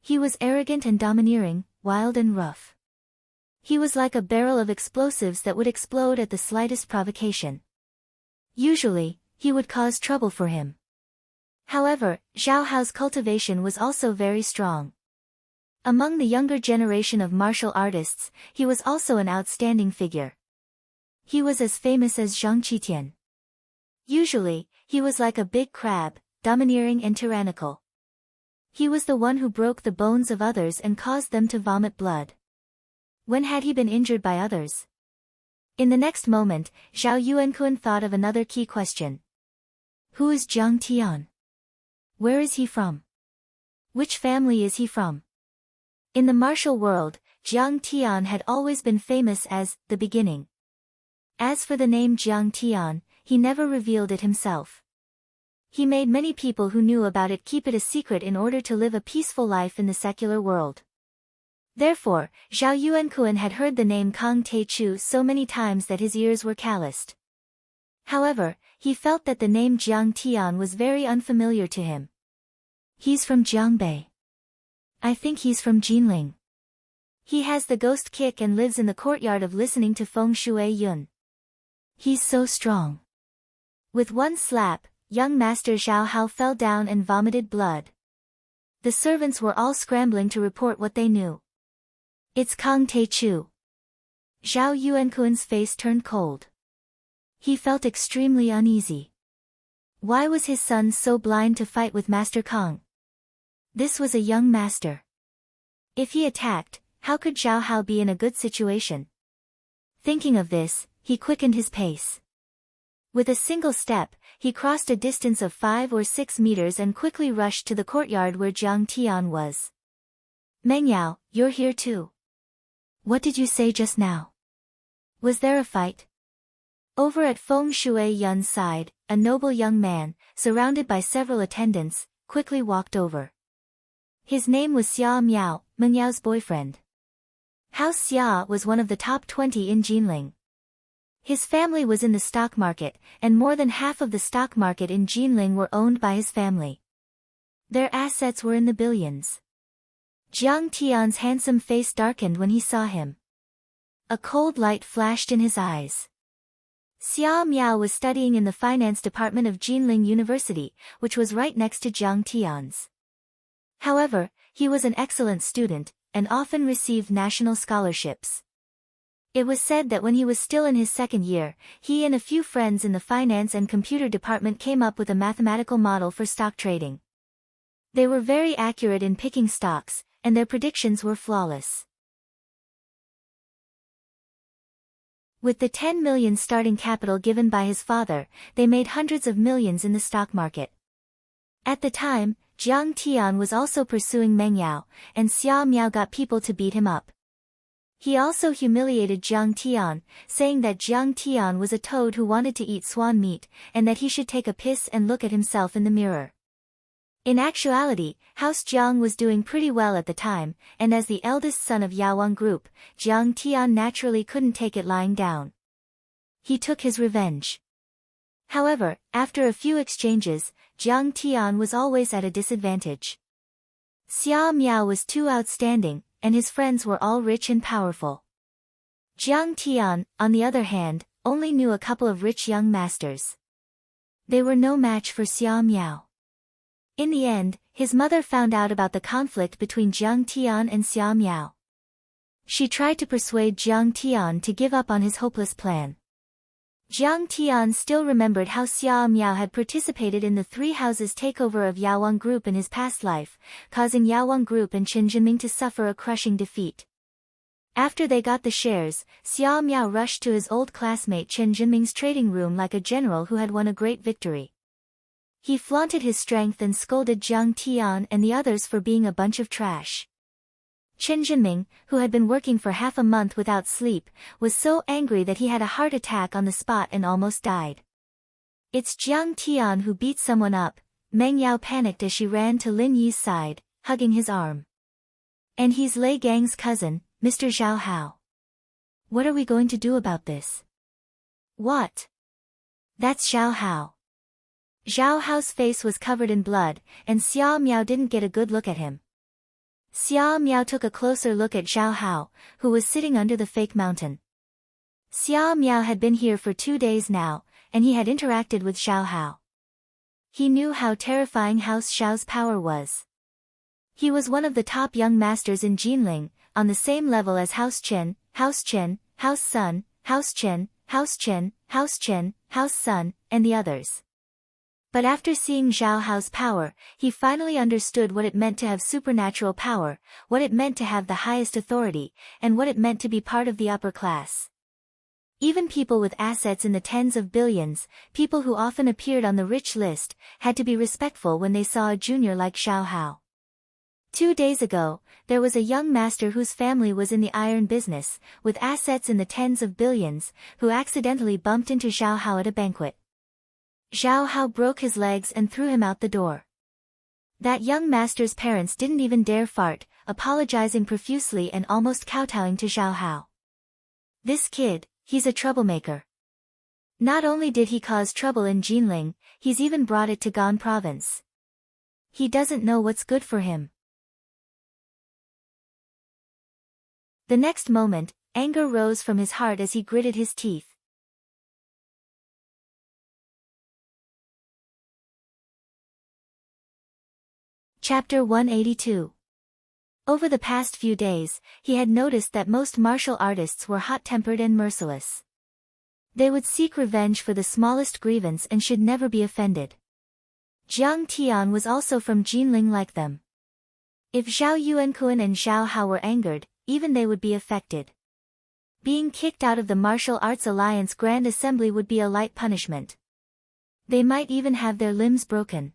He was arrogant and domineering, wild and rough. He was like a barrel of explosives that would explode at the slightest provocation. Usually, he would cause trouble for him. However, Zhao Hao's cultivation was also very strong. Among the younger generation of martial artists, he was also an outstanding figure. He was as famous as Zhang Qitian. Usually, he was like a big crab, domineering and tyrannical. He was the one who broke the bones of others and caused them to vomit blood. When had he been injured by others? In the next moment, Zhao Yuankuan thought of another key question. Who is Jiang Tian? Where is he from? Which family is he from? In the martial world, Jiang Tian had always been famous as the beginning. As for the name Jiang Tian, he never revealed it himself. He made many people who knew about it keep it a secret in order to live a peaceful life in the secular world. Therefore, Zhao Yuankuan had heard the name Kang Te-Chu so many times that his ears were calloused. However, he felt that the name Jiang Tian was very unfamiliar to him. He's from Jiangbei. I think he's from Jinling. He has the ghost kick and lives in the courtyard of listening to Feng Shui Yun. He's so strong. With one slap, young Master Zhao Hao fell down and vomited blood. The servants were all scrambling to report what they knew. It's Kang Te-Chu. Zhao Yuankuan's face turned cold. He felt extremely uneasy. Why was his son so blind to fight with Master Kang? This was a young master. If he attacked, how could Zhao Hao be in a good situation? Thinking of this, he quickened his pace. With a single step, he crossed a distance of 5 or 6 meters and quickly rushed to the courtyard where Jiang Tian was. Mengyao, you're here too. What did you say just now? Was there a fight? Over at Feng Shui Yun's side, a noble young man, surrounded by several attendants, quickly walked over. His name was Xia Miao, Mengyao's boyfriend. House Xia was one of the top 20 in Jinling. His family was in the stock market, and more than half of the stock market in Jinling were owned by his family. Their assets were in the billions. Jiang Tian's handsome face darkened when he saw him. A cold light flashed in his eyes. Xia Miao was studying in the finance department of Jinling University, which was right next to Jiang Tian's. However, he was an excellent student, and often received national scholarships. It was said that when he was still in his second year, he and a few friends in the finance and computer department came up with a mathematical model for stock trading. They were very accurate in picking stocks, and their predictions were flawless. With the 10 million starting capital given by his father, they made hundreds of millions in the stock market. At the time, Jiang Tian was also pursuing Meng Yao, and Xia Miao got people to beat him up. He also humiliated Jiang Tian, saying that Jiang Tian was a toad who wanted to eat swan meat, and that he should take a piss and look at himself in the mirror. In actuality, House Jiang was doing pretty well at the time, and as the eldest son of Yaowang Group, Jiang Tian naturally couldn't take it lying down. He took his revenge. However, after a few exchanges, Jiang Tian was always at a disadvantage. Xia Miao was too outstanding, and his friends were all rich and powerful. Jiang Tian, on the other hand, only knew a couple of rich young masters. They were no match for Xia Miao. In the end, his mother found out about the conflict between Jiang Tian and Xia Miao. She tried to persuade Jiang Tian to give up on his hopeless plan. Jiang Tian still remembered how Xia Miao had participated in the Three Houses takeover of Yaowang Group in his past life, causing Yaowang Group and Chen Jinming to suffer a crushing defeat. After they got the shares, Xia Miao rushed to his old classmate Chen Jinming's trading room like a general who had won a great victory. He flaunted his strength and scolded Jiang Tian and the others for being a bunch of trash. Chen Zhenming, who had been working for half a month without sleep, was so angry that he had a heart attack on the spot and almost died. It's Jiang Tian who beat someone up. Meng Yao panicked as she ran to Lin Yi's side, hugging his arm. And he's Lei Gang's cousin, Mr. Zhao Hao. What are we going to do about this? What? That's Zhao Hao. Zhao Hao's face was covered in blood, and Xia Miao didn't get a good look at him. Xia Miao took a closer look at Zhao Hao, who was sitting under the fake mountain. Xia Miao had been here for 2 days now, and he had interacted with Zhao Hao. He knew how terrifying House Xiao's power was. He was one of the top young masters in Jinling, on the same level as House Chen, House Chen, House Sun, House Chen, House Chen, House Chen, House Sun, and the others. But after seeing Zhao Hao's power, he finally understood what it meant to have supernatural power, what it meant to have the highest authority, and what it meant to be part of the upper class. Even people with assets in the tens of billions, people who often appeared on the rich list, had to be respectful when they saw a junior like Zhao Hao. 2 days ago, there was a young master whose family was in the iron business, with assets in the tens of billions, who accidentally bumped into Zhao Hao at a banquet. Zhao Hao broke his legs and threw him out the door. That young master's parents didn't even dare fart, apologizing profusely and almost kowtowing to Zhao Hao. This kid, he's a troublemaker. Not only did he cause trouble in Jinling, he's even brought it to Gan province. He doesn't know what's good for him. The next moment, anger rose from his heart as he gritted his teeth. Chapter 182. Over the past few days, he had noticed that most martial artists were hot-tempered and merciless. They would seek revenge for the smallest grievance and should never be offended. Jiang Tian was also from Jinling like them. If Zhao Yuankuan and Zhao Hao were angered, even they would be affected. Being kicked out of the Martial Arts Alliance Grand Assembly would be a light punishment. They might even have their limbs broken.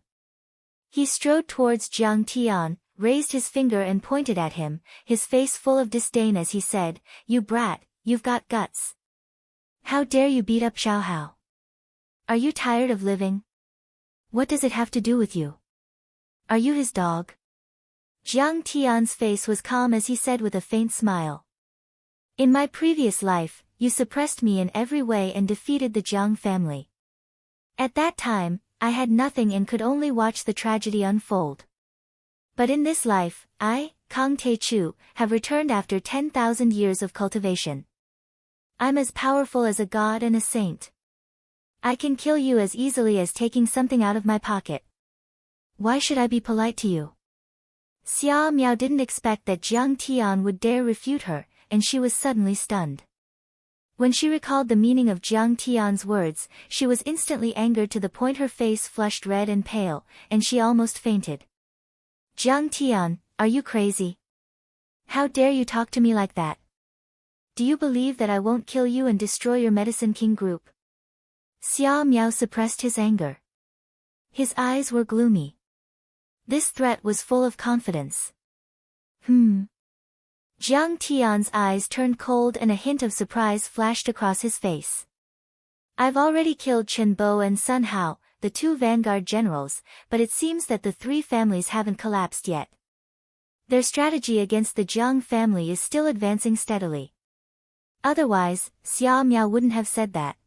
He strode towards Jiang Tian, raised his finger and pointed at him, his face full of disdain as he said, "You brat, you've got guts. How dare you beat up Zhao Hao? Are you tired of living? What does it have to do with you? Are you his dog?" Jiang Tian's face was calm as he said with a faint smile. "In my previous life, you suppressed me in every way and defeated the Jiang family. At that time, I had nothing and could only watch the tragedy unfold. But in this life, I, Kang Te-Chu, have returned after 10,000 years of cultivation. I'm as powerful as a god and a saint. I can kill you as easily as taking something out of my pocket. Why should I be polite to you?" Xia Miao didn't expect that Jiang Tian would dare refute her, and she was suddenly stunned. When she recalled the meaning of Jiang Tian's words, she was instantly angered to the point her face flushed red and pale, and she almost fainted. "Jiang Tian, are you crazy? How dare you talk to me like that? Do you believe that I won't kill you and destroy your Medicine King group?" Xia Miao suppressed his anger. His eyes were gloomy. This threat was full of confidence. Jiang Tian's eyes turned cold and a hint of surprise flashed across his face. "I've already killed Chen Bo and Sun Hao, the 2 vanguard generals, but it seems that the 3 families haven't collapsed yet. Their strategy against the Jiang family is still advancing steadily." Otherwise, Xia Miao wouldn't have said that.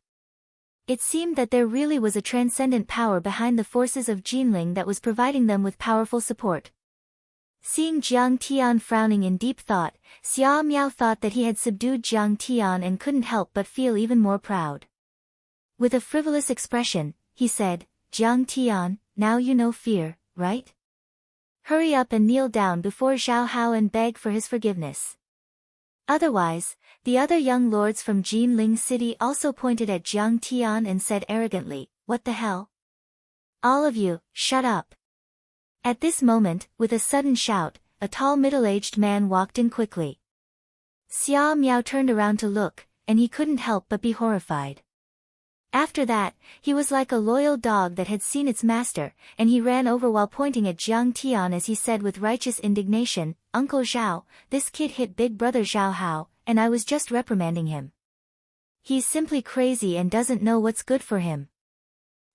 It seemed that there really was a transcendent power behind the forces of Jinling that was providing them with powerful support. Seeing Jiang Tian frowning in deep thought, Xia Miao thought that he had subdued Jiang Tian and couldn't help but feel even more proud. With a frivolous expression, he said, "Jiang Tian, now you know fear, right? Hurry up and kneel down before Zhao Hao and beg for his forgiveness." Otherwise, the other young lords from Jinling City also pointed at Jiang Tian and said arrogantly, "What the hell? All of you, shut up." At this moment, with a sudden shout, a tall middle-aged man walked in quickly. Xia Miao turned around to look, and he couldn't help but be horrified. After that, he was like a loyal dog that had seen its master, and he ran over while pointing at Jiang Tian as he said with righteous indignation, "Uncle Zhao, this kid hit big brother Zhao Hao, and I was just reprimanding him. He's simply crazy and doesn't know what's good for him."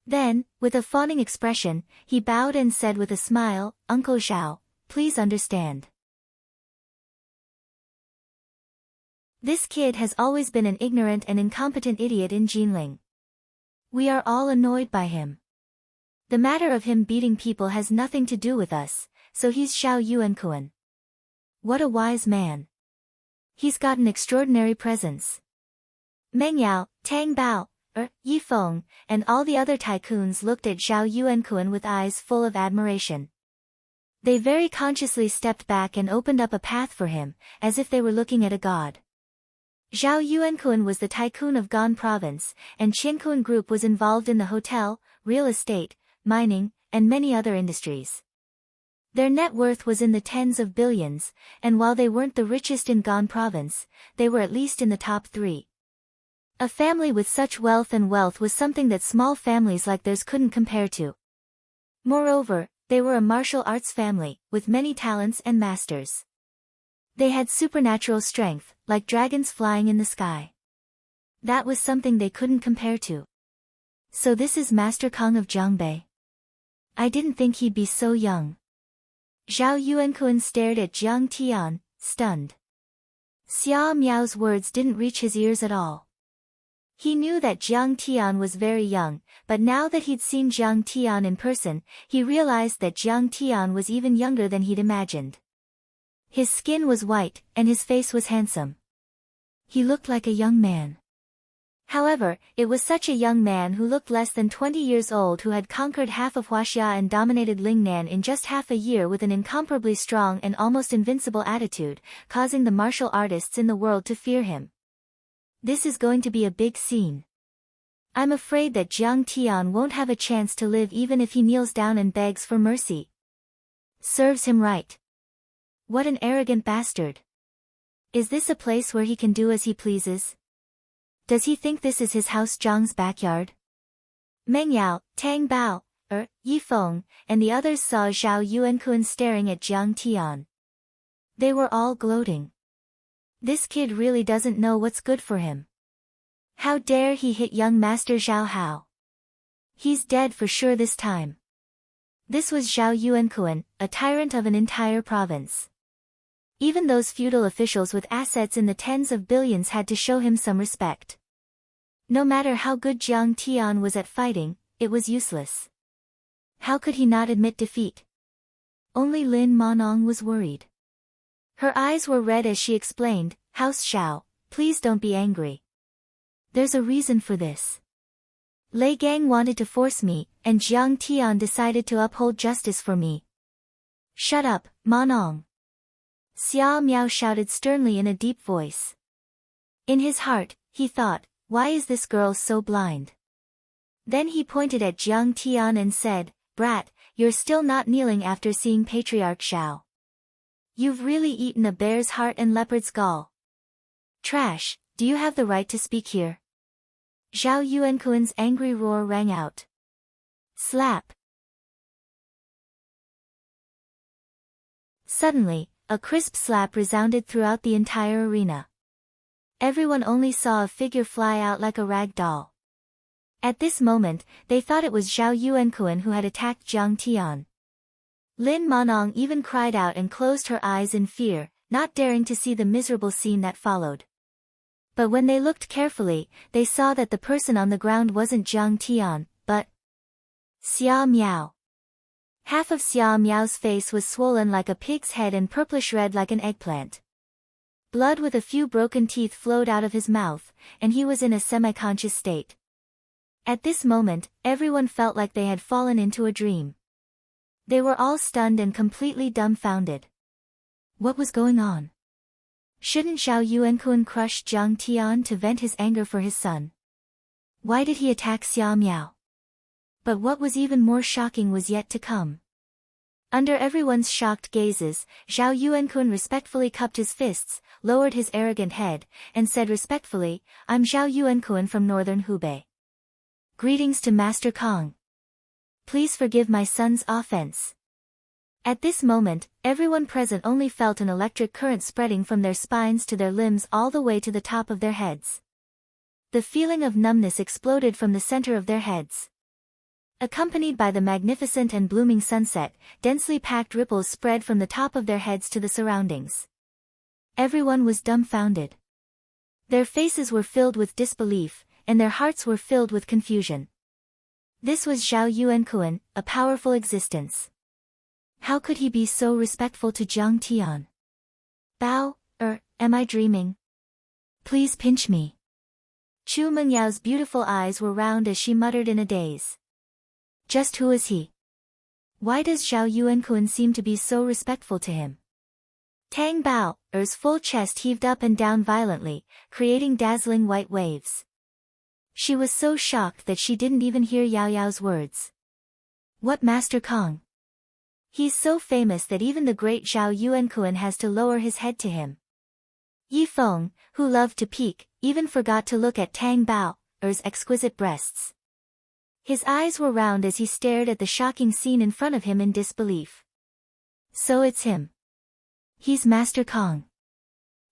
Then, with a fawning expression, he bowed and said with a smile, "Uncle Zhao, please understand. This kid has always been an ignorant and incompetent idiot in Jinling. We are all annoyed by him. The matter of him beating people has nothing to do with us, so he's Xiao Yuankuan. What a wise man. He's got an extraordinary presence." Meng Yao, Tang Bao, Yi Feng, and all the other tycoons looked at Xiao Yuankuan with eyes full of admiration. They very consciously stepped back and opened up a path for him, as if they were looking at a god. Zhao Yuankuan was the tycoon of Gan province, and Qiankuan Group was involved in the hotel, real estate, mining, and many other industries. Their net worth was in the tens of billions, and while they weren't the richest in Gan province, they were at least in the top 3. A family with such wealth was something that small families like theirs couldn't compare to. Moreover, they were a martial arts family, with many talents and masters. They had supernatural strength, like dragons flying in the sky. That was something they couldn't compare to. So this is Master Kong of Zhangbei. I didn't think he'd be so young. Zhao Yuankuan stared at Jiang Tian, stunned. Xia Miao's words didn't reach his ears at all. He knew that Jiang Tian was very young, but now that he'd seen Jiang Tian in person, he realized that Jiang Tian was even younger than he'd imagined. His skin was white, and his face was handsome. He looked like a young man. However, it was such a young man who looked less than 20 years old who had conquered half of Huaxia and dominated Lingnan in just half a year with an incomparably strong and almost invincible attitude, causing the martial artists in the world to fear him. This is going to be a big scene. I'm afraid that Jiang Tian won't have a chance to live even if he kneels down and begs for mercy. Serves him right. What an arrogant bastard. Is this a place where he can do as he pleases? Does he think this is his house Zhang's backyard? Meng Yao, Tang Bao, Yi Feng, and the others saw Zhao Yuankuan staring at Jiang Tian. They were all gloating. This kid really doesn't know what's good for him. How dare he hit young Master Zhao Hao? He's dead for sure this time. This was Zhao Yuankuan, a tyrant of an entire province. Even those feudal officials with assets in the tens of billions had to show him some respect. No matter how good Jiang Tian was at fighting, it was useless. How could he not admit defeat? Only Lin Monong was worried. Her eyes were red as she explained, "House Xiao, please don't be angry. There's a reason for this. Lei Gang wanted to force me, and Jiang Tian decided to uphold justice for me." "Shut up, Monong." Xia Miao shouted sternly in a deep voice. In his heart, he thought, why is this girl so blind? Then he pointed at Jiang Tian and said, "Brat, you're still not kneeling after seeing Patriarch Xiao. You've really eaten a bear's heart and leopard's gall. Trash, do you have the right to speak here?" Zhao Yuankuan's angry roar rang out. Slap. Suddenly, a crisp slap resounded throughout the entire arena. Everyone only saw a figure fly out like a rag doll. At this moment, they thought it was Zhao Yuankuan who had attacked Jiang Tian. Lin Monong even cried out and closed her eyes in fear, not daring to see the miserable scene that followed. But when they looked carefully, they saw that the person on the ground wasn't Jiang Tian, but Xia Miao. Half of Xia Miao's face was swollen like a pig's head and purplish red like an eggplant. Blood with a few broken teeth flowed out of his mouth, and he was in a semi-conscious state. At this moment, everyone felt like they had fallen into a dream. They were all stunned and completely dumbfounded. What was going on? Shouldn't Zhao Yuankuan crush Jiang Tian to vent his anger for his son? Why did he attack Xia Miao? But what was even more shocking was yet to come. Under everyone's shocked gazes, Zhao Yuankuan respectfully cupped his fists, lowered his arrogant head, and said respectfully, "I'm Zhao Yuankuan from northern Hubei. Greetings to Master Kong. Please forgive my son's offense. At this moment, everyone present only felt an electric current spreading from their spines to their limbs all the way to the top of their heads. The feeling of numbness exploded from the center of their heads. Accompanied by the magnificent and blooming sunset, densely packed ripples spread from the top of their heads to the surroundings. Everyone was dumbfounded. Their faces were filled with disbelief, and their hearts were filled with confusion. This was Zhao Yuankuan, a powerful existence. How could he be so respectful to Jiang Tian? Bao, am I dreaming? Please pinch me. Chu Mengyao's beautiful eyes were round as she muttered in a daze. Just who is he? Why does Zhao Yuankuan seem to be so respectful to him? Tang Bao's full chest heaved up and down violently, creating dazzling white waves. She was so shocked that she didn't even hear Yao Yao's words. What, Master Kong? He's so famous that even the great Zhao Yuankuan has to lower his head to him. Yi Feng, who loved to peek, even forgot to look at Tang Bao's exquisite breasts. His eyes were round as he stared at the shocking scene in front of him in disbelief. So it's him. He's Master Kong.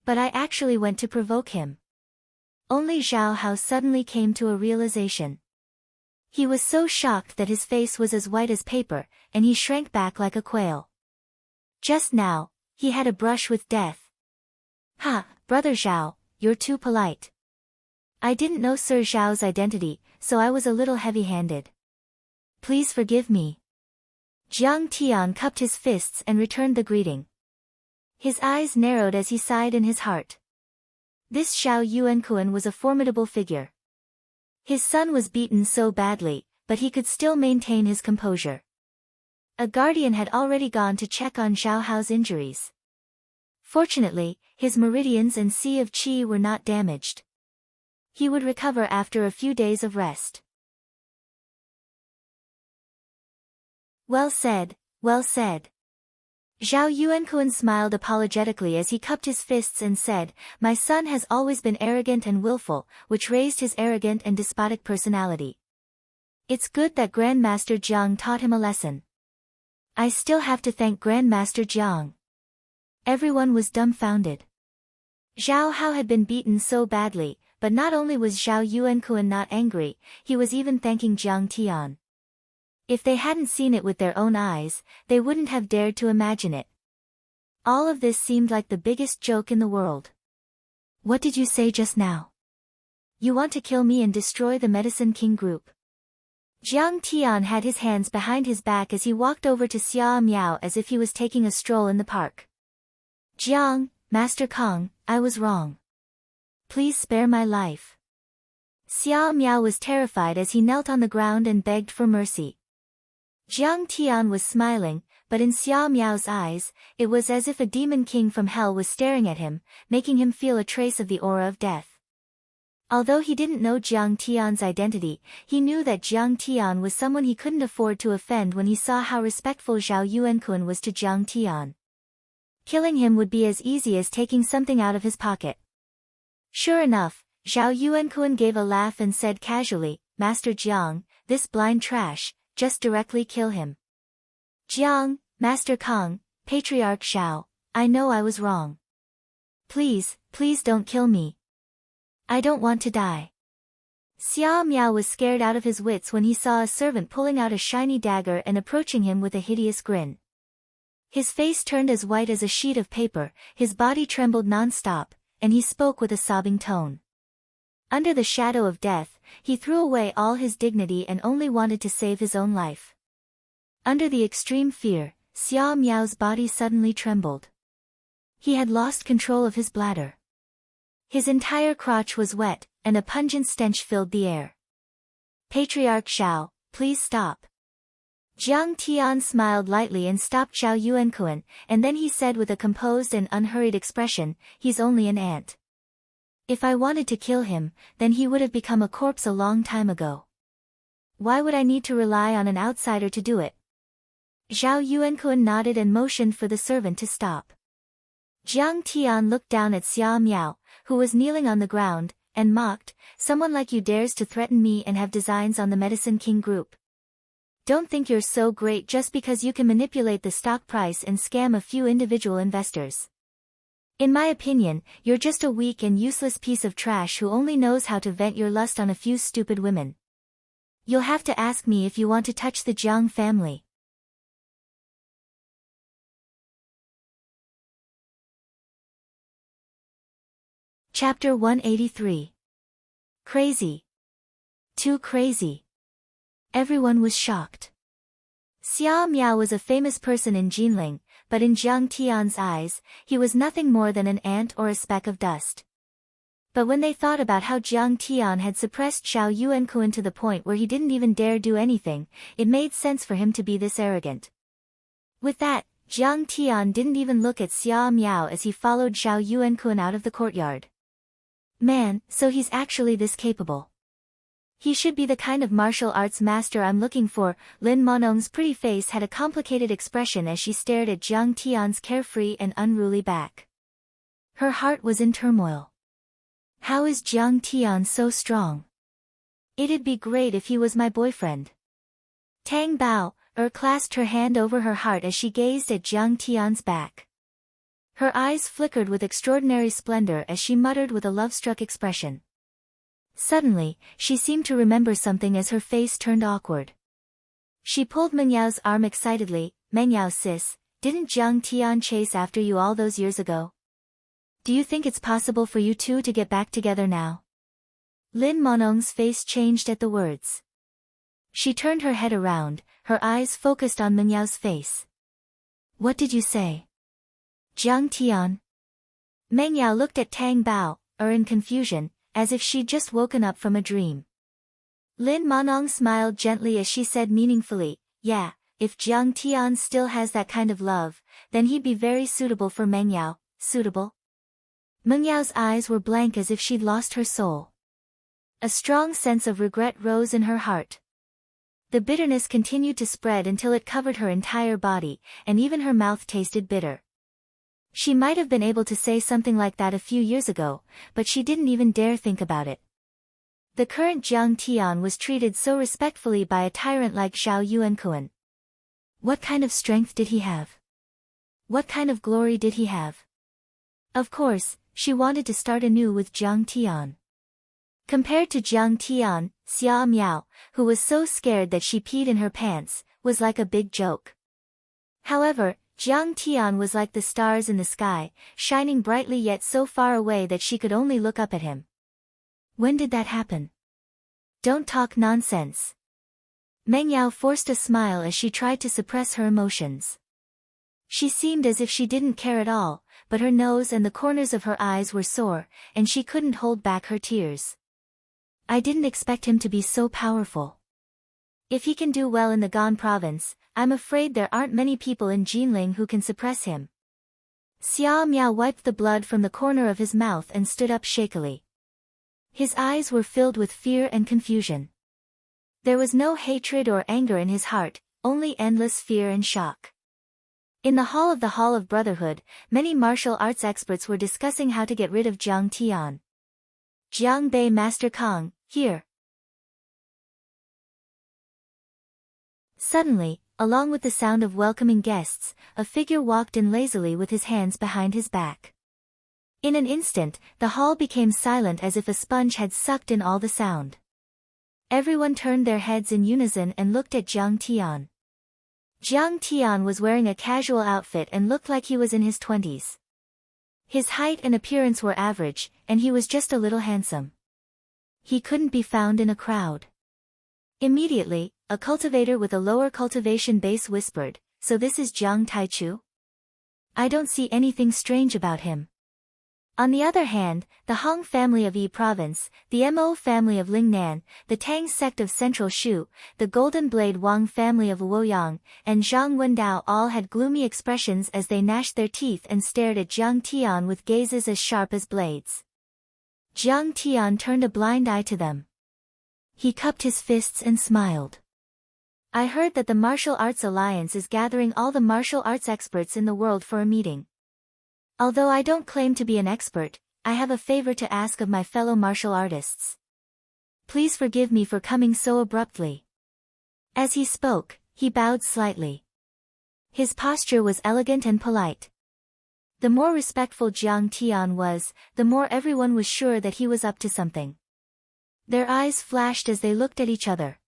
But I actually went to provoke him. Only Zhao Hao suddenly came to a realization. He was so shocked that his face was as white as paper, and he shrank back like a quail. Just now, he had a brush with death. Ha, Brother Zhao, you're too polite. I didn't know Sir Zhao's identity, so I was a little heavy-handed. Please forgive me. Jiang Tian cupped his fists and returned the greeting. His eyes narrowed as he sighed in his heart. This Zhao Yuankuan was a formidable figure. His son was beaten so badly, but he could still maintain his composure. A guardian had already gone to check on Zhao Hao's injuries. Fortunately, his meridians and Sea of Qi were not damaged. He would recover after a few days of rest. Well said, well said. Zhao Yuankuan smiled apologetically as he cupped his fists and said, My son has always been arrogant and willful, which raised his arrogant and despotic personality. It's good that Grandmaster Jiang taught him a lesson. I still have to thank Grandmaster Jiang. Everyone was dumbfounded. Zhao Hao had been beaten so badly, but not only was Zhao Yuankuan not angry, he was even thanking Jiang Tian. If they hadn't seen it with their own eyes, they wouldn't have dared to imagine it. All of this seemed like the biggest joke in the world. What did you say just now? You want to kill me and destroy the Medicine King group? Jiang Tian had his hands behind his back as he walked over to Xia Miao as if he was taking a stroll in the park. Jiang, Master Kong, I was wrong. Please spare my life. Xia Miao was terrified as he knelt on the ground and begged for mercy. Jiang Tian was smiling, but in Xia Miao's eyes, it was as if a demon king from hell was staring at him, making him feel a trace of the aura of death. Although he didn't know Jiang Tian's identity, he knew that Jiang Tian was someone he couldn't afford to offend when he saw how respectful Zhao Yuankuan was to Jiang Tian. Killing him would be as easy as taking something out of his pocket. Sure enough, Zhao Yuankuan gave a laugh and said casually, Master Jiang, this blind trash, just directly kill him. Jiang, Master Kong, Patriarch Zhao, I know I was wrong. Please, please don't kill me. I don't want to die. Xia Miao was scared out of his wits when he saw a servant pulling out a shiny dagger and approaching him with a hideous grin. His face turned as white as a sheet of paper, his body trembled non-stop, and he spoke with a sobbing tone. Under the shadow of death, he threw away all his dignity and only wanted to save his own life. Under the extreme fear, Xia Miao's body suddenly trembled. He had lost control of his bladder. His entire crotch was wet, and a pungent stench filled the air. Patriarch Zhao, please stop. Jiang Tian smiled lightly and stopped Zhao Yuankuan, and then he said with a composed and unhurried expression, he's only an ant. If I wanted to kill him, then he would have become a corpse a long time ago. Why would I need to rely on an outsider to do it? Zhao Yuankuan nodded and motioned for the servant to stop. Jiang Tian looked down at Xia Miao, who was kneeling on the ground, and mocked, "Someone like you dares to threaten me and have designs on the Medicine King Group. Don't think you're so great just because you can manipulate the stock price and scam a few individual investors. In my opinion, you're just a weak and useless piece of trash who only knows how to vent your lust on a few stupid women. You'll have to ask me if you want to touch the Jiang family." Chapter 183. Crazy. Too crazy. Everyone was shocked. Xia Miao was a famous person in Jinling, but in Jiang Tian's eyes, he was nothing more than an ant or a speck of dust. But when they thought about how Jiang Tian had suppressed Xiao Yuankuan to the point where he didn't even dare do anything, it made sense for him to be this arrogant. With that, Jiang Tian didn't even look at Xia Miao as he followed Xiao Yuankuan out of the courtyard. Man, so he's actually this capable. He should be the kind of martial arts master I'm looking for. Lin Monong's pretty face had a complicated expression as she stared at Jiang Tian's carefree and unruly back. Her heart was in turmoil. How is Jiang Tian so strong? It'd be great if he was my boyfriend. Tang Bao clasped her hand over her heart as she gazed at Jiang Tian's back. Her eyes flickered with extraordinary splendor as she muttered with a love-struck expression. Suddenly, she seemed to remember something as her face turned awkward. She pulled Meng Yao's arm excitedly. "Meng Yao sis, didn't Jiang Tian chase after you all those years ago? Do you think it's possible for you two to get back together now?" Lin Monong's face changed at the words. She turned her head around, her eyes focused on Meng Yao's face. "What did you say? Jiang Tian?" Meng Yao looked at Tang Bao, in confusion, as if she'd just woken up from a dream. Lin Monong smiled gently as she said meaningfully, "Yeah, if Jiang Tian still has that kind of love, then he'd be very suitable for Meng Yao." Suitable? Meng Yao's eyes were blank as if she'd lost her soul. A strong sense of regret rose in her heart. The bitterness continued to spread until it covered her entire body, and even her mouth tasted bitter. She might have been able to say something like that a few years ago, but she didn't even dare think about it. The current Jiang Tian was treated so respectfully by a tyrant like Xiao Yuankuan. What kind of strength did he have? What kind of glory did he have? Of course, she wanted to start anew with Jiang Tian. Compared to Jiang Tian, Xia Miao, who was so scared that she peed in her pants, was like a big joke. However, Jiang Tian was like the stars in the sky, shining brightly yet so far away that she could only look up at him. When did that happen? Don't talk nonsense. Meng Yao forced a smile as she tried to suppress her emotions. She seemed as if she didn't care at all, but her nose and the corners of her eyes were sore, and she couldn't hold back her tears. I didn't expect him to be so powerful. If he can do well in the Gan province, I'm afraid there aren't many people in Jinling who can suppress him. Xia Miao wiped the blood from the corner of his mouth and stood up shakily. His eyes were filled with fear and confusion. There was no hatred or anger in his heart, only endless fear and shock. In the Hall of Brotherhood, many martial arts experts were discussing how to get rid of Jiang Tian. "Jiang Bei Master Kong, here." Suddenly, along with the sound of welcoming guests, a figure walked in lazily with his hands behind his back. In an instant, the hall became silent as if a sponge had sucked in all the sound. Everyone turned their heads in unison and looked at Jiang Tian. Jiang Tian was wearing a casual outfit and looked like he was in his 20s. His height and appearance were average, and he was just a little handsome. He couldn't be found in a crowd. Immediately, a cultivator with a lower cultivation base whispered, "So this is Jiang Taichu? I don't see anything strange about him." On the other hand, the Hong family of Yi Province, the Mo family of Lingnan, the Tang sect of Central Shu, the Golden Blade Wang family of Luoyang, and Zhang Wendao all had gloomy expressions as they gnashed their teeth and stared at Jiang Tian with gazes as sharp as blades. Jiang Tian turned a blind eye to them. He cupped his fists and smiled. "I heard that the Martial Arts Alliance is gathering all the martial arts experts in the world for a meeting. Although I don't claim to be an expert, I have a favor to ask of my fellow martial artists. Please forgive me for coming so abruptly. As he spoke, he bowed slightly. His posture was elegant and polite. The more respectful Jiang Tian was, the more everyone was sure that he was up to something. Their eyes flashed as they looked at each other.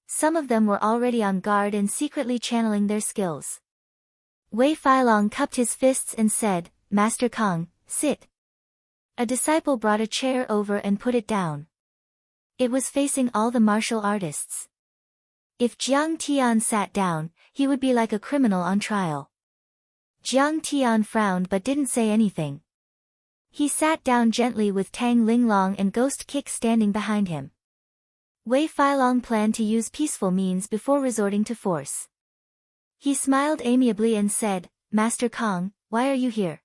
Some of them were already on guard and secretly channeling their skills. Wei Feilong cupped his fists and said, "Master Kong, sit." A disciple brought a chair over and put it down. It was facing all the martial artists. If Jiang Tian sat down, he would be like a criminal on trial. Jiang Tian frowned but didn't say anything. He sat down gently with Tang Linglong and Ghost Kick standing behind him. Wei Feilong planned to use peaceful means before resorting to force. He smiled amiably and said, "Master Kong, why are you here?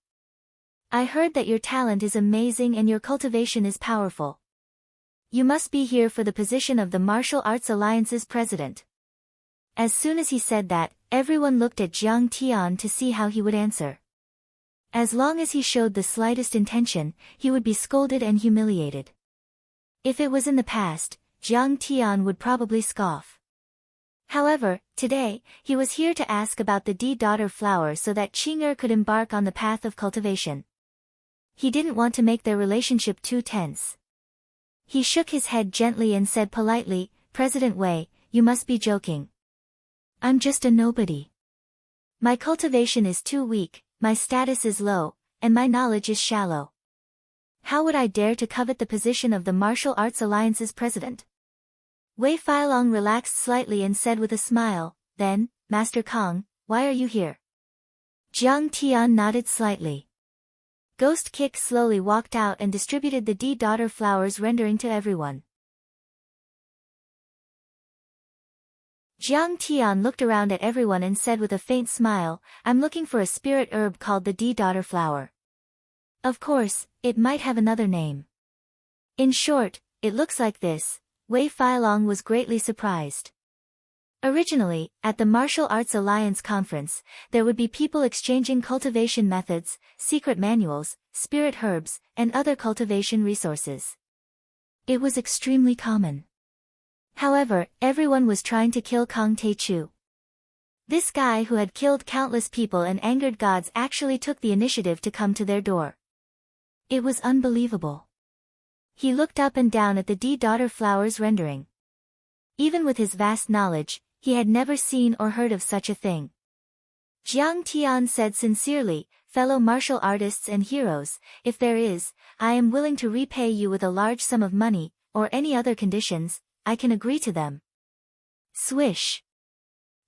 I heard that your talent is amazing and your cultivation is powerful. You must be here for the position of the Martial Arts Alliance's president." As soon as he said that, everyone looked at Jiang Tian to see how he would answer. As long as he showed the slightest intention, he would be scolded and humiliated. If it was in the past, Jiang Tian would probably scoff. However, today, he was here to ask about the D-daughter flower so that Qing'er could embark on the path of cultivation. He didn't want to make their relationship too tense. He shook his head gently and said politely, "President Wei, you must be joking. I'm just a nobody. My cultivation is too weak, my status is low, and my knowledge is shallow. How would I dare to covet the position of the Martial Arts Alliance's president?" Wei Feilong relaxed slightly and said with a smile, "Then, Master Kong, why are you here?" Jiang Tian nodded slightly. Ghost Kick slowly walked out and distributed the D-daughter flowers, rendering to everyone. Jiang Tian looked around at everyone and said with a faint smile, "I'm looking for a spirit herb called the D-daughter flower. Of course, it might have another name. In short, it looks like this." Wei Feilong was greatly surprised. Originally, at the Martial Arts Alliance conference, there would be people exchanging cultivation methods, secret manuals, spirit herbs, and other cultivation resources. It was extremely common. However, everyone was trying to kill Kang Taechu. This guy who had killed countless people and angered gods actually took the initiative to come to their door. It was unbelievable. He looked up and down at the D-daughter flowers rendering. Even with his vast knowledge, he had never seen or heard of such a thing. Jiang Tian said sincerely, "Fellow martial artists and heroes, if there is, I am willing to repay you with a large sum of money, or any other conditions, I can agree to them." Swish.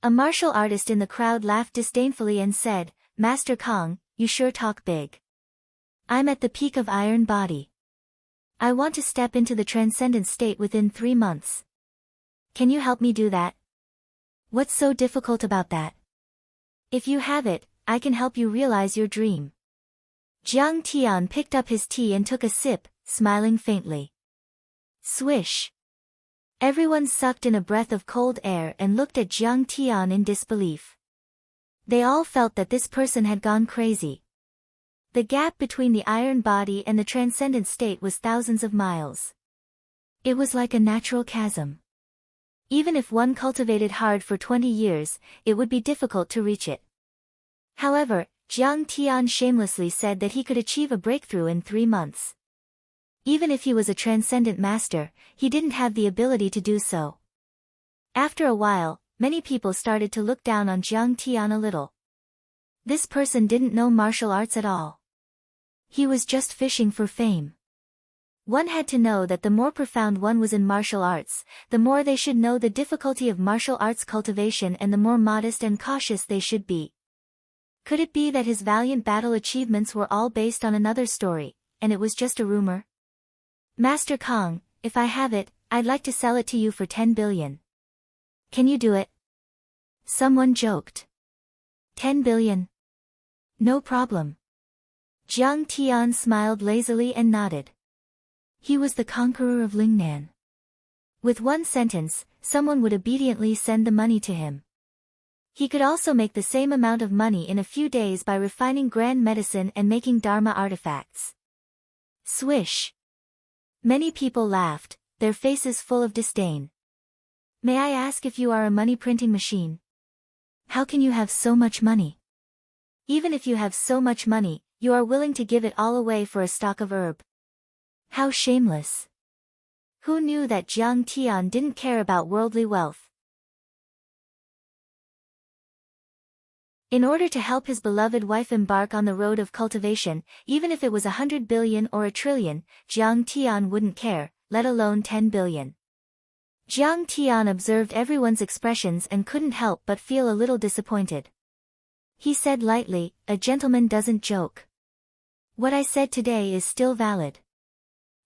A martial artist in the crowd laughed disdainfully and said, "Master Kong, you sure talk big. I'm at the peak of iron body. I want to step into the transcendent state within 3 months. Can you help me do that? What's so difficult about that? If you have it, I can help you realize your dream." Jiang Tian picked up his tea and took a sip, smiling faintly. Swish. Everyone sucked in a breath of cold air and looked at Jiang Tian in disbelief. They all felt that this person had gone crazy. The gap between the iron body and the transcendent state was thousands of miles. It was like a natural chasm. Even if one cultivated hard for 20 years, it would be difficult to reach it. However, Jiang Tian shamelessly said that he could achieve a breakthrough in 3 months. Even if he was a transcendent master, he didn't have the ability to do so. After a while, many people started to look down on Jiang Tian a little. This person didn't know martial arts at all. He was just fishing for fame. One had to know that the more profound one was in martial arts, the more they should know the difficulty of martial arts cultivation and the more modest and cautious they should be. Could it be that his valiant battle achievements were all based on another story, and it was just a rumor? "Master Kong, if I have it, I'd like to sell it to you for 10 billion. Can you do it?" Someone joked. 10 billion. No problem. Jiang Tian smiled lazily and nodded. He was the conqueror of Lingnan. With one sentence, someone would obediently send the money to him. He could also make the same amount of money in a few days by refining grand medicine and making Dharma artifacts. Swish. Many people laughed, their faces full of disdain. May I ask if you are a money printing machine? How can you have so much money? Even if you have so much money, you are willing to give it all away for a stalk of herb. How shameless. Who knew that Jiang Tian didn't care about worldly wealth? In order to help his beloved wife embark on the road of cultivation, even if it was 100 billion or a trillion, Jiang Tian wouldn't care, let alone 10 billion. Jiang Tian observed everyone's expressions and couldn't help but feel a little disappointed. He said lightly, "A gentleman doesn't joke. What I said today is still valid.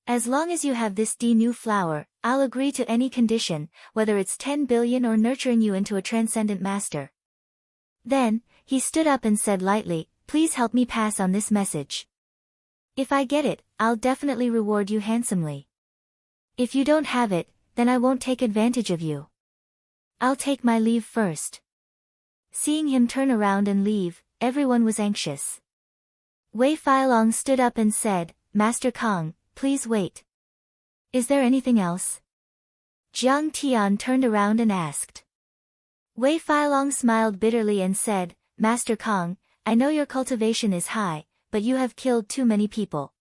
As long as you have this new flower, I'll agree to any condition, whether it's 10 billion or nurturing you into a transcendent master." Then, he stood up and said lightly, "Please help me pass on this message. If I get it, I'll definitely reward you handsomely. If you don't have it, then I won't take advantage of you. I'll take my leave first." Seeing him turn around and leave, everyone was anxious. Wei Feilong stood up and said, "Master Kong, please wait. Is there anything else?" Jiang Tian turned around and asked. Wei Feilong smiled bitterly and said, "Master Kong, I know your cultivation is high, but you have killed too many people.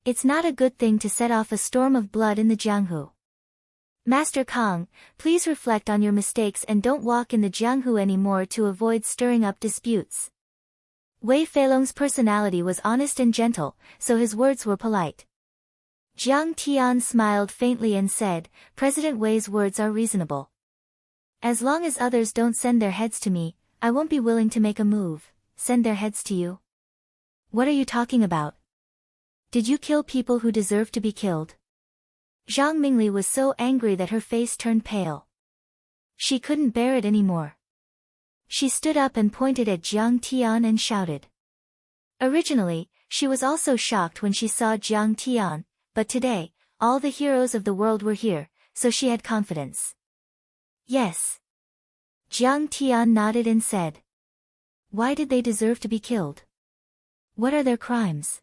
It's not a good thing to set off a storm of blood in the Jianghu. Master Kong, please reflect on your mistakes and don't walk in the Jianghu anymore to avoid stirring up disputes." Wei Feilong's personality was honest and gentle, so his words were polite. Jiang Tian smiled faintly and said, "President Wei's words are reasonable. As long as others don't send their heads to me, I won't be willing to make a move. Send their heads to you? What are you talking about? Did you kill people who deserve to be killed?" Zhang Mingli was so angry that her face turned pale. She couldn't bear it anymore. She stood up and pointed at Jiang Tian and shouted. Originally, she was also shocked when she saw Jiang Tian, but today, all the heroes of the world were here, so she had confidence. "Yes." Jiang Tian nodded and said. "Why did they deserve to be killed? What are their crimes?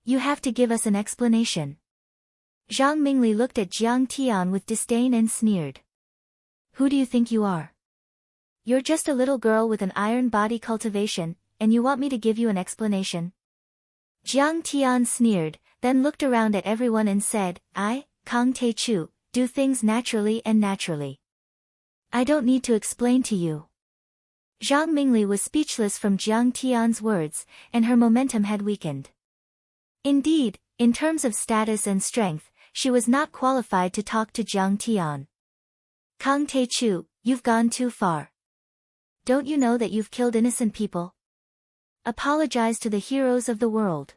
You have to give us an explanation." Zhang Mingli looked at Jiang Tian with disdain and sneered. "Who do you think you are? You're just a little girl with an iron body cultivation, and you want me to give you an explanation?" Jiang Tian sneered, then looked around at everyone and said, "I, Kang Te Chu, do things naturally and naturally. I don't need to explain to you." Zhang Mingli was speechless from Jiang Tian's words, and her momentum had weakened. Indeed, in terms of status and strength, she was not qualified to talk to Jiang Tian. "Kang Te Chu, you've gone too far. Don't you know that you've killed innocent people? Apologize to the heroes of the world."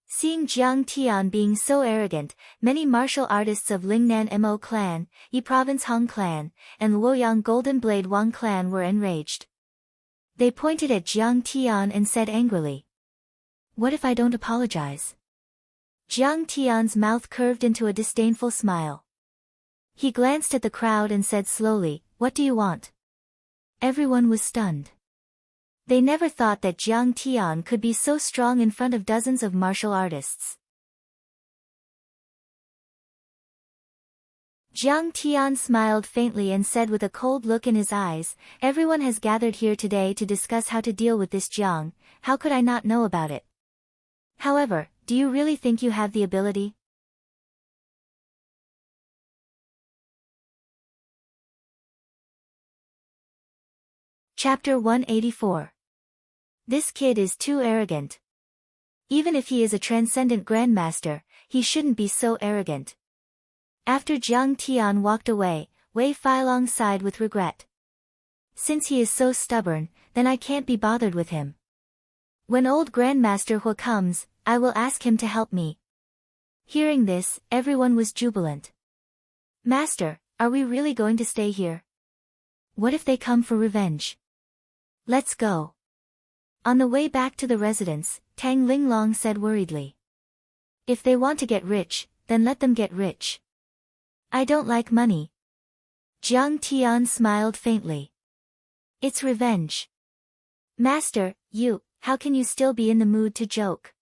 Seeing Jiang Tian being so arrogant, many martial artists of Lingnan Mo clan, Yi Province Hong clan, and Luoyang Golden Blade Wang clan were enraged. They pointed at Jiang Tian and said angrily, "What if I don't apologize?" Jiang Tian's mouth curved into a disdainful smile. He glanced at the crowd and said slowly, "What do you want?" Everyone was stunned. They never thought that Jiang Tian could be so strong in front of dozens of martial artists. Jiang Tian smiled faintly and said with a cold look in his eyes, "Everyone has gathered here today to discuss how to deal with this Jiang. How could I not know about it? However, do you really think you have the ability?" Chapter 184. This kid is too arrogant. Even if he is a transcendent grandmaster, he shouldn't be so arrogant. After Jiang Tian walked away, Wei Feilong sighed with regret. Since he is so stubborn, then I can't be bothered with him. When old Grandmaster Hu comes, I will ask him to help me. Hearing this, everyone was jubilant. "Master, are we really going to stay here? What if they come for revenge? Let's go." On the way back to the residence, Tang Linglong said worriedly. "If they want to get rich, then let them get rich. I don't like money." Jiang Tian smiled faintly. "It's revenge." "Master, how can you still be in the mood to joke?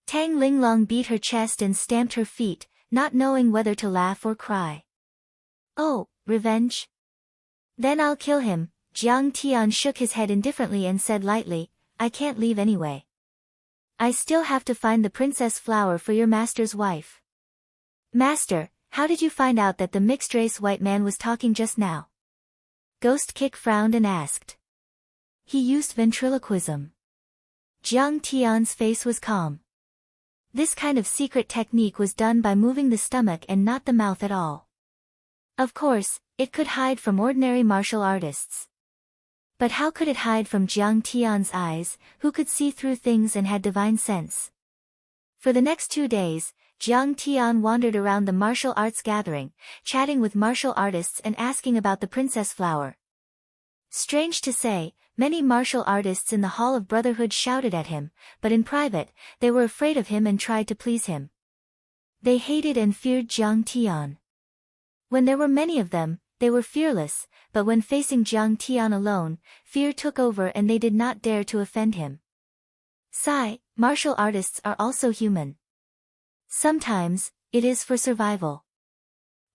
Tang Linglong beat her chest and stamped her feet, not knowing whether to laugh or cry. Oh, revenge? Then I'll kill him. Jiang Tian shook his head indifferently and said lightly, I can't leave anyway. I still have to find the princess flower for your master's wife. Master, how did you find out that the mixed-race white man was talking just now? Ghost Kick frowned and asked. He used ventriloquism. Jiang Tian's face was calm. This kind of secret technique was done by moving the stomach and not the mouth at all. Of course, it could hide from ordinary martial artists. But how could it hide from Jiang Tian's eyes, who could see through things and had divine sense? For the next 2 days, Jiang Tian wandered around the martial arts gathering, chatting with martial artists and asking about the princess flower. Strange to say, many martial artists in the Hall of Brotherhood shouted at him, but in private, they were afraid of him and tried to please him. They hated and feared Jiang Tian. When there were many of them, they were fearless, but when facing Jiang Tian alone, fear took over and they did not dare to offend him. Sigh, martial artists are also human. Sometimes, it is for survival.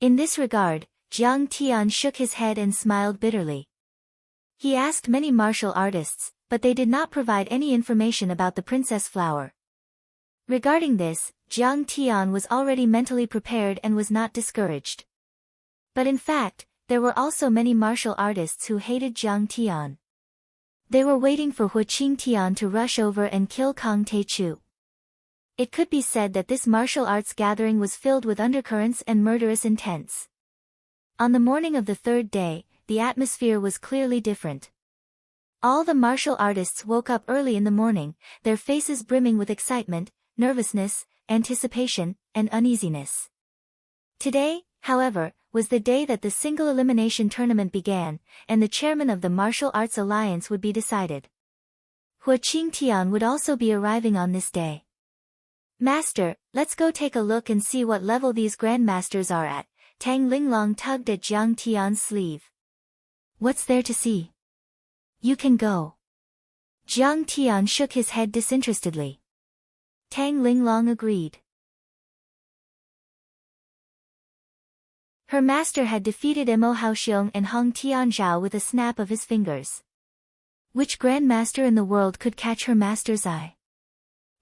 In this regard, Jiang Tian shook his head and smiled bitterly. He asked many martial artists, but they did not provide any information about the princess flower. Regarding this, Jiang Tian was already mentally prepared and was not discouraged. But in fact, there were also many martial artists who hated Jiang Tian. They were waiting for Hu Qingtian to rush over and kill Kang Teichu. It could be said that this martial arts gathering was filled with undercurrents and murderous intents. On the morning of the 3rd day, the atmosphere was clearly different. All the martial artists woke up early in the morning, their faces brimming with excitement, nervousness, anticipation, and uneasiness. Today, however, was the day that the single elimination tournament began, and the chairman of the Martial Arts Alliance would be decided. Hu Qingtian would also be arriving on this day. Master, let's go take a look and see what level these grandmasters are at. Tang Linglong tugged at Jiang Tian's sleeve. What's there to see? You can go. Jiang Tian shook his head disinterestedly. Tang Linglong agreed. Her master had defeated Mo Haoxiong and Hong Tianzhao with a snap of his fingers. Which grandmaster in the world could catch her master's eye?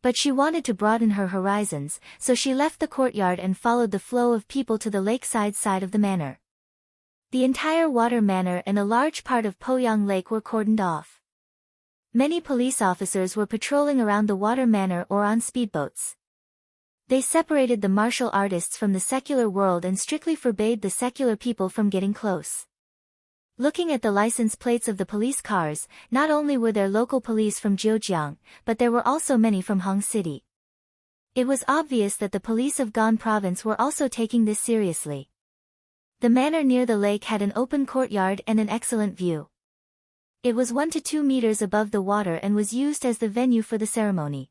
But she wanted to broaden her horizons, so she left the courtyard and followed the flow of people to the lakeside side of the manor. The entire water manor and a large part of Poyang Lake were cordoned off. Many police officers were patrolling around the water manor or on speedboats. They separated the martial artists from the secular world and strictly forbade the secular people from getting close. Looking at the license plates of the police cars, not only were there local police from Zhejiang, but there were also many from Hong City. It was obvious that the police of Gan province were also taking this seriously. The manor near the lake had an open courtyard and an excellent view. It was 1 to 2 meters above the water and was used as the venue for the ceremony.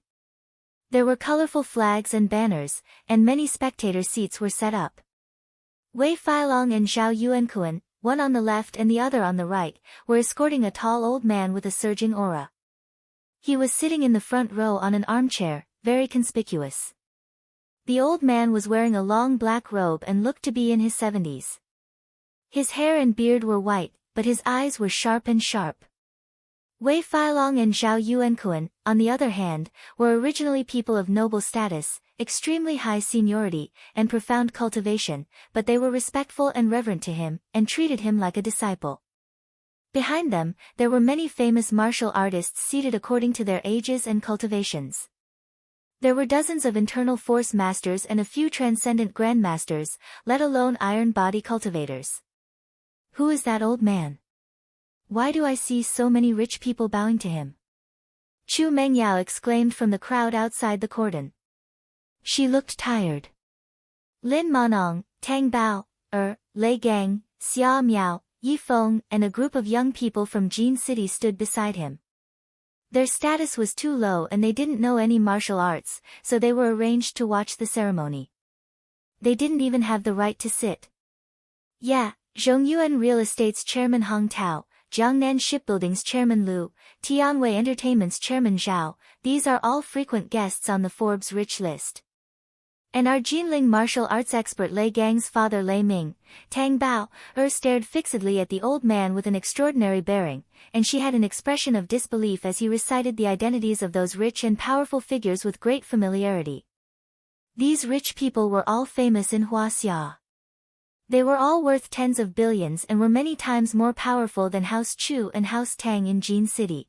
There were colorful flags and banners, and many spectator seats were set up. Wei Feilong and Zhao Yuankuan, one on the left and the other on the right, were escorting a tall old man with a surging aura. He was sitting in the front row on an armchair, very conspicuous. The old man was wearing a long black robe and looked to be in his 70s. His hair and beard were white, but his eyes were sharp. Wei Feilong and Zhao Yuankuan, on the other hand, were originally people of noble status, extremely high seniority, and profound cultivation, but they were respectful and reverent to him, and treated him like a disciple. Behind them, there were many famous martial artists seated according to their ages and cultivations. There were dozens of internal force masters and a few transcendent grandmasters, let alone iron body cultivators. Who is that old man? Why do I see so many rich people bowing to him? Chu Mengyao exclaimed from the crowd outside the cordon. She looked tired. Lin Manong, Tang Bao, Lei Gang, Xia Miao, Yi Feng, and a group of young people from Jin City stood beside him. Their status was too low and they didn't know any martial arts, so they were arranged to watch the ceremony. They didn't even have the right to sit. Yeah, Zhongyuan Real Estate's chairman Hong Tao, Jiangnan Shipbuilding's chairman Lu, Tianwei Entertainment's chairman Zhao, these are all frequent guests on the Forbes rich list. And our Jinling martial arts expert Lei Gang's father Lei Ming, Tang Bao, stared fixedly at the old man with an extraordinary bearing, and she had an expression of disbelief as he recited the identities of those rich and powerful figures with great familiarity. These rich people were all famous in Huaxia. They were all worth tens of billions and were many times more powerful than House Chu and House Tang in Jin City.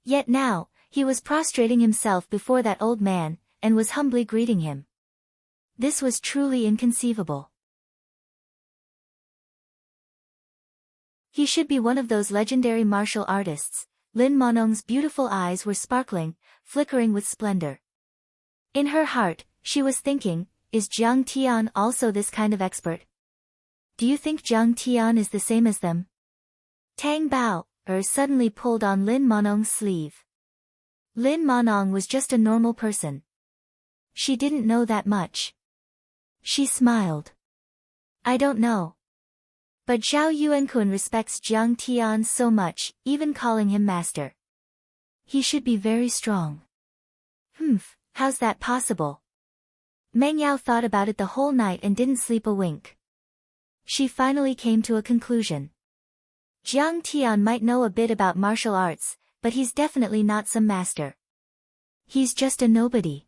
Yet now, he was prostrating himself before that old man, and was humbly greeting him. This was truly inconceivable. He should be one of those legendary martial artists. Lin Monong's beautiful eyes were sparkling, flickering with splendor. In her heart, she was thinking, is Jiang Tian also this kind of expert? Do you think Jiang Tian is the same as them? Tang Bao, suddenly pulled on Lin Monong's sleeve. Lin Monong was just a normal person. She didn't know that much. She smiled. I don't know. But Zhao Yuankun respects Jiang Tian so much, even calling him master. He should be very strong. How's that possible? Meng Yao thought about it the whole night and didn't sleep a wink. She finally came to a conclusion. Jiang Tian might know a bit about martial arts, but he's definitely not some master. He's just a nobody.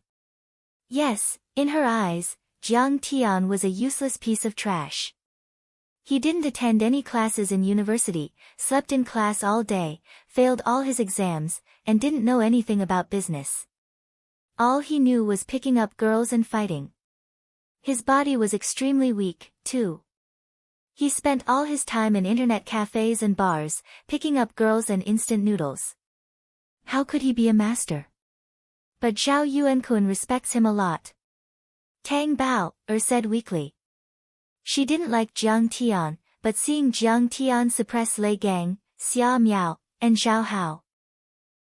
Yes, in her eyes, Jiang Tian was a useless piece of trash. He didn't attend any classes in university, slept in class all day, failed all his exams, and didn't know anything about business. All he knew was picking up girls and fighting. His body was extremely weak, too. He spent all his time in internet cafes and bars, picking up girls and instant noodles. How could he be a master? But Zhao Yuankun respects him a lot. Tang Bao, said weakly. She didn't like Jiang Tian, but seeing Jiang Tian suppress Lei Gang, Xia Miao, and Zhao Hao.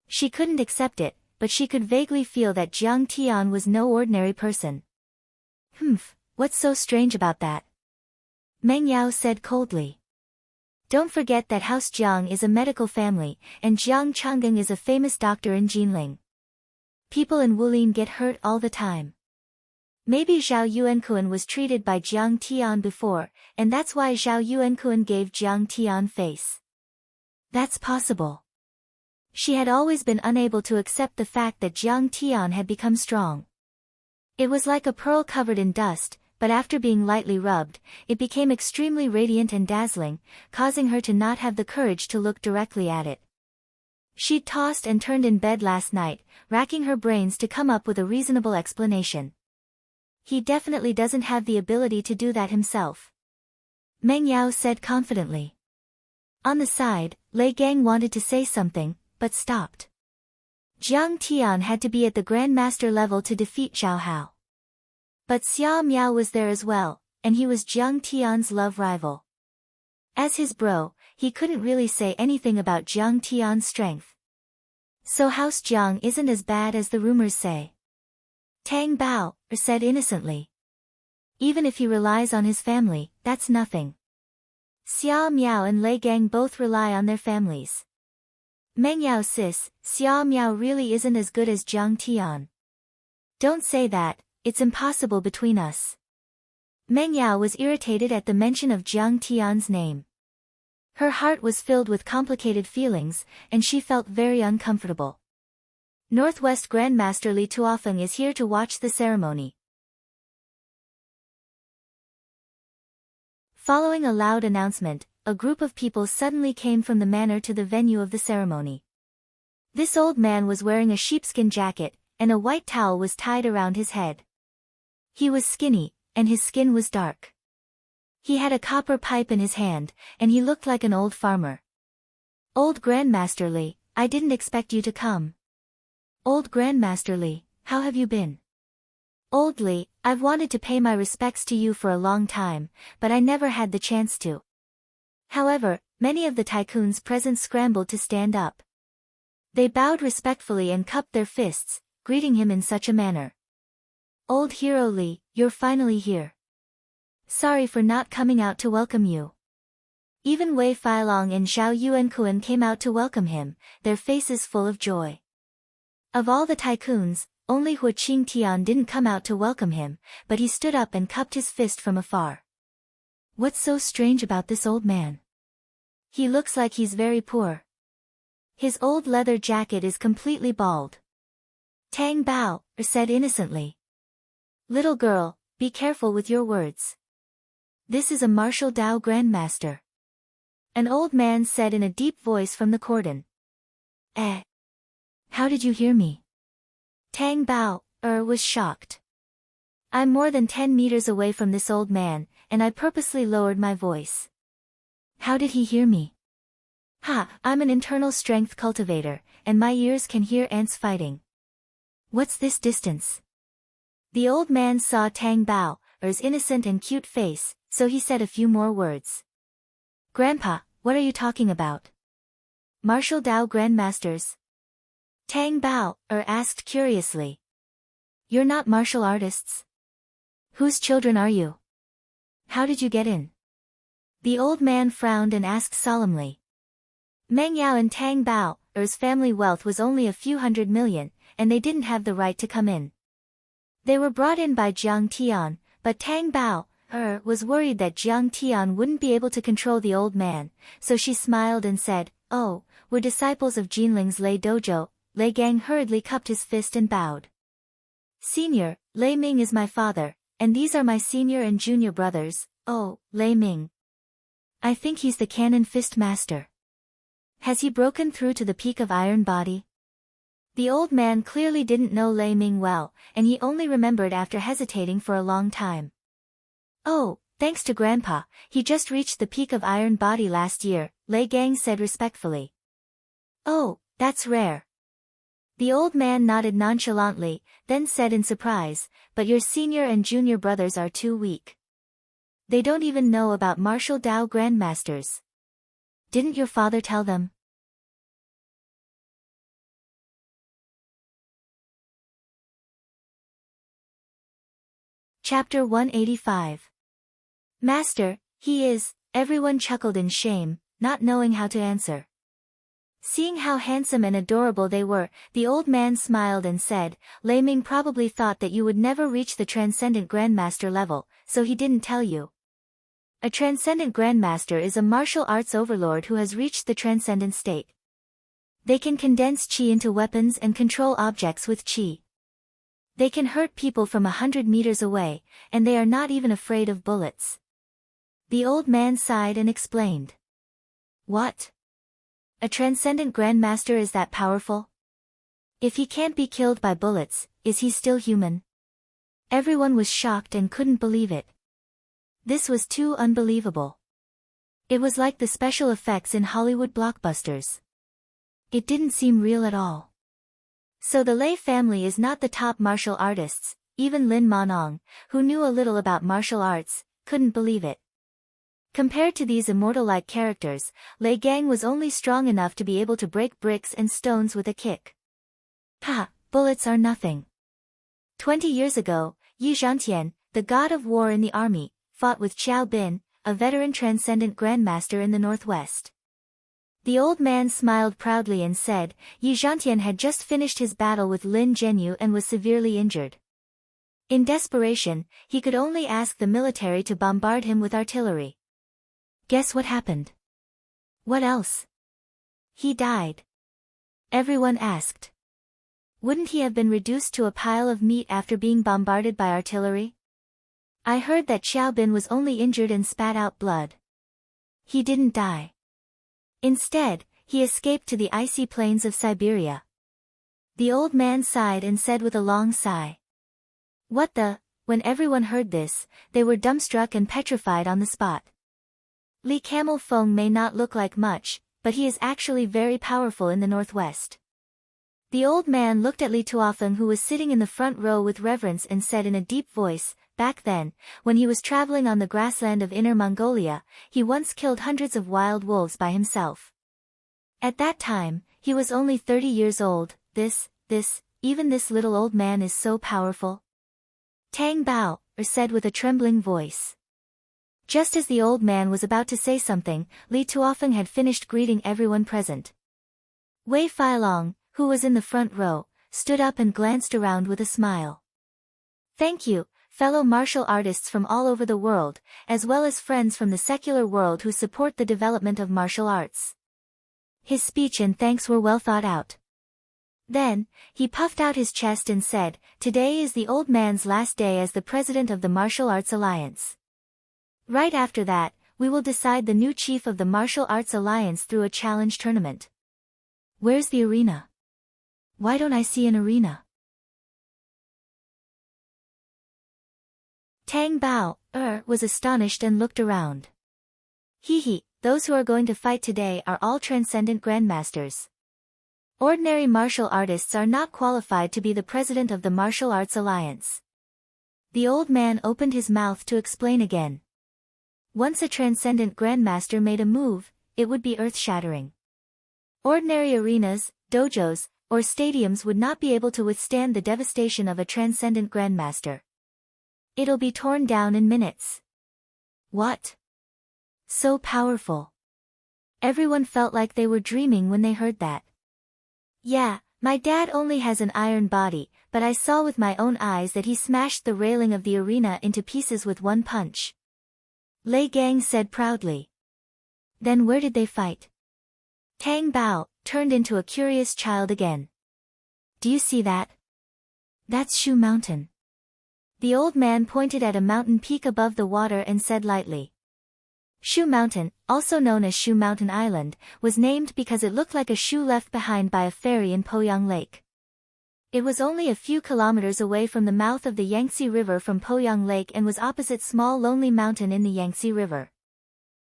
She couldn't accept it, but she could vaguely feel that Jiang Tian was no ordinary person. What's so strange about that? Meng Yao said coldly. Don't forget that House Jiang is a medical family, and Jiang Changgang is a famous doctor in Jinling. People in Wulin get hurt all the time. Maybe Zhao Yuankun was treated by Jiang Tian before, and that's why Zhao Yuankun gave Jiang Tian face. That's possible. She had always been unable to accept the fact that Jiang Tian had become strong. It was like a pearl covered in dust, but after being lightly rubbed, it became extremely radiant and dazzling, causing her to not have the courage to look directly at it. She'd tossed and turned in bed last night, racking her brains to come up with a reasonable explanation. He definitely doesn't have the ability to do that himself. Meng Yao said confidently. On the side, Lei Gang wanted to say something, but stopped. Jiang Tian had to be at the Grandmaster level to defeat Zhao Hao. But Xia Miao was there as well, and he was Jiang Tian's love rival. As his bro, he couldn't really say anything about Jiang Tian's strength. So House Jiang isn't as bad as the rumors say. Tang Bao, said innocently. Even if he relies on his family, that's nothing. Xia Miao and Lei Gang both rely on their families. Meng Yao sis, Xia Miao really isn't as good as Jiang Tian. Don't say that, it's impossible between us. Meng Yao was irritated at the mention of Jiang Tian's name. Her heart was filled with complicated feelings, and she felt very uncomfortable. Northwest Grandmaster Li Tuofeng is here to watch the ceremony. Following a loud announcement, a group of people suddenly came from the manor to the venue of the ceremony. This old man was wearing a sheepskin jacket, and a white towel was tied around his head. He was skinny, and his skin was dark. He had a copper pipe in his hand, and he looked like an old farmer. Old Grandmaster Li, I didn't expect you to come. Old Grandmaster Li, how have you been? Old Li, I've wanted to pay my respects to you for a long time, but I never had the chance to. However, many of the tycoons present scrambled to stand up. They bowed respectfully and cupped their fists, greeting him in such a manner. Old Hero Li, you're finally here. Sorry for not coming out to welcome you. Even Wei Feilong and Zhao Yuankuan came out to welcome him, their faces full of joy. Of all the tycoons, only Hu Qingtian didn't come out to welcome him, but he stood up and cupped his fist from afar. What's so strange about this old man? He looks like he's very poor. His old leather jacket is completely bald. Tang Bao said innocently. Little girl, be careful with your words. This is a martial Dao grandmaster. An old man said in a deep voice from the cordon. How did you hear me? Tang Bao was shocked. I'm more than 10 meters away from this old man, and I purposely lowered my voice. How did he hear me? I'm an internal strength cultivator, and my ears can hear ants fighting. What's this distance? The old man saw Tang Bao's innocent and cute face, so he said a few more words. Grandpa, what are you talking about? Martial Dao grandmasters? Tang Bao asked curiously. You're not martial artists? Whose children are you? How did you get in? The old man frowned and asked solemnly. Meng Yao and Tang Bao's family wealth was only a few hundred million, and they didn't have the right to come in. They were brought in by Jiang Tian, but Tang Bao was worried that Jiang Tian wouldn't be able to control the old man, so she smiled and said, Oh, we're disciples of Jinling's Lei Dojo. Lei Gang hurriedly cupped his fist and bowed. Senior, Lei Ming is my father, and these are my senior and junior brothers. Oh, Lei Ming. I think he's the cannon fist master. Has he broken through to the peak of Iron Body? The old man clearly didn't know Lei Ming well, and he only remembered after hesitating for a long time. Oh, thanks to Grandpa, he just reached the peak of Iron Body last year, Lei Gang said respectfully. Oh, that's rare. The old man nodded nonchalantly, then said in surprise, but your senior and junior brothers are too weak. They don't even know about martial Dao grandmasters. Didn't your father tell them? Chapter 185. Master, he is, everyone chuckled in shame, not knowing how to answer. Seeing how handsome and adorable they were, the old man smiled and said, Lei Ming probably thought that you would never reach the Transcendent Grandmaster level, so he didn't tell you. A Transcendent Grandmaster is a martial arts overlord who has reached the Transcendent state. They can condense Qi into weapons and control objects with Qi. They can hurt people from 100 meters away, and they are not even afraid of bullets. The old man sighed and explained. What? A Transcendent Grandmaster is that powerful? If he can't be killed by bullets, is he still human? Everyone was shocked and couldn't believe it. This was too unbelievable. It was like the special effects in Hollywood blockbusters. It didn't seem real at all. So the Lei family is not the top martial artists, even Lin Manong, who knew a little about martial arts, couldn't believe it. Compared to these immortal-like characters, Lei Gang was only strong enough to be able to break bricks and stones with a kick. Bullets are nothing. 20 years ago, Yi Zhantian, the god of war in the army, fought with Xiao Bin, a veteran Transcendent Grandmaster in the Northwest. The old man smiled proudly and said, Yi Zhantian had just finished his battle with Lin Zhenyu and was severely injured. In desperation, he could only ask the military to bombard him with artillery. Guess what happened? What else? He died. Everyone asked. Wouldn't he have been reduced to a pile of meat after being bombarded by artillery? I heard that Xiao Bin was only injured and spat out blood. He didn't die. Instead, he escaped to the icy plains of Siberia. The old man sighed and said with a long sigh. What the? When everyone heard this, they were dumbstruck and petrified on the spot. Li Camel Feng may not look like much, but he is actually very powerful in the Northwest. The old man looked at Li Tuofeng, who was sitting in the front row with reverence, and said in a deep voice, back then, when he was traveling on the grassland of Inner Mongolia, he once killed hundreds of wild wolves by himself. At that time, he was only 30 years old. Even this little old man is so powerful. Tang Bao said with a trembling voice. Just as the old man was about to say something, Li Tuofeng had finished greeting everyone present. Wei Feilong, who was in the front row, stood up and glanced around with a smile. Thank you, fellow martial artists from all over the world, as well as friends from the secular world who support the development of martial arts. His speech and thanks were well thought out. Then, he puffed out his chest and said, "Today is the old man's last day as the president of the Martial Arts Alliance. Right after that, we will decide the new chief of the Martial Arts Alliance through a challenge tournament. Where's the arena? Why don't I see an arena?" Tang Bao, was astonished and looked around. He, those who are going to fight today are all transcendent grandmasters. Ordinary martial artists are not qualified to be the president of the Martial Arts Alliance. The old man opened his mouth to explain again. Once a transcendent grandmaster made a move, it would be earth-shattering. Ordinary arenas, dojos, or stadiums would not be able to withstand the devastation of a transcendent grandmaster. It'll be torn down in minutes. What? So powerful. Everyone felt like they were dreaming when they heard that. Yeah, my dad only has an iron body, but I saw with my own eyes that he smashed the railing of the arena into pieces with one punch. Lei Gang said proudly. Then where did they fight? Tang Bao turned into a curious child again. Do you see that? That's Shu Mountain. The old man pointed at a mountain peak above the water and said lightly. Shu Mountain, also known as Shu Mountain Island, was named because it looked like a shoe left behind by a ferry in Poyang Lake. It was only a few kilometers away from the mouth of the Yangtze River from Poyang Lake and was opposite Small Lonely Mountain in the Yangtze River.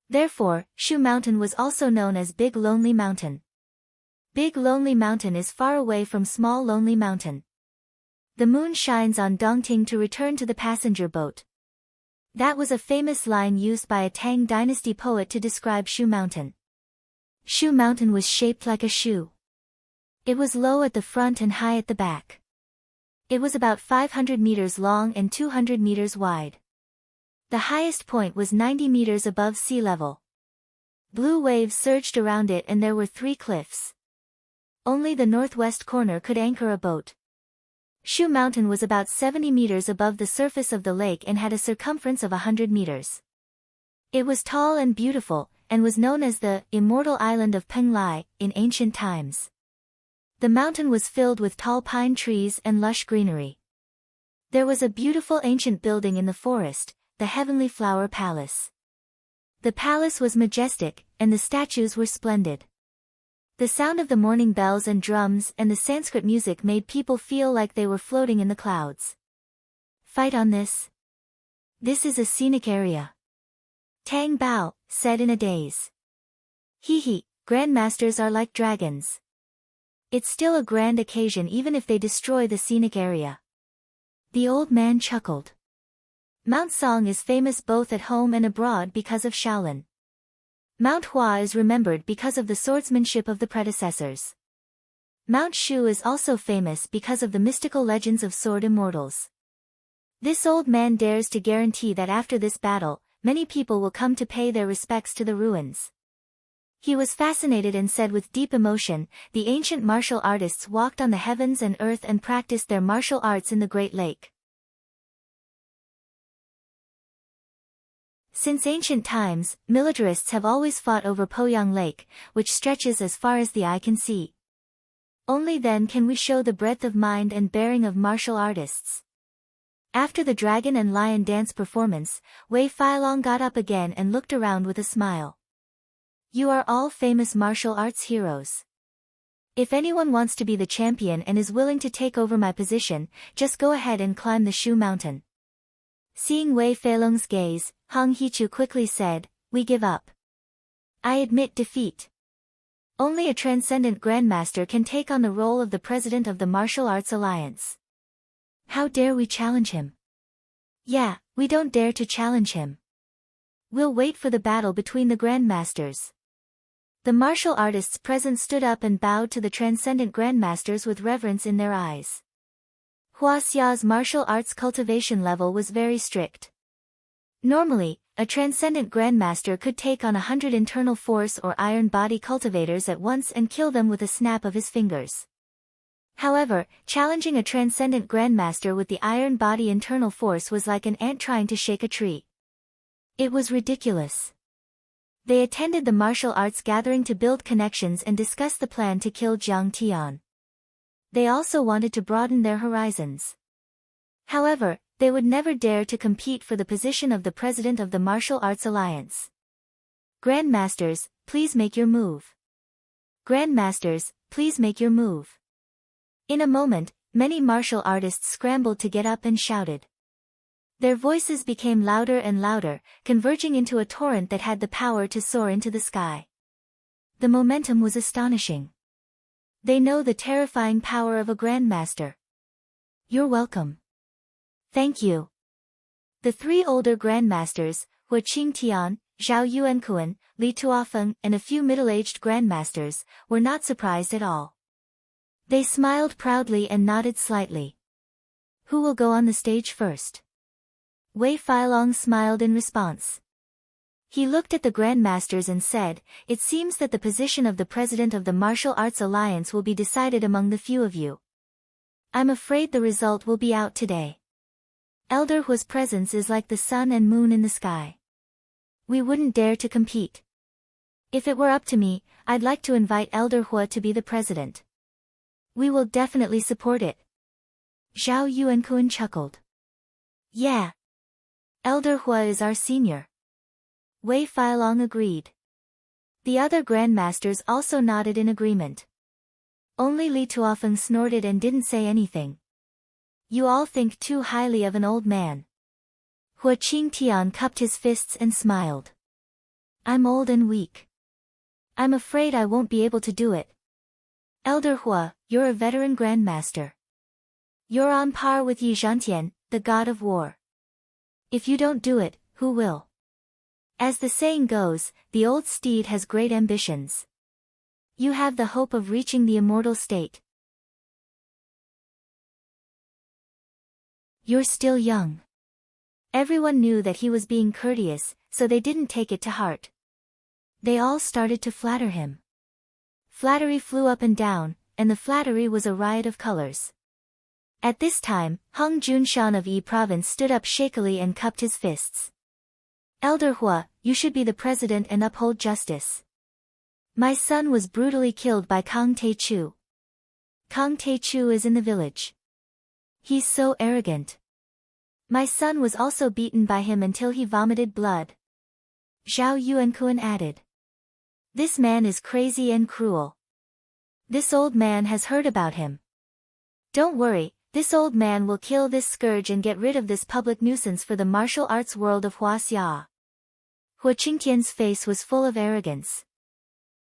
Therefore, Shu Mountain was also known as Big Lonely Mountain. Big Lonely Mountain is far away from Small Lonely Mountain. The moon shines on Dongting to return to the passenger boat. That was a famous line used by a Tang Dynasty poet to describe Shu Mountain. Shu Mountain was shaped like a shoe. It was low at the front and high at the back. It was about 500 meters long and 200 meters wide. The highest point was 90 meters above sea level. Blue waves surged around it and there were 3 cliffs. Only the northwest corner could anchor a boat. Shu Mountain was about 70 meters above the surface of the lake and had a circumference of 100 meters. It was tall and beautiful, and was known as the Immortal Island of Penglai in ancient times. The mountain was filled with tall pine trees and lush greenery. There was a beautiful ancient building in the forest, the Heavenly Flower Palace. The palace was majestic, and the statues were splendid. The sound of the morning bells and drums and the Sanskrit music made people feel like they were floating in the clouds. Fight on this? This is a scenic area. Tang Bao said in a daze. Grandmasters are like dragons. It's still a grand occasion even if they destroy the scenic area. The old man chuckled. Mount Song is famous both at home and abroad because of Shaolin. Mount Hua is remembered because of the swordsmanship of the predecessors. Mount Shu is also famous because of the mystical legends of sword immortals. This old man dares to guarantee that after this battle, many people will come to pay their respects to the ruins. He was fascinated and said with deep emotion, the ancient martial artists walked on the heavens and earth and practiced their martial arts in the Great Lake. Since ancient times, militarists have always fought over Poyang Lake, which stretches as far as the eye can see. Only then can we show the breadth of mind and bearing of martial artists. After the dragon and lion dance performance, Wei Feilong got up again and looked around with a smile. You are all famous martial arts heroes. If anyone wants to be the champion and is willing to take over my position, just go ahead and climb the Shu Mountain. Seeing Wei Feilong's gaze, Hong Hichu quickly said, we give up. I admit defeat. Only a transcendent grandmaster can take on the role of the president of the Martial Arts Alliance. How dare we challenge him? Yeah, we don't dare to challenge him. We'll wait for the battle between the grandmasters. The martial artists present stood up and bowed to the transcendent grandmasters with reverence in their eyes. Hua Xia's martial arts cultivation level was very strict. Normally, a transcendent grandmaster could take on 100 internal force or iron body cultivators at once and kill them with a snap of his fingers. However, challenging a transcendent grandmaster with the iron body internal force was like an ant trying to shake a tree. It was ridiculous. They attended the martial arts gathering to build connections and discuss the plan to kill Jiang Tian. They also wanted to broaden their horizons. However, they would never dare to compete for the position of the president of the Martial Arts Alliance. Grandmasters, please make your move. Grandmasters, please make your move. In a moment, many martial artists scrambled to get up and shouted. Their voices became louder and louder, converging into a torrent that had the power to soar into the sky. The momentum was astonishing. They know the terrifying power of a grandmaster. You're welcome. Thank you. The three older grandmasters, Hua Qingtian, Zhao Yuankuan, Li Tuofeng, and a few middle-aged grandmasters, were not surprised at all. They smiled proudly and nodded slightly. Who will go on the stage first? Wei Feilong smiled in response. He looked at the grandmasters and said, "It seems that the position of the president of the Martial Arts Alliance will be decided among the few of you. I'm afraid the result will be out today. Elder Hua's presence is like the sun and moon in the sky. We wouldn't dare to compete. If it were up to me, I'd like to invite Elder Hua to be the president. We will definitely support it." Zhao Yuankuan chuckled. Yeah. Elder Hua is our senior. Wei Feilong agreed. The other grandmasters also nodded in agreement. Only Li Tuofeng snorted and didn't say anything. You all think too highly of an old man. Hua Qingtian cupped his fists and smiled. I'm old and weak. I'm afraid I won't be able to do it. Elder Hua, you're a veteran grandmaster. You're on par with Yi Zhantian, the god of war. If you don't do it, who will? As the saying goes, the old steed has great ambitions. You have the hope of reaching the immortal state. You're still young. Everyone knew that he was being courteous, so they didn't take it to heart. They all started to flatter him. Flattery flew up and down, and the flattery was a riot of colors. At this time, Hung Junshan of Yi Province stood up shakily and cupped his fists. Elder Hua, you should be the president and uphold justice. My son was brutally killed by Kang Taechu. Kang Taechu is in the village. He's so arrogant. My son was also beaten by him until he vomited blood. Zhao Yuankuan added. This man is crazy and cruel. This old man has heard about him. Don't worry, this old man will kill this scourge and get rid of this public nuisance for the martial arts world of Huaxia. Hua Qingtian's face was full of arrogance.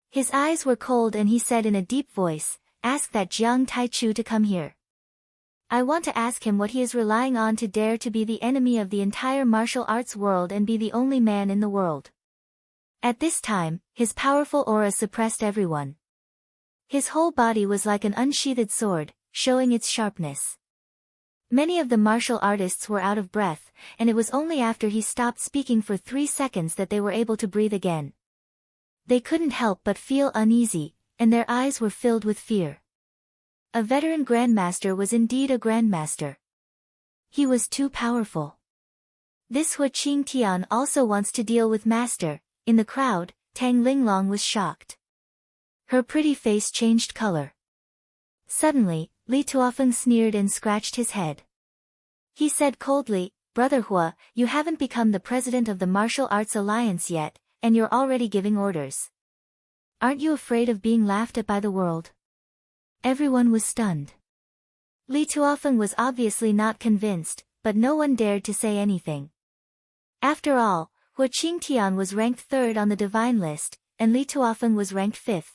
His eyes were cold and he said in a deep voice, ask that Jiang Taichu to come here. I want to ask him what he is relying on to dare to be the enemy of the entire martial arts world and be the only man in the world. At this time, his powerful aura suppressed everyone. His whole body was like an unsheathed sword, showing its sharpness. Many of the martial artists were out of breath, and it was only after he stopped speaking for 3 seconds that they were able to breathe again. They couldn't help but feel uneasy, and their eyes were filled with fear. A veteran grandmaster was indeed a grandmaster. He was too powerful. This Hua Qingtian also wants to deal with master. In the crowd, Tang Linglong was shocked. Her pretty face changed color. Suddenly, Li Tuofeng sneered and scratched his head. He said coldly, Brother Hua, you haven't become the president of the Martial Arts Alliance yet, and you're already giving orders. Aren't you afraid of being laughed at by the world? Everyone was stunned. Li Tuofeng was obviously not convinced, but no one dared to say anything. After all, Hua Qingtian was ranked 3rd on the divine list, and Li Tuofeng was ranked 5th.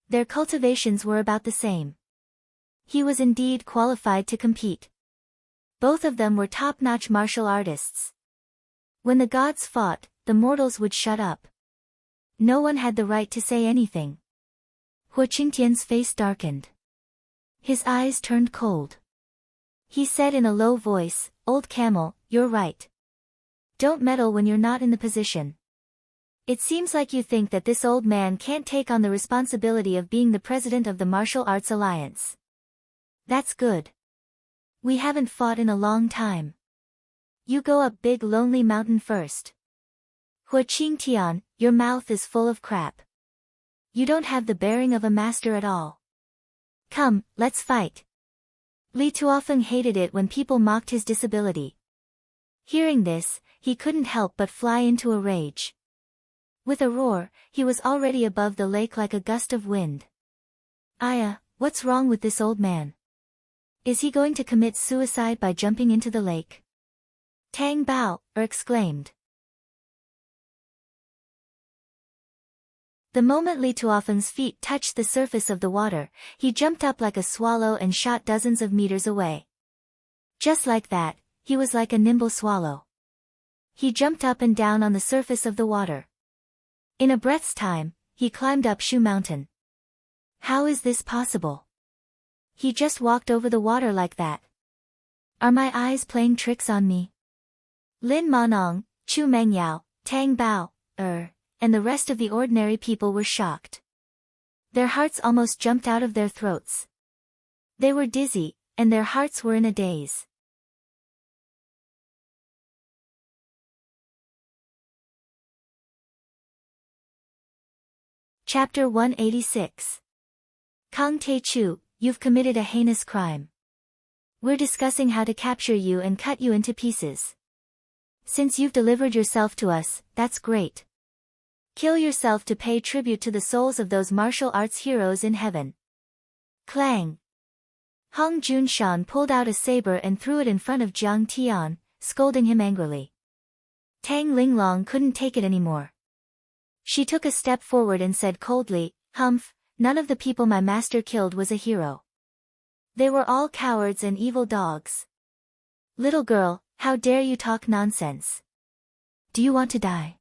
Their cultivations were about the same. He was indeed qualified to compete. Both of them were top-notch martial artists. When the gods fought, the mortals would shut up. No one had the right to say anything. Hua Qingtian's face darkened. His eyes turned cold. He said in a low voice, Old camel, you're right. Don't meddle when you're not in the position. It seems like you think that this old man can't take on the responsibility of being the president of the Martial Arts Alliance. That's good. We haven't fought in a long time. You go up Big Lonely Mountain first. Hua Qingtian, your mouth is full of crap. You don't have the bearing of a master at all. Come, let's fight. Li Tuofeng hated it when people mocked his disability. Hearing this, he couldn't help but fly into a rage. With a roar, he was already above the lake like a gust of wind. Aya, what's wrong with this old man? Is he going to commit suicide by jumping into the lake? Tang Bao exclaimed. The moment Li Tuofeng's feet touched the surface of the water, he jumped up like a swallow and shot dozens of meters away. Just like that, he was like a nimble swallow. He jumped up and down on the surface of the water. In a breath's time, he climbed up Shu Mountain. How is this possible? He just walked over the water like that. Are my eyes playing tricks on me? Lin Manong, Chu Mengyao, Tang Bao, and the rest of the ordinary people were shocked. Their hearts almost jumped out of their throats. They were dizzy, and their hearts were in a daze. Chapter 186. Kang Te-chu, you've committed a heinous crime. We're discussing how to capture you and cut you into pieces. Since you've delivered yourself to us, that's great. Kill yourself to pay tribute to the souls of those martial arts heroes in heaven. Clang! Hong Junshan pulled out a saber and threw it in front of Jiang Tian, scolding him angrily. Tang Linglong couldn't take it anymore. She took a step forward and said coldly, Humph, none of the people my master killed was a hero. They were all cowards and evil dogs. Little girl, how dare you talk nonsense? Do you want to die?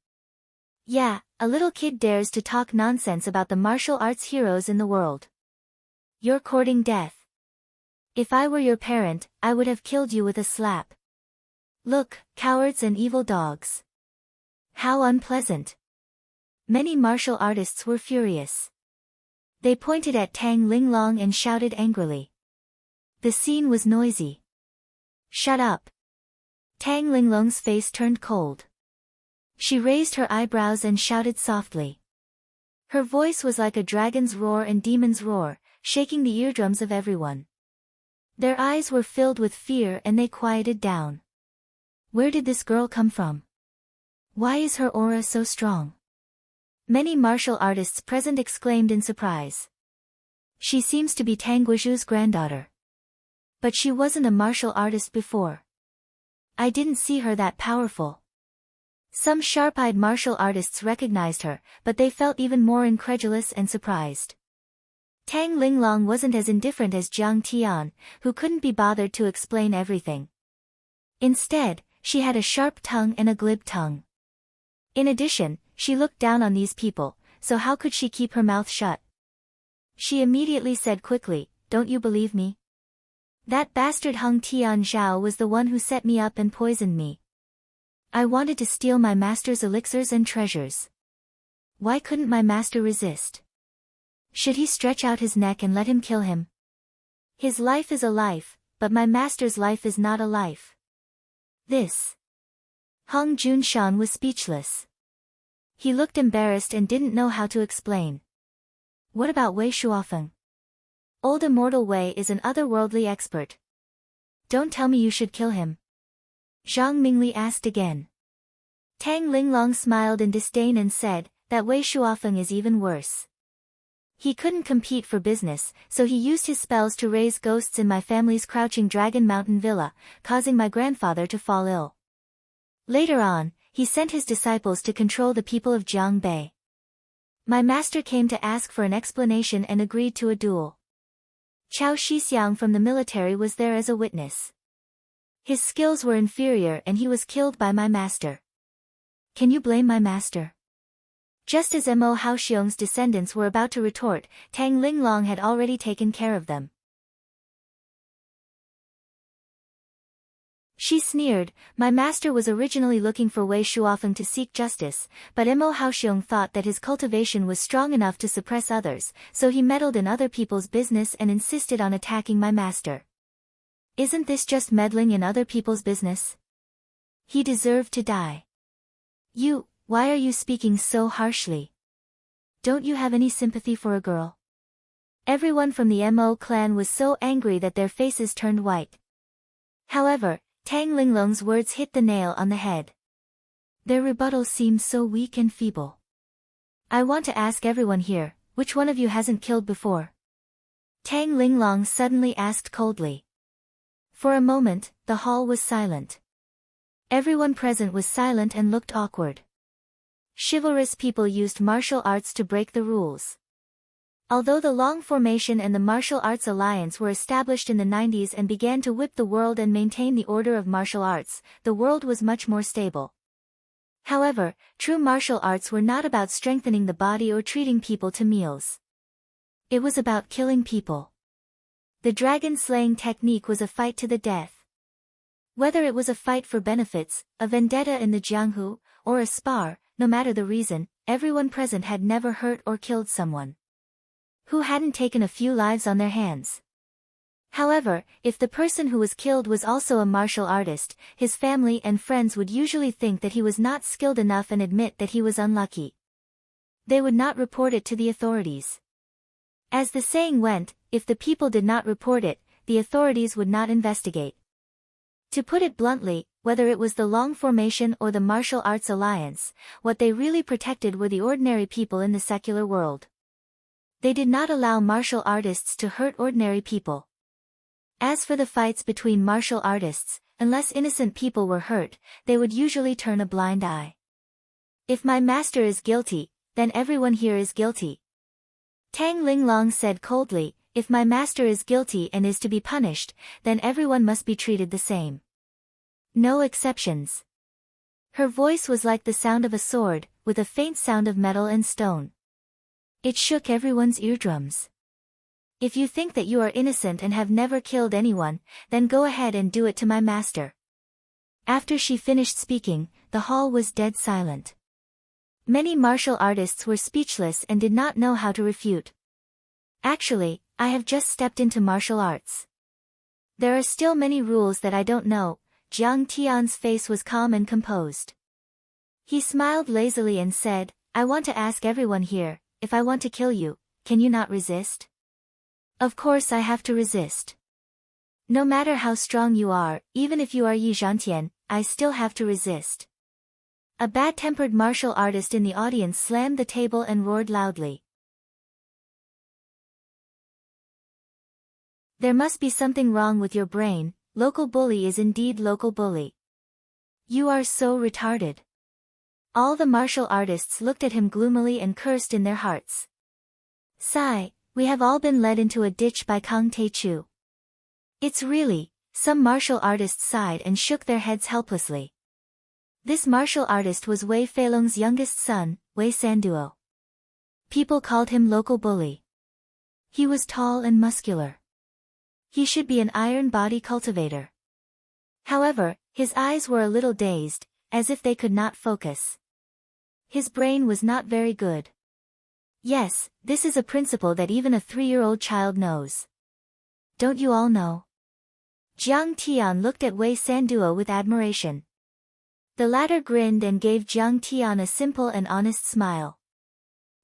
Yeah, a little kid dares to talk nonsense about the martial arts heroes in the world. You're courting death. If I were your parent, I would have killed you with a slap. Look, cowards and evil dogs. How unpleasant. Many martial artists were furious. They pointed at Tang Linglong and shouted angrily. The scene was noisy. Shut up. Tang Linglong's face turned cold. She raised her eyebrows and shouted softly. Her voice was like a dragon's roar and demon's roar, shaking the eardrums of everyone. Their eyes were filled with fear and they quieted down. Where did this girl come from? Why is her aura so strong? Many martial artists present exclaimed in surprise. She seems to be Tang Guizhu's granddaughter. But she wasn't a martial artist before. I didn't see her that powerful. Some sharp-eyed martial artists recognized her, but they felt even more incredulous and surprised. Tang Linglong wasn't as indifferent as Jiang Tian, who couldn't be bothered to explain everything. Instead, she had a sharp tongue and a glib tongue. In addition, she looked down on these people, so how could she keep her mouth shut? She immediately said quickly, Don't you believe me? That bastard Hung Tian Zhao was the one who set me up and poisoned me. I wanted to steal my master's elixirs and treasures. Why couldn't my master resist? Should he stretch out his neck and let him kill him? His life is a life, but my master's life is not a life. This. Hong Junshan was speechless. He looked embarrassed and didn't know how to explain. What about Wei Shuofeng? Old immortal Wei is an otherworldly expert. Don't tell me you should kill him. Zhang Mingli asked again. Tang Linglong smiled in disdain and said, that Wei Shuofeng is even worse. He couldn't compete for business, so he used his spells to raise ghosts in my family's Crouching Dragon Mountain villa, causing my grandfather to fall ill. Later on, he sent his disciples to control the people of Jiangbei. My master came to ask for an explanation and agreed to a duel. Chao Shixiang from the military was there as a witness. His skills were inferior and he was killed by my master. Can you blame my master? Just as Mo Haoxiong's descendants were about to retort, Tang Linglong had already taken care of them. She sneered. My master was originally looking for Wei Shuofeng to seek justice, but Mo Haoxiong thought that his cultivation was strong enough to suppress others, so he meddled in other people's business and insisted on attacking my master. Isn't this just meddling in other people's business? He deserved to die. Why are you speaking so harshly? Don't you have any sympathy for a girl? Everyone from the Mo clan was so angry that their faces turned white. However, Tang Linglong's words hit the nail on the head. Their rebuttal seemed so weak and feeble. I want to ask everyone here, which one of you hasn't killed before? Tang Linglong suddenly asked coldly. For a moment, the hall was silent. Everyone present was silent and looked awkward. Chivalrous people used martial arts to break the rules. Although the Long Formation and the Martial Arts Alliance were established in the 90s and began to whip the world and maintain the order of martial arts, the world was much more stable. However, true martial arts were not about strengthening the body or treating people to meals. It was about killing people. The dragon-slaying technique was a fight to the death. Whether it was a fight for benefits, a vendetta in the Jianghu, or a spar, no matter the reason, everyone present had never hurt or killed someone who hadn't taken a few lives on their hands. However, if the person who was killed was also a martial artist, his family and friends would usually think that he was not skilled enough and admit that he was unlucky. They would not report it to the authorities. As the saying went, if the people did not report it, the authorities would not investigate. To put it bluntly, whether it was the Long Formation or the Martial Arts Alliance, what they really protected were the ordinary people in the secular world. They did not allow martial artists to hurt ordinary people. As for the fights between martial artists, unless innocent people were hurt, they would usually turn a blind eye. If my master is guilty, then everyone here is guilty. Tang Linglong said coldly, if my master is guilty and is to be punished, then everyone must be treated the same. No exceptions. Her voice was like the sound of a sword, with a faint sound of metal and stone. It shook everyone's eardrums. If you think that you are innocent and have never killed anyone, then go ahead and do it to my master. After she finished speaking, the hall was dead silent. Many martial artists were speechless and did not know how to refute. Actually, I have just stepped into martial arts. There are still many rules that I don't know. Jiang Tian's face was calm and composed. He smiled lazily and said, I want to ask everyone here, if I want to kill you, can you not resist? Of course I have to resist. No matter how strong you are, even if you are Yi Zhantian, I still have to resist. A bad-tempered martial artist in the audience slammed the table and roared loudly. There must be something wrong with your brain, local bully is indeed local bully. You are so retarded. All the martial artists looked at him gloomily and cursed in their hearts. Sigh, we have all been led into a ditch by Kang Taechu. It's really, some martial artists sighed and shook their heads helplessly. This martial artist was Wei Feilong's youngest son, Wei Sanduo. People called him local bully. He was tall and muscular. He should be an iron body cultivator. However, his eyes were a little dazed, as if they could not focus. His brain was not very good. Yes, this is a principle that even a 3-year-old child knows. Don't you all know? Jiang Tian looked at Wei Sanduo with admiration. The latter grinned and gave Jiang Tian a simple and honest smile.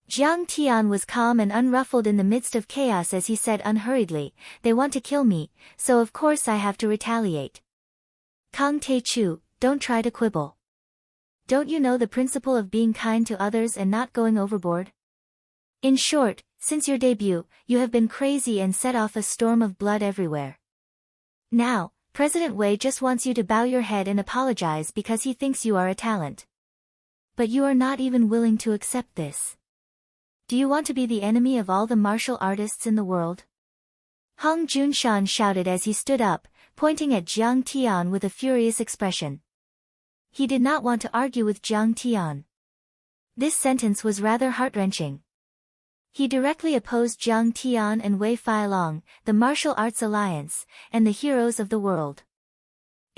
Jiang Tian was calm and unruffled in the midst of chaos as he said unhurriedly, they want to kill me, so of course I have to retaliate. Kang Taechu, don't try to quibble. Don't you know the principle of being kind to others and not going overboard? In short, since your debut, you have been crazy and set off a storm of blood everywhere. Now, President Wei just wants you to bow your head and apologize because he thinks you are a talent. But you are not even willing to accept this. Do you want to be the enemy of all the martial artists in the world? Hong Junshan shouted as he stood up, pointing at Jiang Tian with a furious expression. He did not want to argue with Jiang Tian. This sentence was rather heart-wrenching. He directly opposed Jiang Tian and Wei Feilong, the Martial Arts Alliance, and the heroes of the world.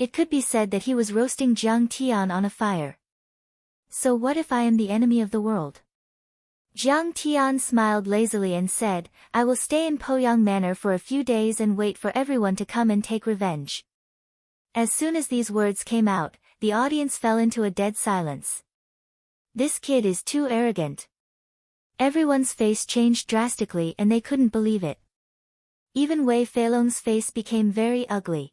It could be said that he was roasting Jiang Tian on a fire. So what if I am the enemy of the world? Jiang Tian smiled lazily and said, I will stay in Poyang Manor for a few days and wait for everyone to come and take revenge. As soon as these words came out, the audience fell into a dead silence. This kid is too arrogant. Everyone's face changed drastically and they couldn't believe it. Even Wei Feilong's face became very ugly.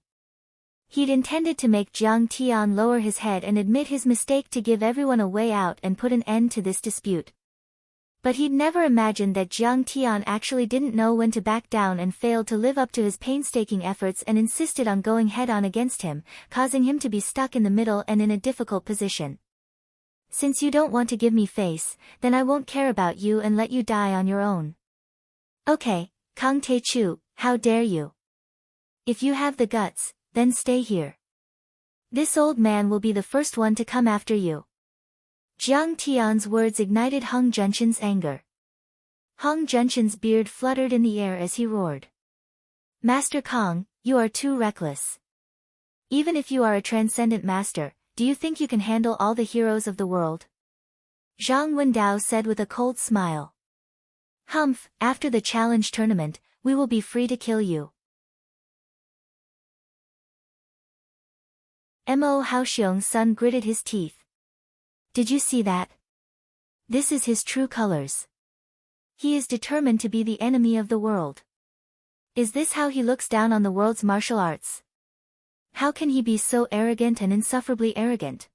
He'd intended to make Jiang Tian lower his head and admit his mistake to give everyone a way out and put an end to this dispute. But he'd never imagined that Jiang Tian actually didn't know when to back down and failed to live up to his painstaking efforts and insisted on going head-on against him, causing him to be stuck in the middle and in a difficult position. Since you don't want to give me face, then I won't care about you and let you die on your own. Okay, Kang Tae-chu, how dare you? If you have the guts, then stay here. This old man will be the first one to come after you. Jiang Tian's words ignited Hung Junshin's anger. Hung Junshin's beard fluttered in the air as he roared. Master Kang, you are too reckless. Even if you are a transcendent master, do you think you can handle all the heroes of the world? Zhang Wendao said with a cold smile. Humph, after the challenge tournament, we will be free to kill you. Mo Haoxiong's son gritted his teeth. Did you see that? This is his true colors. He is determined to be the enemy of the world. Is this how he looks down on the world's martial arts? How can he be so arrogant and insufferably arrogant?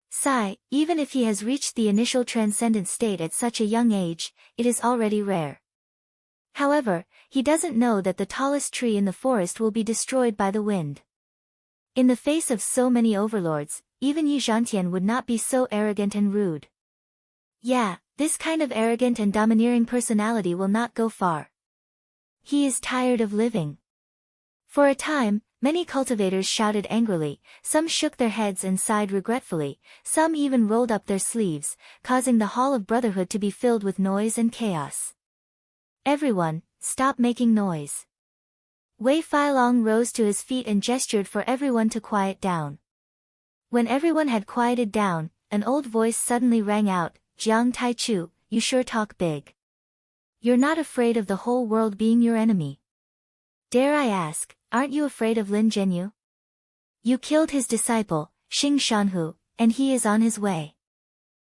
Sigh, even if he has reached the initial transcendent state at such a young age, it is already rare. However, he doesn't know that the tallest tree in the forest will be destroyed by the wind. In the face of so many overlords, even Yi Zhantian would not be so arrogant and rude. Yeah, this kind of arrogant and domineering personality will not go far. He is tired of living. For a time, many cultivators shouted angrily, some shook their heads and sighed regretfully, some even rolled up their sleeves, causing the Hall of Brotherhood to be filled with noise and chaos. Everyone, stop making noise. Wei Feilong rose to his feet and gestured for everyone to quiet down. When everyone had quieted down, an old voice suddenly rang out, Jiang Taichu, you sure talk big. You're not afraid of the whole world being your enemy. Dare I ask, aren't you afraid of Lin Zhenyu? You killed his disciple, Xing Shanhu, and he is on his way.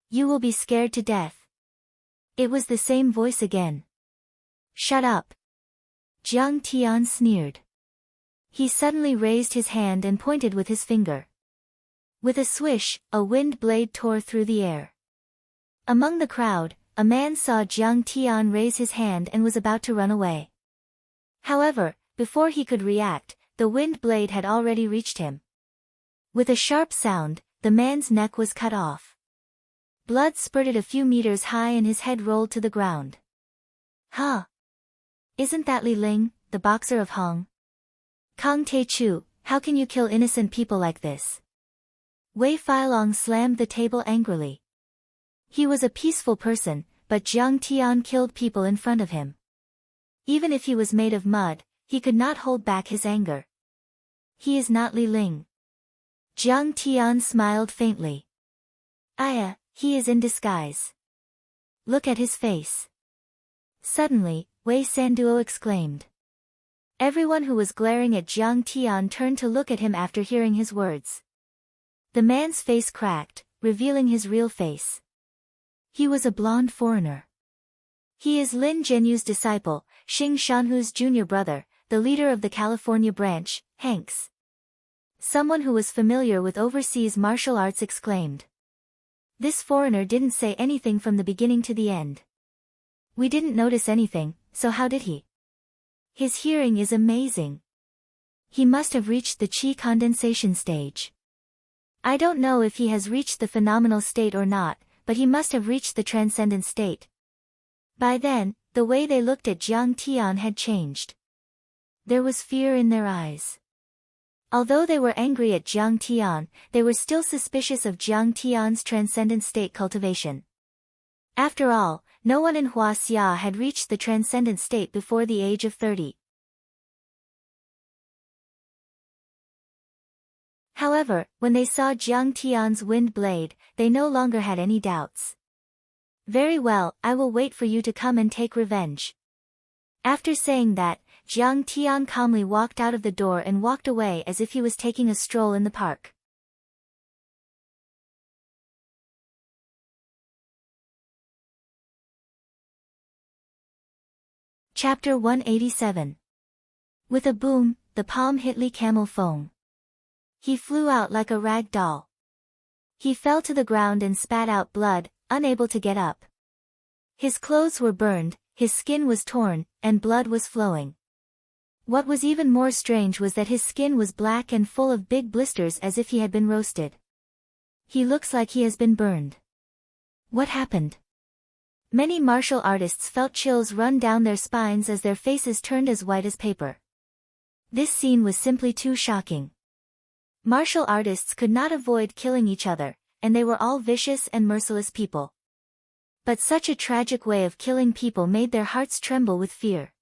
You will be scared to death. It was the same voice again. Shut up. Jiang Tian sneered. He suddenly raised his hand and pointed with his finger. With a swish, a wind blade tore through the air. Among the crowd, a man saw Jiang Tian raise his hand and was about to run away. However, before he could react, the wind blade had already reached him. With a sharp sound, the man's neck was cut off. Blood spurted a few meters high and his head rolled to the ground. Huh? Isn't that Li Ling, the boxer of Hong? Kang Tae-chu, how can you kill innocent people like this? Wei Feilong slammed the table angrily. He was a peaceful person, but Jiang Tian killed people in front of him. Even if he was made of mud, he could not hold back his anger. He is not Li Ling. Jiang Tian smiled faintly. He is in disguise. Look at his face. Suddenly, Wei Sanduo exclaimed. Everyone who was glaring at Jiang Tian turned to look at him after hearing his words. The man's face cracked, revealing his real face. He was a blonde foreigner. He is Lin Zhenyu's disciple, Xing Shanhu's junior brother, the leader of the California branch, Hanks. Someone who was familiar with overseas martial arts exclaimed. This foreigner didn't say anything from the beginning to the end. We didn't notice anything, so how did he? His hearing is amazing. He must have reached the qi condensation stage. I don't know if he has reached the phenomenal state or not, but he must have reached the transcendent state. By then, the way they looked at Jiang Tian had changed. There was fear in their eyes. Although they were angry at Jiang Tian, they were still suspicious of Jiang Tian's transcendent state cultivation. After all, no one in Huaxia had reached the transcendent state before the age of 30. However, when they saw Jiang Tian's wind blade, they no longer had any doubts. Very well, I will wait for you to come and take revenge. After saying that, Jiang Tian calmly walked out of the door and walked away as if he was taking a stroll in the park. Chapter 187. With a boom, the palm hit Li Camel Fong. He flew out like a rag doll. He fell to the ground and spat out blood, unable to get up. His clothes were burned, his skin was torn, and blood was flowing. What was even more strange was that his skin was black and full of big blisters as if he had been roasted. He looks like he has been burned. What happened? Many martial artists felt chills run down their spines as their faces turned as white as paper. This scene was simply too shocking. Martial artists could not avoid killing each other, and they were all vicious and merciless people. But such a tragic way of killing people made their hearts tremble with fear.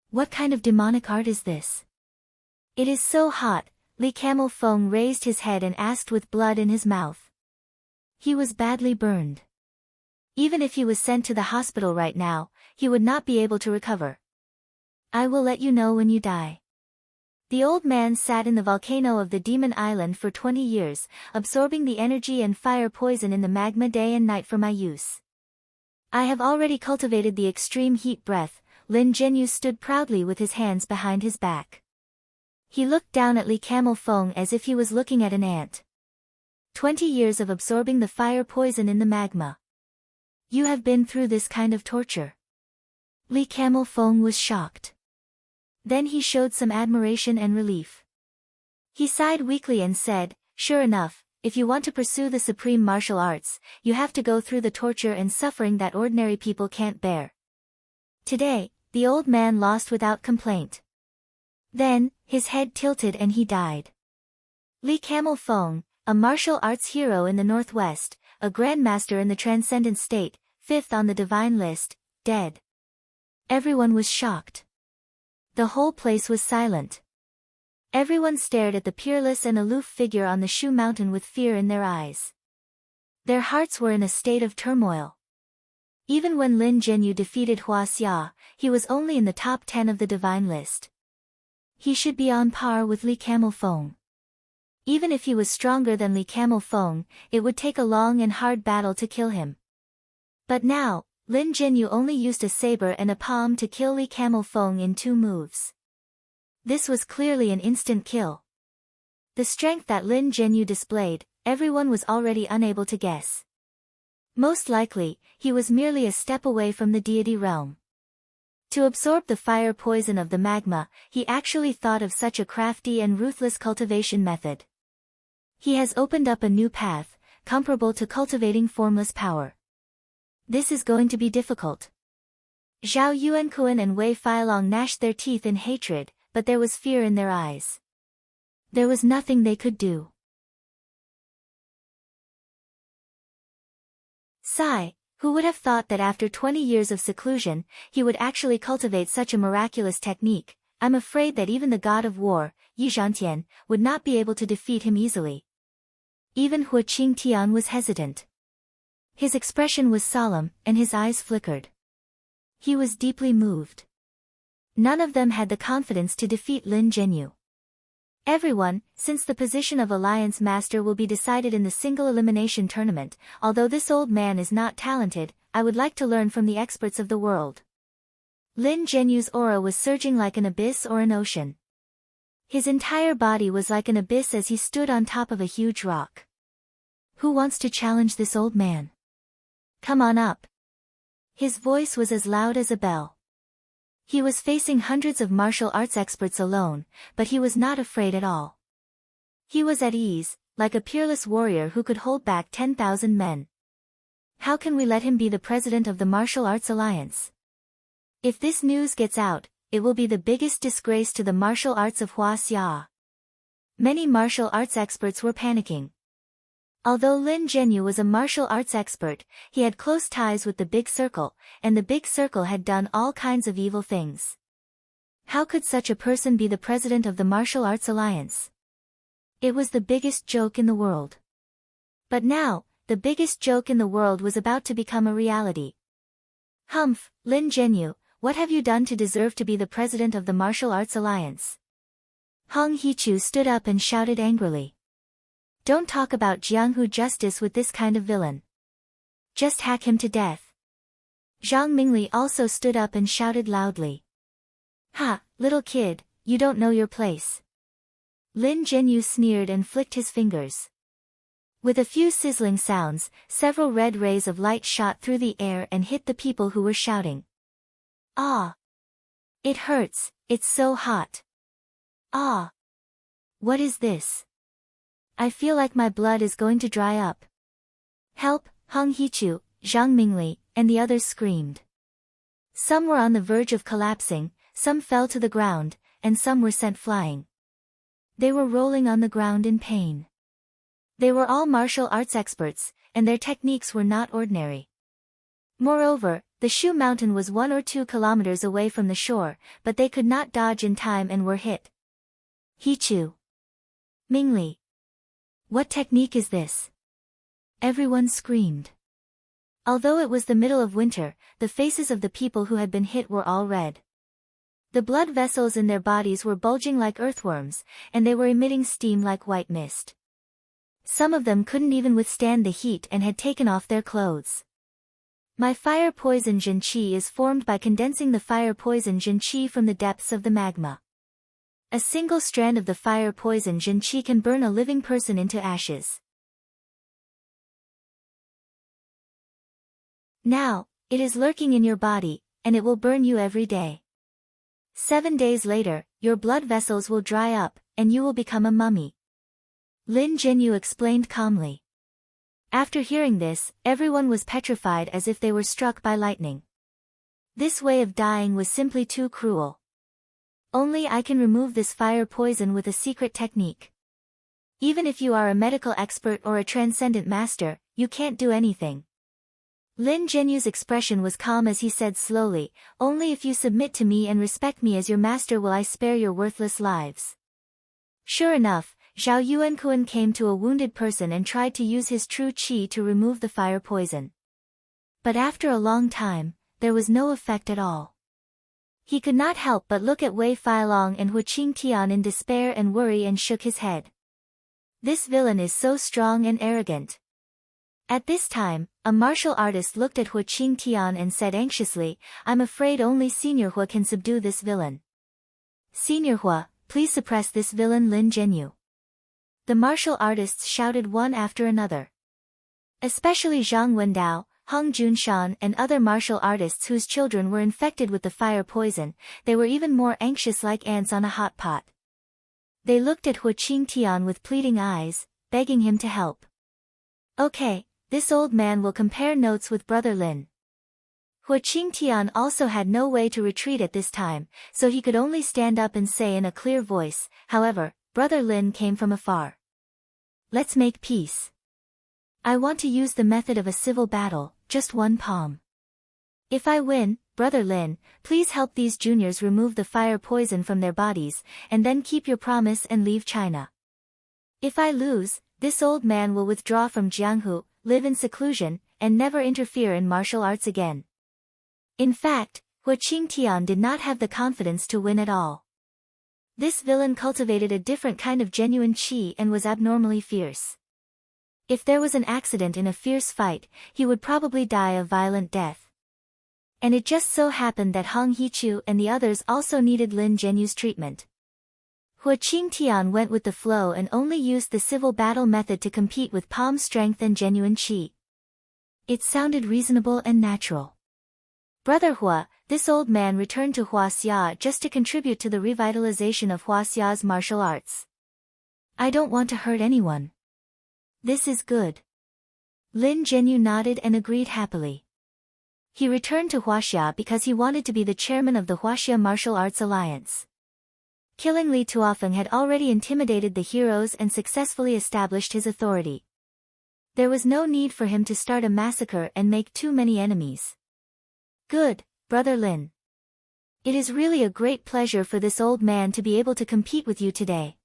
What kind of demonic art is this? It is so hot, Li Camel Fong raised his head and asked with blood in his mouth. He was badly burned. Even if he was sent to the hospital right now, he would not be able to recover. I will let you know when you die. The old man sat in the volcano of the Demon Island for 20 years, absorbing the energy and fire poison in the magma day and night for my use. I have already cultivated the extreme heat breath. Lin Zhenyu stood proudly with his hands behind his back. He looked down at Li Camel Fong as if he was looking at an ant. 20 years of absorbing the fire poison in the magma. You have been through this kind of torture. Li Camel Fong was shocked. Then he showed some admiration and relief. He sighed weakly and said, sure enough, if you want to pursue the supreme martial arts, you have to go through the torture and suffering that ordinary people can't bear. Today, the old man lost without complaint. Then, his head tilted and he died. Li Camel Fong, a martial arts hero in the Northwest, a grandmaster in the Transcendent State, 5th on the divine list, dead. Everyone was shocked. The whole place was silent. Everyone stared at the peerless and aloof figure on the Shu Mountain with fear in their eyes. Their hearts were in a state of turmoil. Even when Lin Zhenyu defeated Hua Xia, he was only in the top 10 of the divine list. He should be on par with Li Camel Fong. Even if he was stronger than Li Camel Fong, it would take a long and hard battle to kill him. But now, Lin Zhenyu only used a saber and a palm to kill Li Camel Fong in 2 moves. This was clearly an instant kill. The strength that Lin Zhenyu displayed, everyone was already unable to guess. Most likely, he was merely a step away from the deity realm. To absorb the fire poison of the magma, he actually thought of such a crafty and ruthless cultivation method. He has opened up a new path, comparable to cultivating formless power. This is going to be difficult. Zhao Yuankuan and Wei Feilong gnashed their teeth in hatred, but there was fear in their eyes. There was nothing they could do. Sigh, who would have thought that after 20 years of seclusion, he would actually cultivate such a miraculous technique? I'm afraid that even the god of war, Yi Zhantian, would not be able to defeat him easily. Even Hua Qingtian was hesitant. His expression was solemn, and his eyes flickered. He was deeply moved. None of them had the confidence to defeat Lin Zhenyu. Everyone, since the position of Alliance Master will be decided in the single elimination tournament, although this old man is not talented, I would like to learn from the experts of the world. Lin Zhenyu's aura was surging like an abyss or an ocean. His entire body was like an abyss as he stood on top of a huge rock. Who wants to challenge this old man? Come on up. His voice was as loud as a bell. He was facing hundreds of martial arts experts alone, but he was not afraid at all. He was at ease, like a peerless warrior who could hold back 10,000 men. How can we let him be the president of the Martial Arts Alliance? If this news gets out, it will be the biggest disgrace to the martial arts of Hua Xia. Many martial arts experts were panicking. Although Lin Zhenyu was a martial arts expert, he had close ties with the Big Circle, and the Big Circle had done all kinds of evil things. How could such a person be the president of the Martial Arts Alliance? It was the biggest joke in the world. But now, the biggest joke in the world was about to become a reality. Humph, Lin Zhenyu, what have you done to deserve to be the president of the Martial Arts Alliance? Hong Hichu stood up and shouted angrily. Don't talk about Jianghu justice with this kind of villain. Just hack him to death. Zhang Mingli also stood up and shouted loudly. Ha, little kid, you don't know your place. Lin Zhenyu sneered and flicked his fingers. With a few sizzling sounds, several red rays of light shot through the air and hit the people who were shouting. Ah! It hurts, it's so hot. Ah! What is this? I feel like my blood is going to dry up. Help, Hong Hichu, Zhang Mingli, and the others screamed. Some were on the verge of collapsing, some fell to the ground, and some were sent flying. They were rolling on the ground in pain. They were all martial arts experts, and their techniques were not ordinary. Moreover, the Shu Mountain was 1 or 2 kilometers away from the shore, but they could not dodge in time and were hit. Hichu. Mingli. What technique is this? Everyone screamed. Although it was the middle of winter, the faces of the people who had been hit were all red. The blood vessels in their bodies were bulging like earthworms, and they were emitting steam like white mist. Some of them couldn't even withstand the heat and had taken off their clothes. My fire poison Jin Qi is formed by condensing the fire poison Jin Qi from the depths of the magma. A single strand of the fire poison Jin Qi can burn a living person into ashes. Now, it is lurking in your body, and it will burn you every day. 7 days later, your blood vessels will dry up, and you will become a mummy. Lin Zhenyu explained calmly. After hearing this, everyone was petrified as if they were struck by lightning. This way of dying was simply too cruel. Only I can remove this fire poison with a secret technique. Even if you are a medical expert or a transcendent master, you can't do anything. Lin Zhenyu's expression was calm as he said slowly, only if you submit to me and respect me as your master will I spare your worthless lives. Sure enough, Zhao Yuankuan came to a wounded person and tried to use his true qi to remove the fire poison. But after a long time, there was no effect at all. He could not help but look at Wei Feilong and Hu Qingtian in despair and worry and shook his head. This villain is so strong and arrogant. At this time, a martial artist looked at Hu Qingtian and said anxiously, I'm afraid only Senior Hu can subdue this villain. Senior Hu, please suppress this villain Lin Zhenyu. The martial artists shouted one after another. Especially Zhang Wendao, Hong Junshan and other martial artists whose children were infected with the fire poison, they were even more anxious like ants on a hot pot. They looked at Hu Qingtian with pleading eyes, begging him to help. Okay, this old man will compare notes with Brother Lin. Hu Qingtian also had no way to retreat at this time, so he could only stand up and say in a clear voice, however, Brother Lin came from afar. Let's make peace. I want to use the method of a civil battle, just one palm. If I win, Brother Lin, please help these juniors remove the fire poison from their bodies, and then keep your promise and leave China. If I lose, this old man will withdraw from Jianghu, live in seclusion, and never interfere in martial arts again. In fact, Hu Qingtian did not have the confidence to win at all. This villain cultivated a different kind of genuine qi and was abnormally fierce. If there was an accident in a fierce fight, he would probably die a violent death. And it just so happened that Hong Hichu and the others also needed Lin Zhenyu's treatment. Hu Qingtian went with the flow and only used the civil battle method to compete with palm strength and genuine qi. It sounded reasonable and natural. Brother Hua, this old man returned to Huaxia just to contribute to the revitalization of Huaxia's martial arts. I don't want to hurt anyone. This is good. Lin Zhenyu nodded and agreed happily. He returned to Huaxia because he wanted to be the chairman of the Huaxia Martial Arts Alliance. Killing Li Tuofeng had already intimidated the heroes and successfully established his authority. There was no need for him to start a massacre and make too many enemies. Good, Brother Lin. It is really a great pleasure for this old man to be able to compete with you today.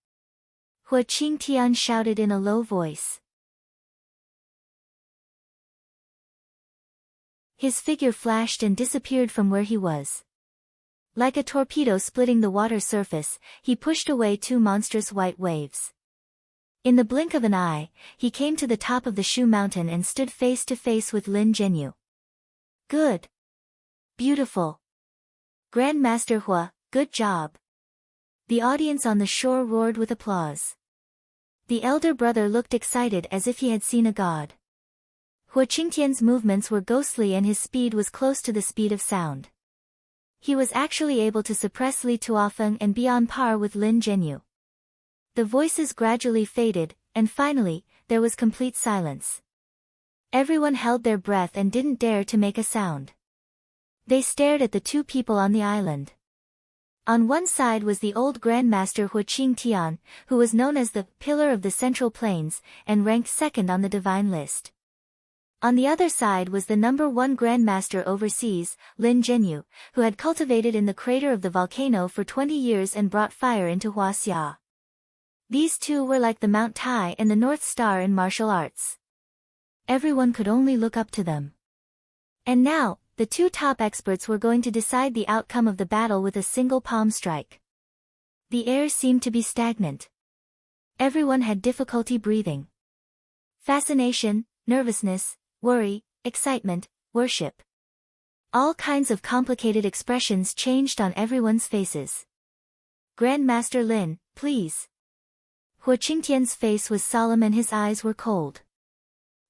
Hua Qingtian shouted in a low voice. His figure flashed and disappeared from where he was. Like a torpedo splitting the water surface, he pushed away two monstrous white waves. In the blink of an eye, he came to the top of the Shu Mountain and stood face to face with Lin Zhenyu. Good. Beautiful. Grandmaster Hua, good job. The audience on the shore roared with applause. The elder brother looked excited as if he had seen a god. Hua Qingtian's movements were ghostly and his speed was close to the speed of sound. He was actually able to suppress Li Tuofeng and be on par with Lin Zhenyu. The voices gradually faded, and finally, there was complete silence. Everyone held their breath and didn't dare to make a sound. They stared at the two people on the island. On one side was the old Grandmaster Hua Qingtian, who was known as the Pillar of the Central Plains, and ranked second on the divine list. On the other side was the number 1 Grandmaster overseas, Lin Zhenyu, who had cultivated in the crater of the volcano for 20 years and brought fire into Huaxia. These two were like the Mount Tai and the North Star in martial arts. Everyone could only look up to them. And now, the two top experts were going to decide the outcome of the battle with a single palm strike. The air seemed to be stagnant. Everyone had difficulty breathing. Fascination, nervousness, worry, excitement, worship. All kinds of complicated expressions changed on everyone's faces. Grandmaster Lin, please. Hua Qingtian's face was solemn and his eyes were cold.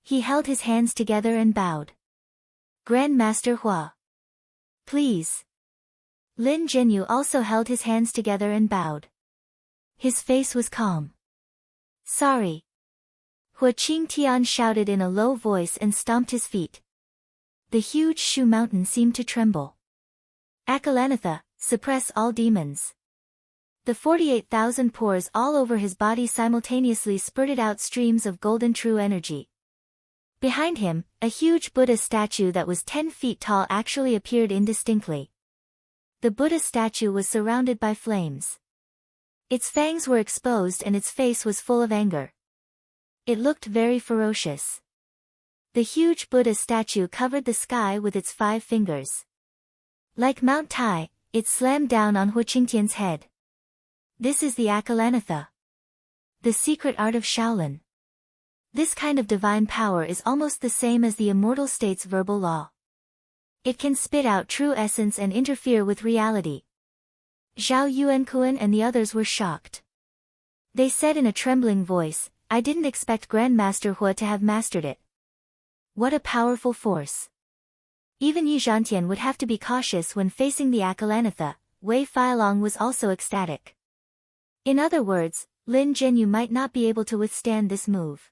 He held his hands together and bowed. Grandmaster Hua. Please. Lin Zhenyu also held his hands together and bowed. His face was calm. Sorry. Hua Qingtian shouted in a low voice and stomped his feet. The huge Shu Mountain seemed to tremble. Akalanatha, suppress all demons. The 48,000 pores all over his body simultaneously spurted out streams of golden true energy. Behind him, a huge Buddha statue that was 10 feet tall actually appeared indistinctly. The Buddha statue was surrounded by flames. Its fangs were exposed and its face was full of anger. It looked very ferocious. The huge Buddha statue covered the sky with its 5 fingers. Like Mount Tai, it slammed down on Hua Qingtian's head. This is the Akalanatha. The secret art of Shaolin. This kind of divine power is almost the same as the immortal state's verbal law. It can spit out true essence and interfere with reality. Zhao Yuankuan and the others were shocked. They said in a trembling voice, I didn't expect Grandmaster Hua to have mastered it. What a powerful force. Even Yi Zhantian would have to be cautious when facing the Akalanatha. Wei Feilong was also ecstatic. In other words, Lin Zhenyu might not be able to withstand this move.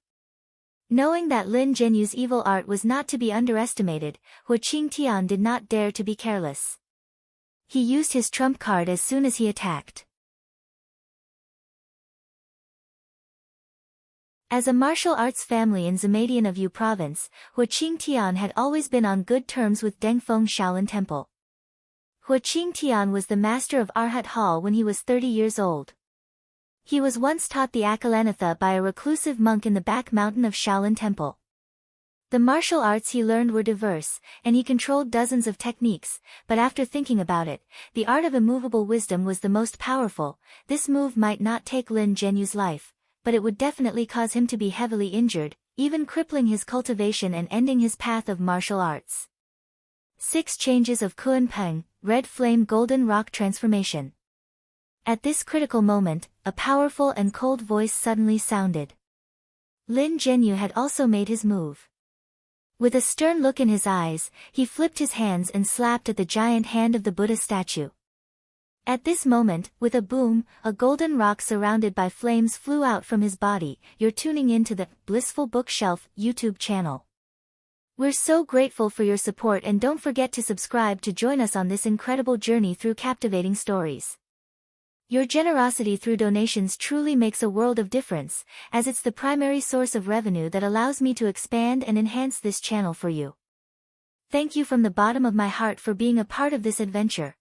Knowing that Lin Zhenyu's evil art was not to be underestimated, Hua Qingtian did not dare to be careless. He used his trump card as soon as he attacked. As a martial arts family in Zimadian of Yu province, Hua Qingtian had always been on good terms with Dengfeng Shaolin Temple. Hua Qingtian was the master of Arhat Hall when he was 30 years old. He was once taught the Akalanatha by a reclusive monk in the back mountain of Shaolin Temple. The martial arts he learned were diverse, and he controlled dozens of techniques, but after thinking about it, the art of immovable wisdom was the most powerful. This move might not take Lin Zhenyu's life, but it would definitely cause him to be heavily injured, even crippling his cultivation and ending his path of martial arts. 6 changes of Kuan Peng, red flame golden rock transformation. At this critical moment, a powerful and cold voice suddenly sounded. Lin Zhenyu had also made his move. With a stern look in his eyes, he flipped his hands and slapped at the giant hand of the Buddha statue. At this moment, with a boom, a golden rock surrounded by flames flew out from his body. You're tuning in to the Blissful Bookshelf YouTube channel. We're so grateful for your support and don't forget to subscribe to join us on this incredible journey through captivating stories. Your generosity through donations truly makes a world of difference, as it's the primary source of revenue that allows me to expand and enhance this channel for you. Thank you from the bottom of my heart for being a part of this adventure.